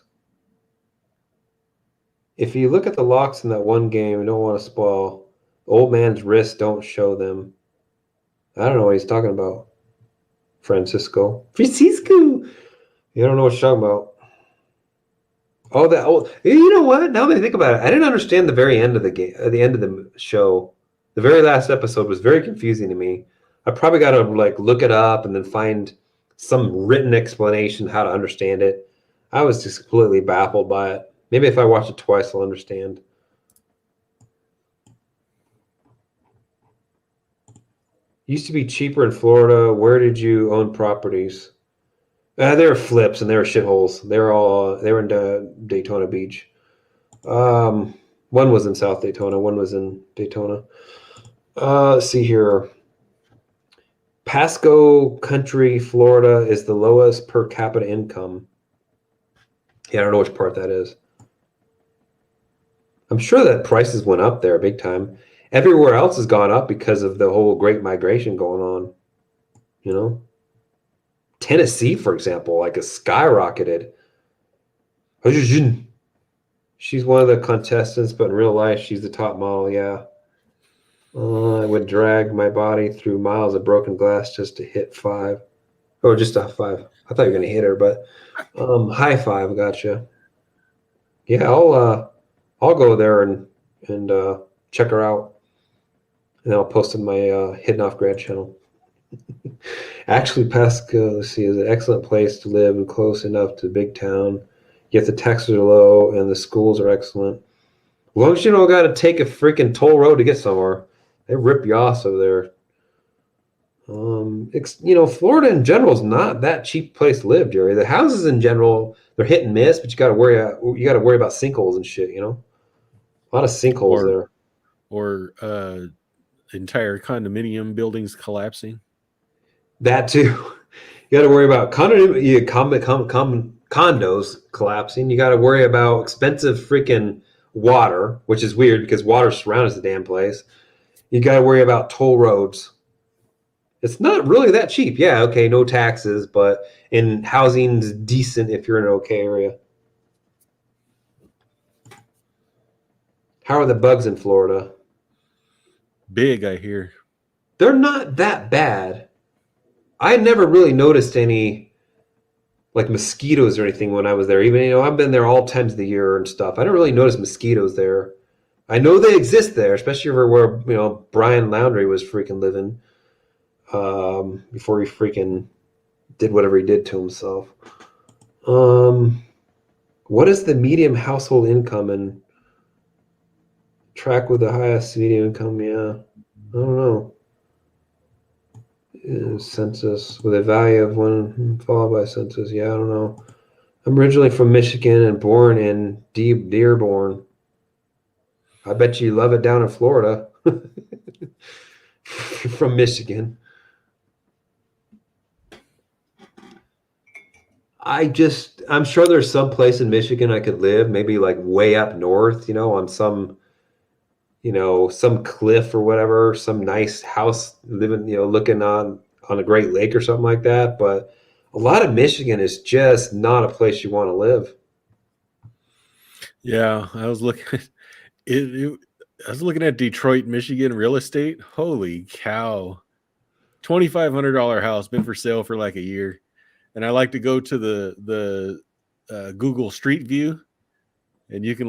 in that one game, I don't want to spoil. Old man's wrists don't show them. I don't know what he's talking about. Francisco. You don't know what you're talking about. You know what? Now that I think about it, I didn't understand the very end of the game. At the end of the show, the very last episode was very confusing to me. I probably got to like look it up and then find some written explanation how to understand it. I was just completely baffled by it. Maybe if I watch it twice, I'll understand. Used to be cheaper in Florida. Where did you own properties? They were flips and they were shitholes. They were in Daytona Beach. One was in South Daytona. One was in Daytona. Let's see here. Pasco Country, Florida is the lowest per capita income. Yeah, I don't know which part that is. I'm sure that prices went up there big time. Everywhere else has gone up because of the whole great migration going on. You know, Tennessee, for example, like has skyrocketed. She's one of the contestants, but in real life, she's the top model. Yeah. I would drag my body through miles of broken glass just to hit five. Oh, just a five. I thought you were gonna hit her, but high five, gotcha. Yeah, I'll go there and check her out, and I'll post in my Hidden Off Grad channel. Actually, Pasco, let's see, is an excellent place to live and close enough to the big town. Yet the taxes are low and the schools are excellent. As long as you don't got to take a freaking toll road to get somewhere, they rip you off over there. Florida in general is not that cheap place to live, Jerry. The houses in general, they're hit and miss, but you got to worry about sinkholes and shit. A lot of sinkholes or there. or entire condominium buildings collapsing. That too. You got to worry about condos collapsing. You got to worry about expensive freaking water, which is weird because water surrounds the damn place. You got to worry about toll roads. It's not really that cheap. Yeah, okay, no taxes, but in housing's decent if you're in an okay area. How are the bugs in Florida? Big, I hear. They're not that bad. I never really noticed any like mosquitoes or anything when I was there. Even I've been there all times of the year and stuff. I don't really notice mosquitoes there. I know they exist there, especially where Brian Laundrie was freaking living before he freaking did whatever he did to himself. What is the medium household income and track with the highest medium income? Yeah, I don't know. Census with a value of one followed by census. Yeah, I don't know. I'm originally from Michigan and born in Dearborn. I bet you love it down in Florida. From Michigan. I'm sure there's some place in Michigan I could live, maybe like way up north, on some cliff or whatever, some nice house living, looking on a Great Lake or something like that. But a lot of Michigan is just not a place you want to live. Yeah, I was looking at it, I was looking at Detroit, Michigan real estate. Holy cow. $2,500 house, been for sale for like a year. And I like to go to the Google Street View, and you can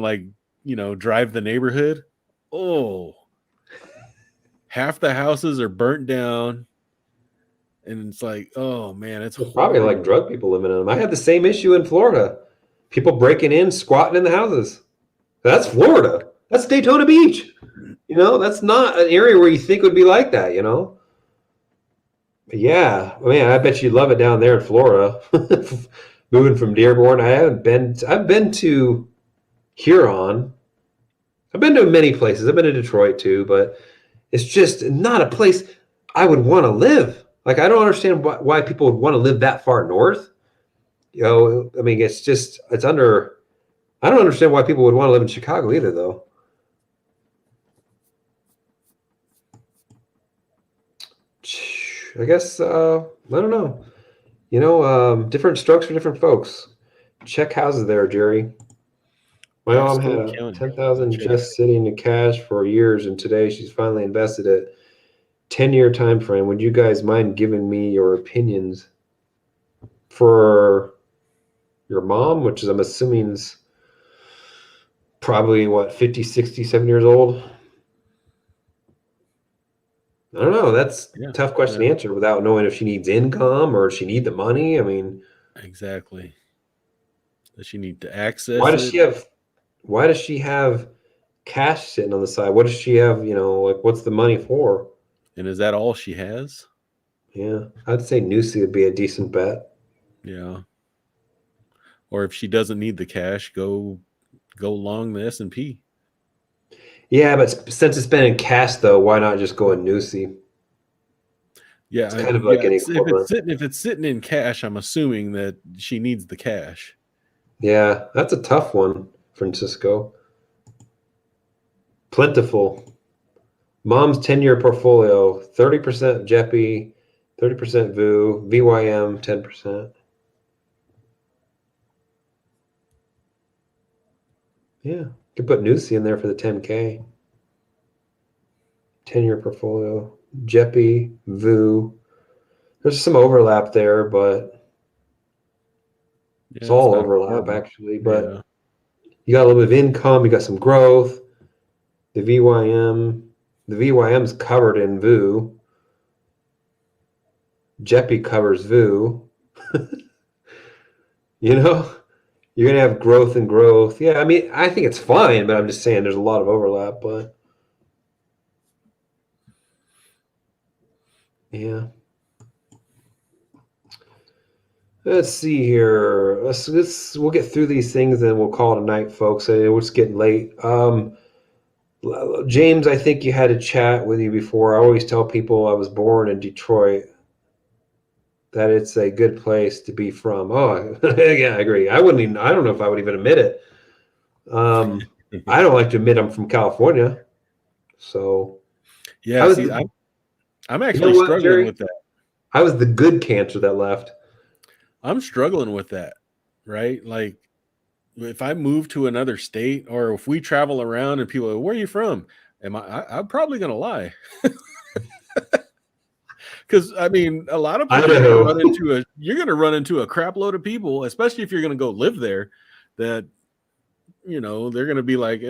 drive the neighborhood. Oh, half the houses are burnt down, and it's like, oh man, it's It's probably like horrible. drug people living in them. I had the same issue in Florida. People breaking in, squatting in the houses. That's Florida. That's Daytona Beach. That's not an area where you think would be like that. But yeah, man, I bet you'd love it down there in Florida. Moving from Dearborn, I've been to Huron. I've been to many places. I've been to Detroit too, but it's just not a place I would want to live. Like, I don't understand why people would want to live that far north. I mean, it's under. I don't understand why people would want to live in Chicago either, though. I guess I don't know. Different strokes for different folks. Check houses there, Jerry. My mom had Pasco a County. 10,000 just sitting in cash for years, and today she's finally invested it. 10-year time frame. Would you guys mind giving me your opinions for your mom, which is I'm assuming is probably 50, 60, 7 years old? I don't know. That's a Yeah, tough question to answer without knowing if she needs income or she need the money. I mean, exactly. Does she need to why access does it? why does she have cash sitting on the side? What does she have, like what's the money for? And is that all she has? Yeah, I'd say Nusi would be a decent bet. Yeah. Or if she doesn't need the cash, go long the S&P. Yeah, but since it's been in cash, though, why not just go in Nusi? Yeah, It's kind of like an equivalent. if it's sitting in cash, I'm assuming that she needs the cash. Yeah, that's a tough one, Francisco. Plentiful. Mom's 10-year portfolio, 30% JEPI, 30% VU, VYM, 10%. Yeah, you could put Nusi in there for the 10K. 10-year portfolio, JEPI, VU. There's some overlap there, but it's Yeah, it's all not overlap horrible. actually. Yeah. But you got a little bit of income, you got some growth. The VYM's covered in VU. JEPI covers VU. You know, you're gonna have growth and growth. Yeah, I mean, I think it's fine, but I'm just saying there's a lot of overlap. But yeah, let's see here. We'll get through these things, and we'll call it a night, folks. It's getting late. James, I think you had a chat with you before. I always tell people I was born in Detroit, that it's a good place to be from. Oh, yeah, I agree. I wouldn't even, I don't know if I would even admit it. I don't like to admit I'm from California. So I Yeah, was, see, the, I'm you know actually what, struggling Gerry? with that. I was the good cancer that left. I'm struggling with that, right? Like if I move to another state or if we travel around and people are, where are you from? I'm probably going to lie. Because I mean, a lot of people Idaho. you're going to run into a crap load of people, especially if you're going to go live there that, they're going to be like,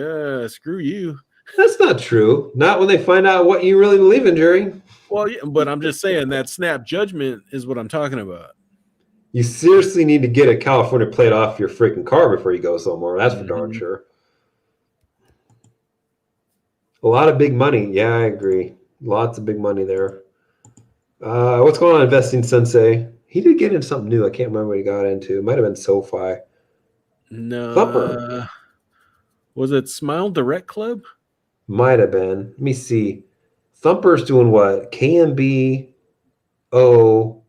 screw you. That's not true. Not when they find out what you really believe in, Gerry. Well, yeah, but I'm just saying that snap judgment is what I'm talking about. You seriously need to get a California plate off your freaking car before you go somewhere. That's for darn Mm-hmm. sure. A lot of big money. Yeah, I agree. Lots of big money there. What's going on, Investing Sensei? He did get into something new. I can't remember what he got into. It might have been SoFi. Thumper. No, was it Smile Direct Club? Might have been. Let me see. Thumper's doing what? KMB, O,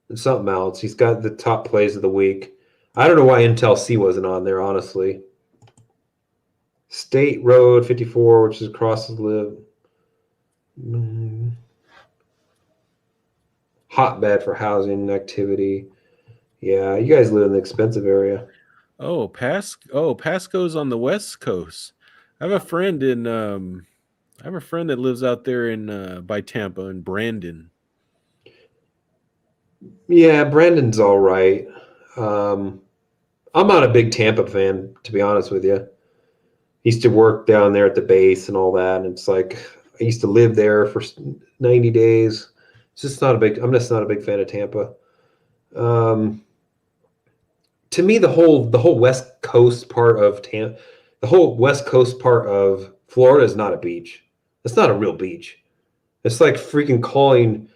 and something else. He's got the top plays of the week. I don't know why Intel C wasn't on there, honestly. State Road 54, which is across the live. Hotbed for housing activity. Yeah, you guys live in the expensive area. Pasco's on the West Coast. I have a friend that lives out there in by Tampa in Brandon. Yeah, Brandon's all right. I'm not a big Tampa fan, to be honest with you. I used to work down there at the base and all that, and it's like I used to live there for 90 days. I'm just not a big fan of Tampa. Um, to me, the whole West Coast part of the whole West Coast part of Florida is not a beach. It's not a real beach. It's like freaking calling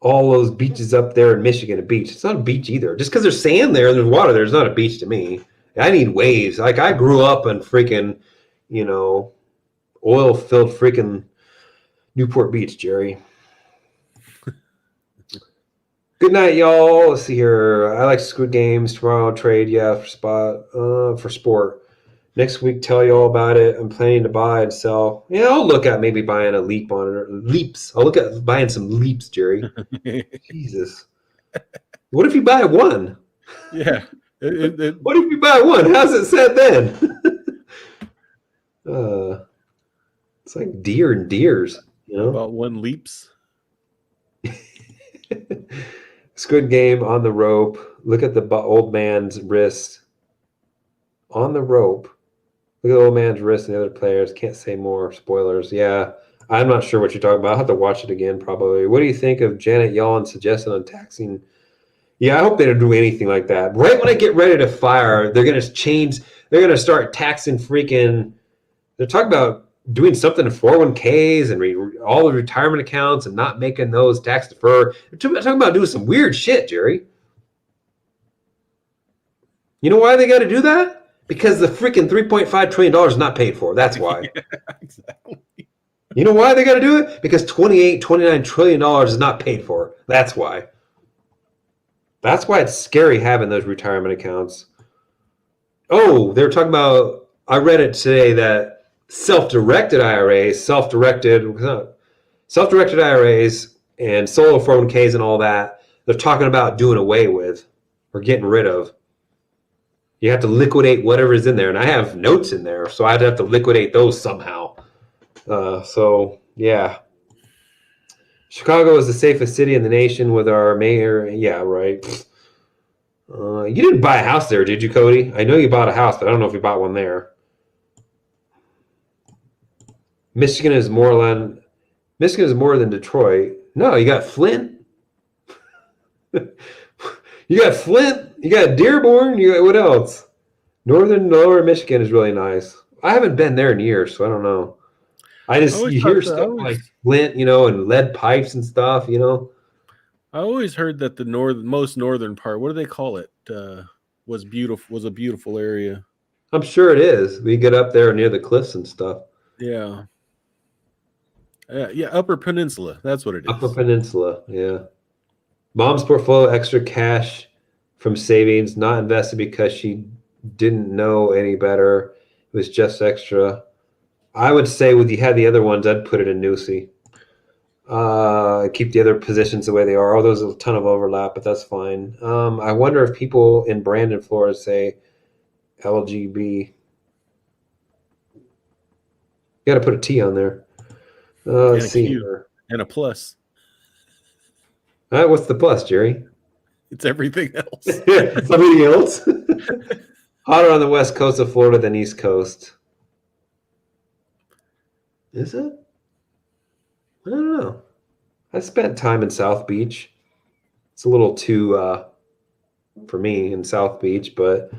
all those beaches up there in Michigan a beach. It's not a beach either. Just because there's sand there and there's water there, it's not a beach to me. I need waves. Like I grew up in freaking, you know, oil-filled freaking Newport Beach, Gerry. Good night, y'all. Let's see here. I like Squid Games tomorrow. Trade, yeah, for sport. Next week, tell you all about it. I'm planning to buy and sell. Yeah, I'll look at maybe buying a leap monitor. Leaps. I'll look at buying some leaps, Gerry. Jesus. What if you buy one? Yeah. What if you buy one? How's it set then? It's like deer and deers, you know? About one leaps. Squid Game on the rope. Look at the old man's wrist. On the rope. Look at the old man's wrist and the other players. Can't say more. Spoilers. Yeah. I'm not sure what you're talking about. I'll have to watch it again probably. What do you think of Janet Yellen suggesting on taxing? Yeah, I hope they don't do anything like that. Right when I get ready to fire, they're going to start taxing freaking. They're talking about doing something in 401ks and all the retirement accounts and not making those tax deferred. They're talking about doing some weird shit, Jerry. You know why they got to do that? Because the freaking $3.5 trillion is not paid for. That's why. Yeah, exactly. You know why they got to do it? Because $29 trillion is not paid for. That's why. That's why it's scary having those retirement accounts. Oh, they were talking about, I read it today that self-directed IRAs and solo 401ks and all that, they're talking about doing away with or getting rid of. You have to liquidate whatever is in there. And I have notes in there, so I'd have to liquidate those somehow. So, yeah. Chicago is the safest city in the nation with our mayor. Yeah, right. You didn't buy a house there, did you, Cody? I know you bought a house, but I don't know if you bought one there. Michigan is more than Detroit. No, you got Flint. You got Flint. You got Dearborn. You got what else? Lower Michigan is really nice. I haven't been there in years, so I don't know. You hear stuff like Flint, and lead pipes and stuff, I always heard that the most northern part, what do they call it? Was a beautiful area. I'm sure it is. We get up there near the cliffs and stuff. Yeah. Yeah, Upper Peninsula. That's what it is. Upper Peninsula, yeah. Mom's portfolio, extra cash from savings, not invested because she didn't know any better. It was just extra. I would say with you had the other ones, I'd put it in Nusi. Keep the other positions the way they are. Oh, there's a ton of overlap, but that's fine. I wonder if people in Brandon, Florida say LGB. You got to put a T on there. Let's see here. And a plus. What's the plus, Jerry? It's everything else. Something else? Hotter on the west coast of Florida than East Coast. Is it? I don't know. I spent time in South Beach. It's a little too for me in South Beach, but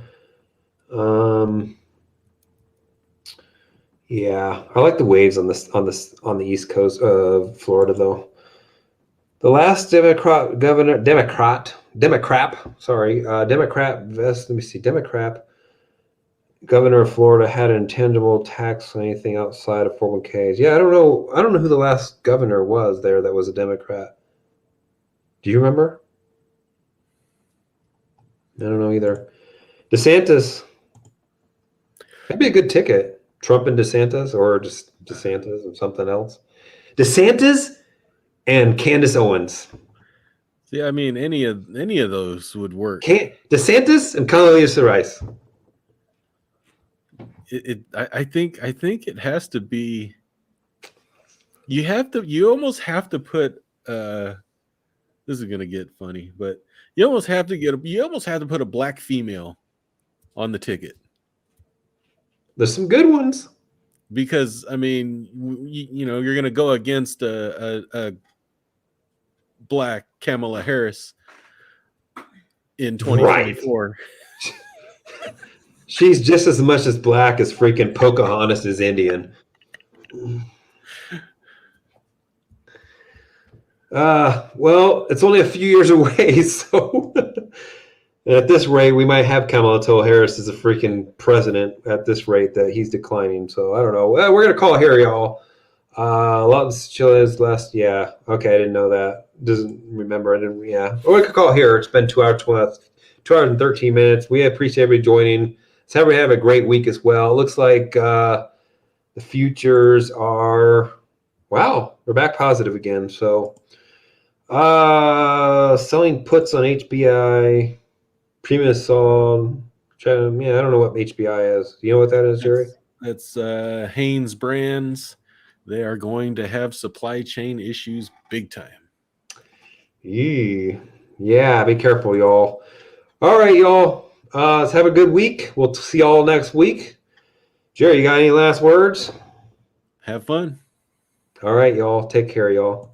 yeah, I like the waves on the East Coast of Florida though. The last Democrat governor of Florida had an intangible tax on anything outside of 401ks. Yeah, I don't know who the last governor was there that was a Democrat. Do you remember? I don't know either. DeSantis. That'd be a good ticket. Trump and DeSantis, or just DeSantis and something else. DeSantis and Candace Owens. See, I mean, any of those would work. DeSantis and Condoleezza Rice. I think it has to be. You almost have to put. This is gonna get funny, but you almost have to put a black female on the ticket. There's some good ones. Because I mean, you're gonna go against a black Kamala Harris in 2024. Right. She's just as much as black as freaking Pocahontas is Indian. Well, it's only a few years away, so at this rate, we might have Kamala Harris as a freaking president at this rate that he's declining. So I don't know. Well, we're gonna call here, y'all. A lot of Chile's last. Yeah. Okay, I didn't know that. Doesn't remember. I didn't. Yeah. Or we could call here. It's been 2 hours and 13 minutes. We appreciate everybody joining. Let's have a great week as well. It looks like the futures are. Wow, we're back positive again. So selling puts on HBI. Premium is sold. Yeah, I don't know what HBI is. Do you know what that is, Jerry? That's Hanes Brands. They are going to have supply chain issues big time. Yeah, be careful, y'all. All right, y'all. Let's have a good week. We'll see y'all next week. Jerry, you got any last words? Have fun. All right, y'all. Take care, y'all.